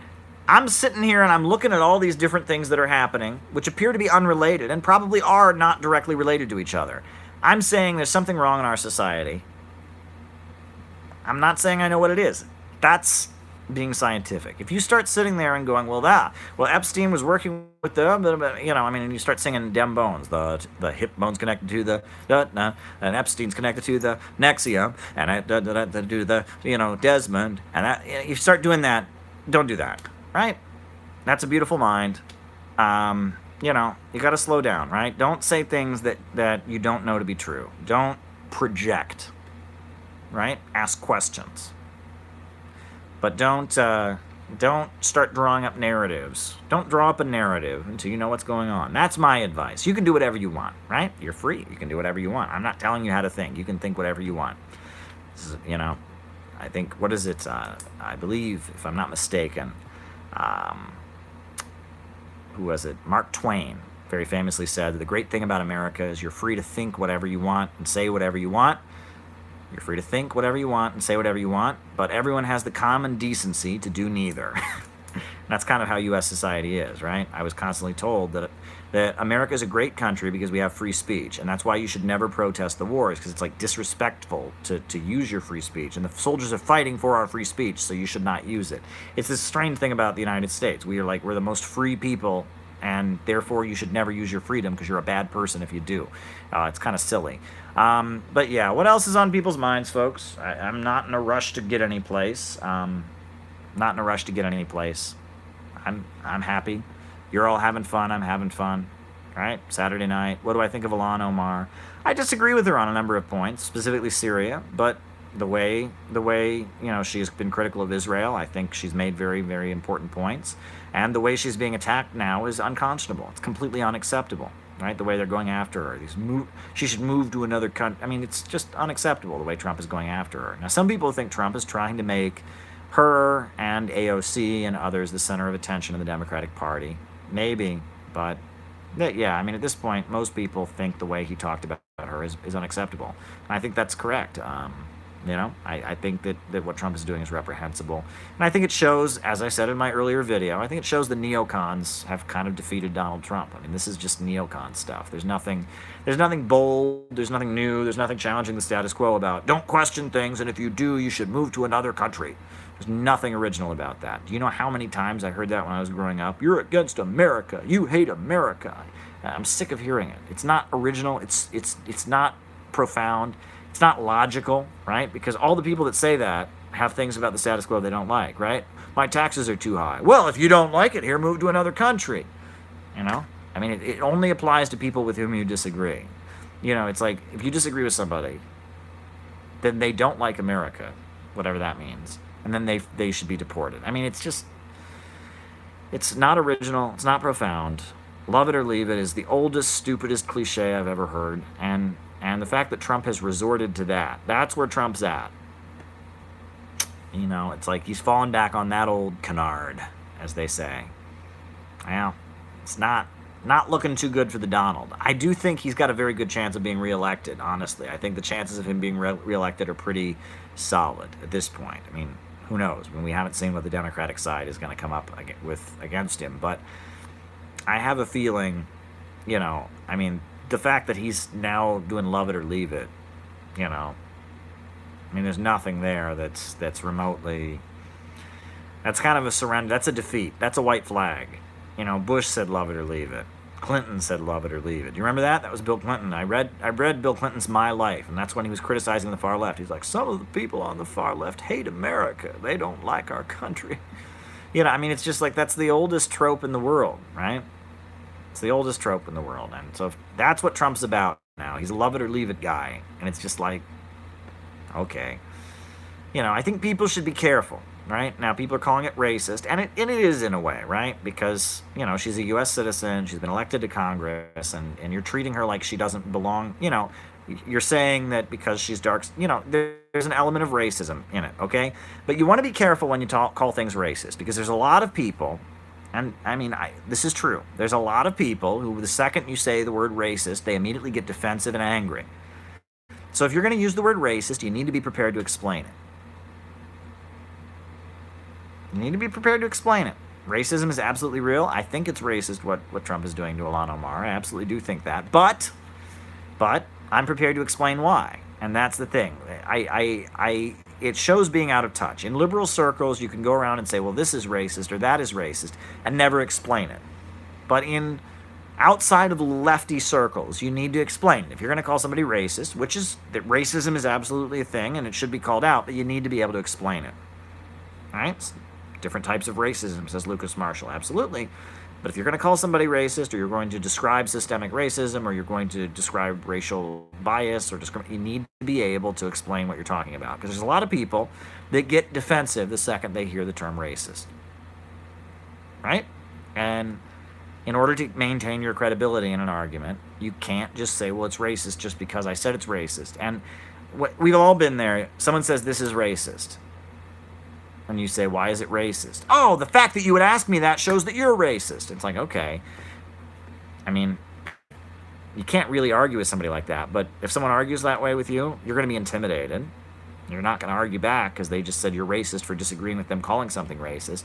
I'm sitting here and I'm looking at all these different things that are happening, which appear to be unrelated and probably are not directly related to each other. I'm saying there's something wrong in our society. I'm not saying I know what it is. That's being scientific. If you start sitting there and going, well, Epstein was working with and you start singing dem bones, the hip bone's connected to the and Epstein's connected to the nexium, and do the Desmond, and that, you start doing that. Don't do that, right? That's a beautiful mind. You got to slow down, right? Don't say things that you don't know to be true. Don't project, right? Ask questions. But don't start drawing up narratives. Don't draw up a narrative until you know what's going on. That's my advice. You can do whatever you want, right? You're free. You can do whatever you want. I'm not telling you how to think. You can think whatever you want. This is, I think, what is it? I believe, if I'm not mistaken, who was it? Mark Twain very famously said that the great thing about America is you're free to think whatever you want and say whatever you want. You're free to think whatever you want and say whatever you want, but everyone has the common decency to do neither. That's kind of how U.S. society is, right? I was constantly told that America is a great country because we have free speech, and that's why you should never protest the wars, because it's like disrespectful to use your free speech, and the soldiers are fighting for our free speech, so you should not use it. It's this strange thing about the United States. We're the most free people, and therefore you should never use your freedom because you're a bad person if you do. It's kind of silly. But yeah, what else is on people's minds, folks? I'm not in a rush to get any place. Not in a rush to get any place. I'm happy. You're all having fun. I'm having fun. Right? Saturday night. What do I think of Ilhan Omar? I disagree with her on a number of points, specifically Syria, but the way she's been critical of Israel, I think she's made very, very important points. And the way she's being attacked now is unconscionable. It's completely unacceptable. right? The way they're going after her. She should move to another country. I mean, it's just unacceptable the way Trump is going after her. Now, some people think Trump is trying to make her and AOC and others the center of attention in the Democratic Party. Maybe, but yeah, I mean, at this point, most people think the way he talked about her is unacceptable. And I think that's correct. I think that what Trump is doing is reprehensible. And I think it shows, as I said in my earlier video, I think it shows the neocons have kind of defeated Donald Trump. I mean, this is just neocon stuff. There's nothing bold, there's nothing new, there's nothing challenging the status quo about don't question things, and if you do, you should move to another country. There's nothing original about that. Do you know how many times I heard that when I was growing up? You're against America. You hate America. I'm sick of hearing it. It's not original. It's not profound. It's not logical, right? Because all the people that say that have things about the status quo they don't like, right? My taxes are too high. Well, if you don't like it here, move to another country. I mean, it only applies to people with whom you disagree. It's like if you disagree with somebody, then they don't like America, whatever that means. And then they should be deported. I mean, it's not original. It's not profound. Love it or leave it is the oldest, stupidest cliche I've ever heard. And the fact that Trump has resorted to that's where Trump's at. It's like he's fallen back on that old canard, as they say. Well, it's not looking too good for the Donald. I do think he's got a very good chance of being reelected, honestly. I think the chances of him being reelected are pretty solid at this point. I mean, who knows? I mean, we haven't seen what the Democratic side is going to come up against him. But I have a feeling, I mean, the fact that he's now doing love it or leave it, I mean, there's nothing there that's remotely, that's kind of a surrender. That's a defeat. That's a white flag. Bush said love it or leave it. Clinton said love it or leave it. Do you remember that? That was Bill Clinton. I read Bill Clinton's My Life, and that's when he was criticizing the far left. He's like, some of the people on the far left hate America. They don't like our country. I mean, it's just like that's the oldest trope in the world, right? It's the oldest trope in the world. And so if that's what Trump's about now. He's a love it or leave it guy. And it's just like, okay. I think people should be careful. Right? Now, people are calling it racist, and it is in a way, right? Because, she's a U.S. citizen, she's been elected to Congress, and you're treating her like she doesn't belong. You're saying that because she's dark, there's an element of racism in it, okay? But you want to be careful when you call things racist, because there's a lot of people, and I mean, this is true, there's a lot of people who, the second you say the word racist, they immediately get defensive and angry. So if you're going to use the word racist, you need to be prepared to explain it. You need to be prepared to explain it. Racism is absolutely real. I think it's racist what Trump is doing to Ilhan Omar. I absolutely do think that. But I'm prepared to explain why. And that's the thing. It shows being out of touch. In liberal circles, you can go around and say, well, this is racist or that is racist, and never explain it. But outside of the lefty circles, you need to explain it. If you're going to call somebody racist, which is that racism is absolutely a thing and it should be called out, but you need to be able to explain it. All right? Different types of racism, says Lucas Marshall. Absolutely. But if you're going to call somebody racist, or you're going to describe systemic racism, or you're going to describe racial bias, you need to be able to explain what you're talking about. Because there's a lot of people that get defensive the second they hear the term racist. Right? And in order to maintain your credibility in an argument, you can't just say, well, it's racist just because I said it's racist. And we've all been there. Someone says this is racist. And you say, why is it racist? Oh, the fact that you would ask me that shows that you're racist. It's like, okay. I mean, you can't really argue with somebody like that. But if someone argues that way with you, you're going to be intimidated. You're not going to argue back because they just said you're racist for disagreeing with them calling something racist.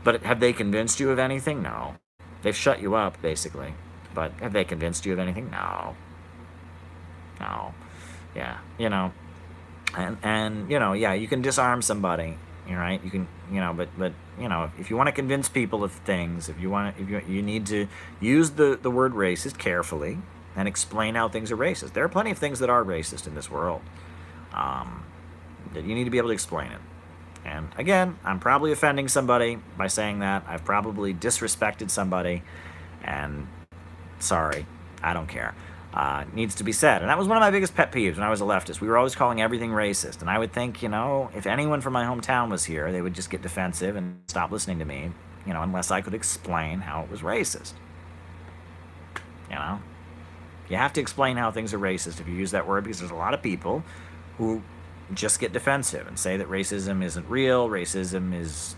But have they convinced you of anything? No. They've shut you up, basically. But have they convinced you of anything? No. No. Yeah, And yeah, you can disarm somebody. Right? You can, but if you want to convince people of things, if you need to use the word racist carefully and explain how things are racist. There are plenty of things that are racist in this world. That you need to be able to explain it. And again, I'm probably offending somebody by saying that. I've probably disrespected somebody, and sorry, I don't care. Needs to be said. And that was one of my biggest pet peeves when I was a leftist. We were always calling everything racist. And I would think, if anyone from my hometown was here, they would just get defensive and stop listening to me, unless I could explain how it was racist. You have to explain how things are racist if you use that word, because there's a lot of people who just get defensive and say that racism isn't real. Racism is,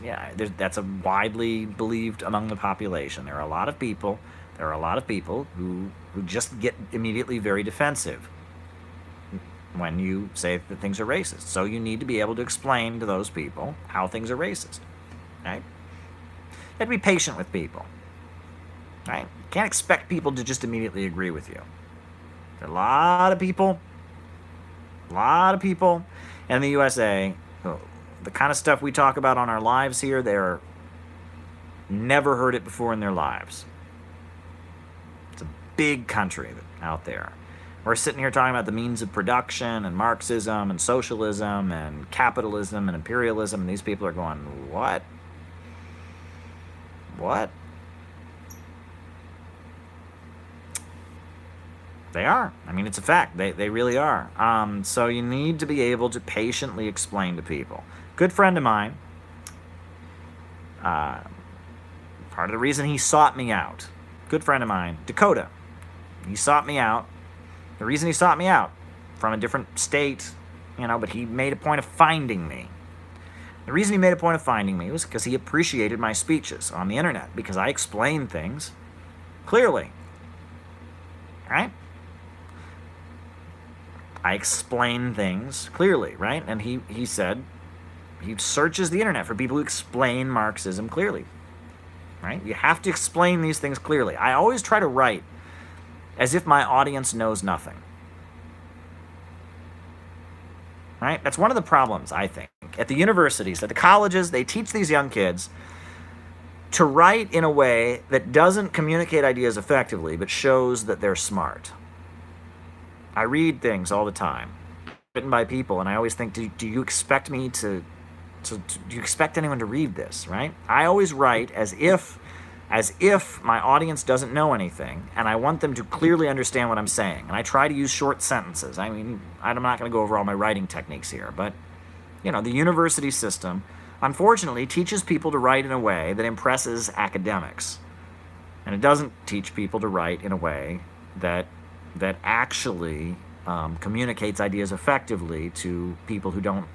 that's a widely believed among the population. There are a lot of people who just get immediately very defensive when you say that things are racist. So you need to be able to explain to those people how things are racist, right? You have to be patient with people, right? You can't expect people to just immediately agree with you. There are a lot of people in the USA, the kind of stuff we talk about on our lives here, they're never heard it before in their lives. It's a big country out there. We're sitting here talking about the means of production and Marxism and socialism and capitalism and imperialism, and these people are going, what? What? They are. I mean, it's a fact. They really are. So you need to be able to patiently explain to people. Good friend of mine, part of the reason he sought me out, good friend of mine, Dakota, he sought me out. The reason he sought me out, from a different state, but he made a point of finding me. The reason he made a point of finding me was because he appreciated my speeches on the internet, because I explain things clearly, right? I explain things clearly, right? And he said he searches the internet for people who explain Marxism clearly, right? You have to explain these things clearly. I always try to write as if my audience knows nothing, right? That's one of the problems, I think. At the universities, at the colleges, they teach these young kids to write in a way that doesn't communicate ideas effectively, but shows that they're smart. I read things all the time, written by people, and I always think, do you expect me do you expect anyone to read this, right? I always write as if my audience doesn't know anything, and I want them to clearly understand what I'm saying. And I try to use short sentences. I mean, I'm not going to go over all my writing techniques here, but, the university system, unfortunately, teaches people to write in a way that impresses academics. And it doesn't teach people to write in a way that actually communicates ideas effectively to people who don't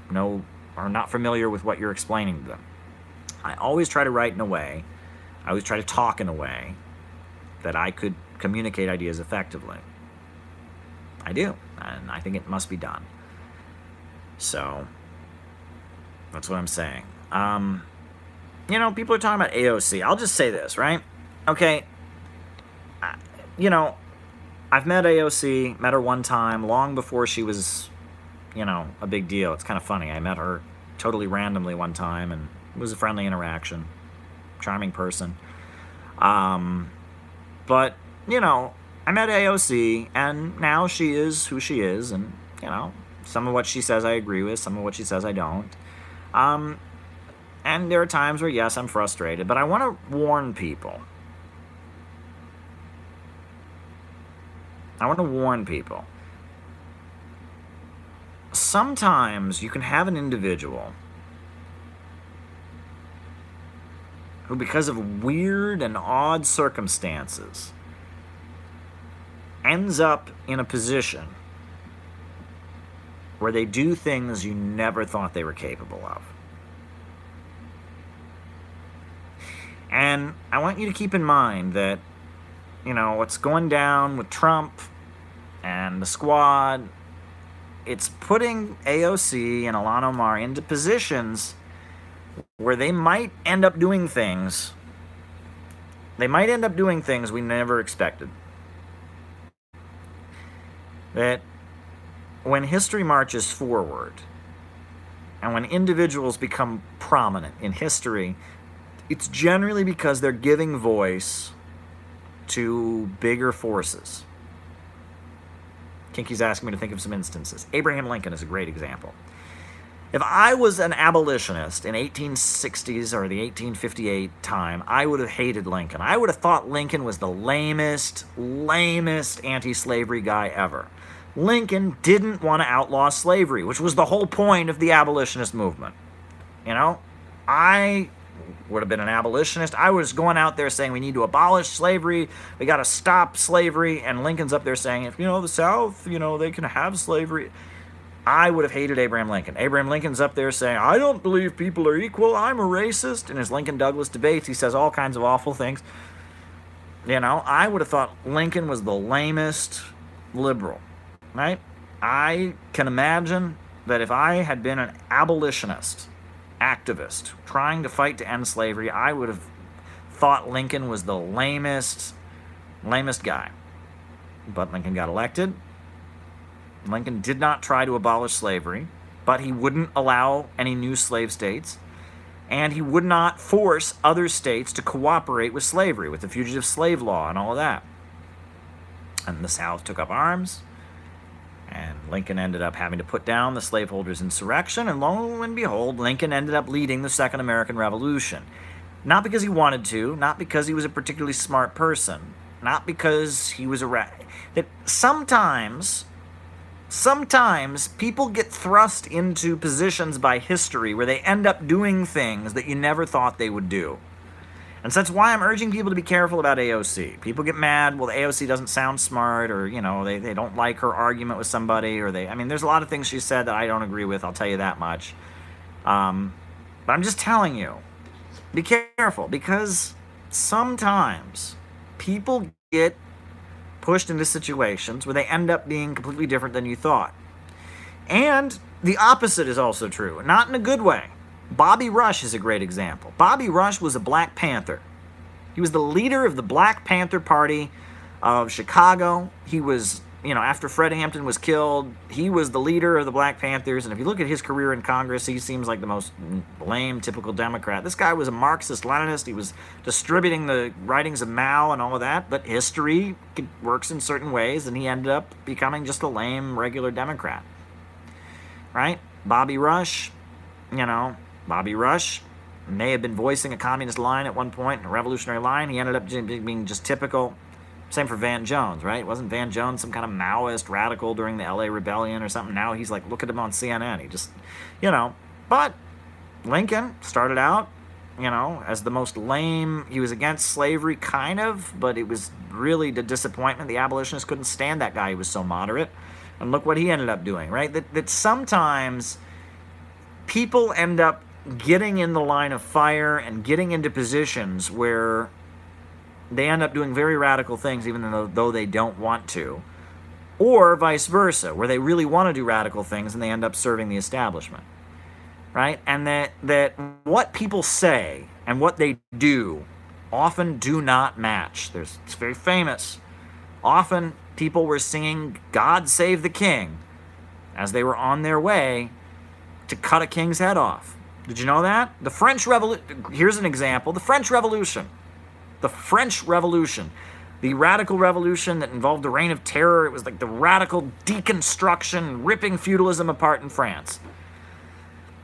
know, or not familiar with what you're explaining to them. I always try to write in a way, I always try to talk in a way that I could communicate ideas effectively. I do, and I think it must be done. So, that's what I'm saying. People are talking about AOC. I'll just say this, right? Okay, I've met AOC, met her one time, long before she was, a big deal. It's kind of funny. I met her totally randomly one time, and it was a friendly interaction. Charming person. But, I met AOC, and now she is who she is, and, some of what she says I agree with, some of what she says I don't. And there are times where, yes, I'm frustrated, but I want to warn people. Sometimes you can have an individual who, because of weird and odd circumstances, ends up in a position where they do things you never thought they were capable of. And I want you to keep in mind that, what's going down with Trump and the squad, it's putting AOC and Ilhan Omar into positions where they might end up doing things. They might end up doing things we never expected. That when history marches forward, and when individuals become prominent in history, it's generally because they're giving voice to bigger forces. Kinky's asking me to think of some instances. Abraham Lincoln is a great example. If I was an abolitionist in 1860s or the 1858 time, I would have hated Lincoln. I would have thought Lincoln was the lamest anti-slavery guy ever. Lincoln didn't want to outlaw slavery, which was the whole point of the abolitionist movement. I would have been an abolitionist. I was going out there saying we need to abolish slavery, we got to stop slavery, and Lincoln's up there saying, if, the South, they can have slavery. I would have hated Abraham Lincoln. Abraham Lincoln's up there saying, I don't believe people are equal, I'm a racist. In his Lincoln-Douglas debates, he says all kinds of awful things. I would have thought Lincoln was the lamest liberal, right? I can imagine that if I had been an abolitionist, activist, trying to fight to end slavery, I would have thought Lincoln was the lamest guy. But Lincoln got elected. Lincoln did not try to abolish slavery, but he wouldn't allow any new slave states, and he would not force other states to cooperate with slavery, with the fugitive slave law and all of that. And the South took up arms, and Lincoln ended up having to put down the slaveholders' insurrection, and lo and behold, Lincoln ended up leading the Second American Revolution. Not because he wanted to, not because he was a particularly smart person, not because he was that sometimes people get thrust into positions by history where they end up doing things that you never thought they would do. And so that's why I'm urging people to be careful about AOC. People get mad, well, AOC doesn't sound smart, or, they don't like her argument with somebody, or there's a lot of things she said that I don't agree with, I'll tell you that much. But I'm just telling you, be careful, because sometimes people get pushed into situations where they end up being completely different than you thought. And the opposite is also true, not in a good way. Bobby Rush is a great example. Bobby Rush was a Black Panther. He was the leader of the Black Panther Party of Chicago. He was, after Fred Hampton was killed, he was the leader of the Black Panthers. And if you look at his career in Congress, he seems like the most lame, typical Democrat. This guy was a Marxist-Leninist. He was distributing the writings of Mao and all of that. But history works in certain ways, and he ended up becoming just a lame, regular Democrat. Right? Bobby Rush may have been voicing a communist line at one point, a revolutionary line. He ended up being just typical. Same for Van Jones, right? Wasn't Van Jones some kind of Maoist radical during the LA Rebellion or something? Now he's like, look at him on CNN. He just, But Lincoln started out, as the most lame. He was against slavery, kind of, but it was really the disappointment. The abolitionists couldn't stand that guy. He was so moderate. And look what he ended up doing, right? That sometimes people end up getting in the line of fire and getting into positions where they end up doing very radical things even though they don't want to, or vice versa, where they really want to do radical things and they end up serving the establishment, right? And that what people say and what they do often do not match. It's very famous. Often people were singing "God Save the King" as they were on their way to cut a king's head off. Did you know that? The French Revolution, here's an example, the French Revolution. The French Revolution, the radical revolution that involved the reign of terror. It was like the radical deconstruction, ripping feudalism apart in France.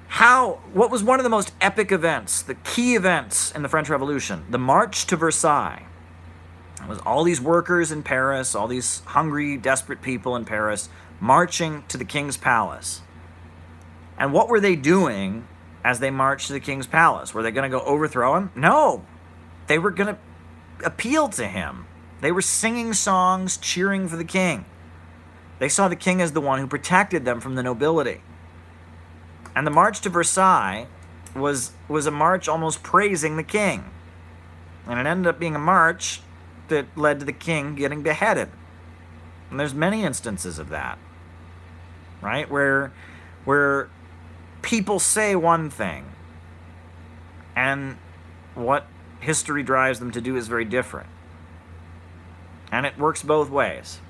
What was one of the most epic events, the key events in the French Revolution? The March to Versailles. It was all these workers in Paris, all these hungry, desperate people in Paris, marching to the king's palace. And what were they doing as they marched to the king's palace? Were they going to go overthrow him? No. They were going to appeal to him. They were singing songs, cheering for the king. They saw the king as the one who protected them from the nobility. And the March to Versailles was a march almost praising the king. And it ended up being a march that led to the king getting beheaded. And there's many instances of that, right? Where people say one thing, and what history drives them to do is very different. And it works both ways,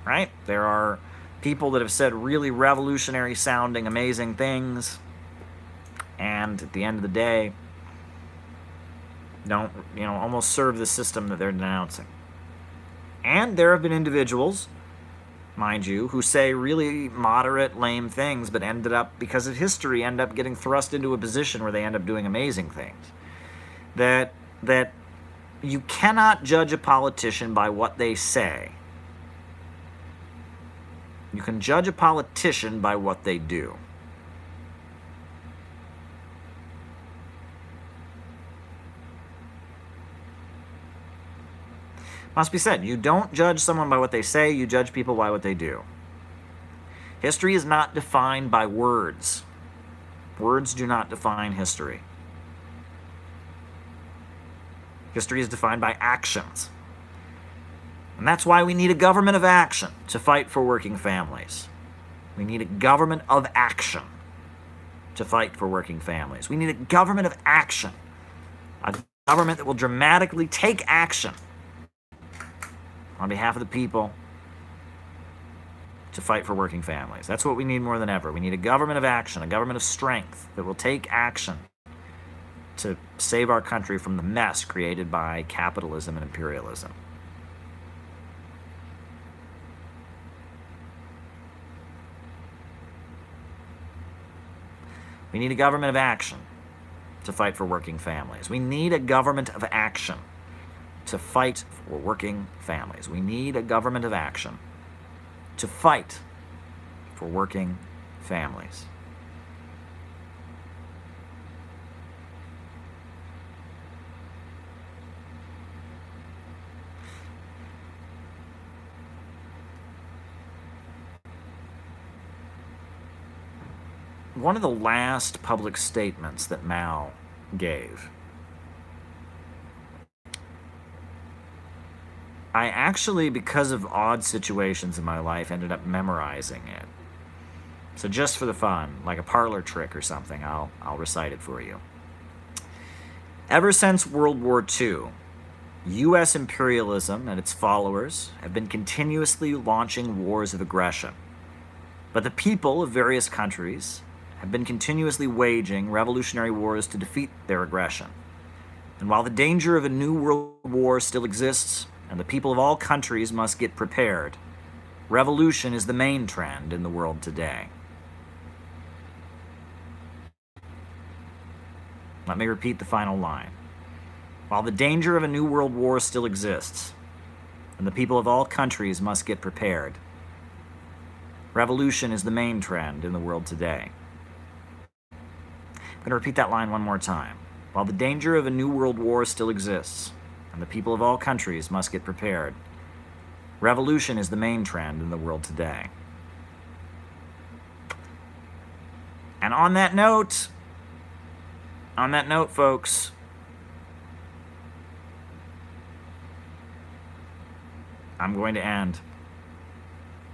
right? There are people that have said really revolutionary sounding, amazing things, and at the end of the day, don't, almost serve the system that they're denouncing. And there have been individuals, mind you, who say really moderate, lame things, but ended up, because of history, end up getting thrust into a position where they end up doing amazing things. That you cannot judge a politician by what they say. You can judge a politician by what they do. Must be said, you don't judge someone by what they say, you judge people by what they do. History is not defined by words. Words do not define history. History is defined by actions. And that's why we need a government of action to fight for working families. We need a government of action to fight for working families. We need a government of action. A government that will dramatically take action on behalf of the people to fight for working families. That's what we need more than ever. We need a government of action, a government of strength that will take action to save our country from the mess created by capitalism and imperialism. We need a government of action to fight for working families. We need a government of action to fight for working families. We need a government of action to fight for working families. One of the last public statements that Mao gave, I actually, because of odd situations in my life, ended up memorizing it. So just for the fun, like a parlor trick or something, I'll recite it for you. Ever since World War II, U.S. imperialism and its followers have been continuously launching wars of aggression. But the people of various countries have been continuously waging revolutionary wars to defeat their aggression. And while the danger of a new world war still exists, and the people of all countries must get prepared, revolution is the main trend in the world today. Let me repeat the final line. While the danger of a new world war still exists, and the people of all countries must get prepared, revolution is the main trend in the world today. I'm going to repeat that line one more time. While the danger of a new world war still exists, and the people of all countries must get prepared, revolution is the main trend in the world today. And on that note, folks, I'm going to end.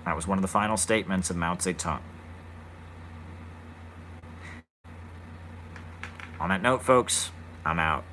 That was one of the final statements of Mao Zedong. On that note, folks, I'm out.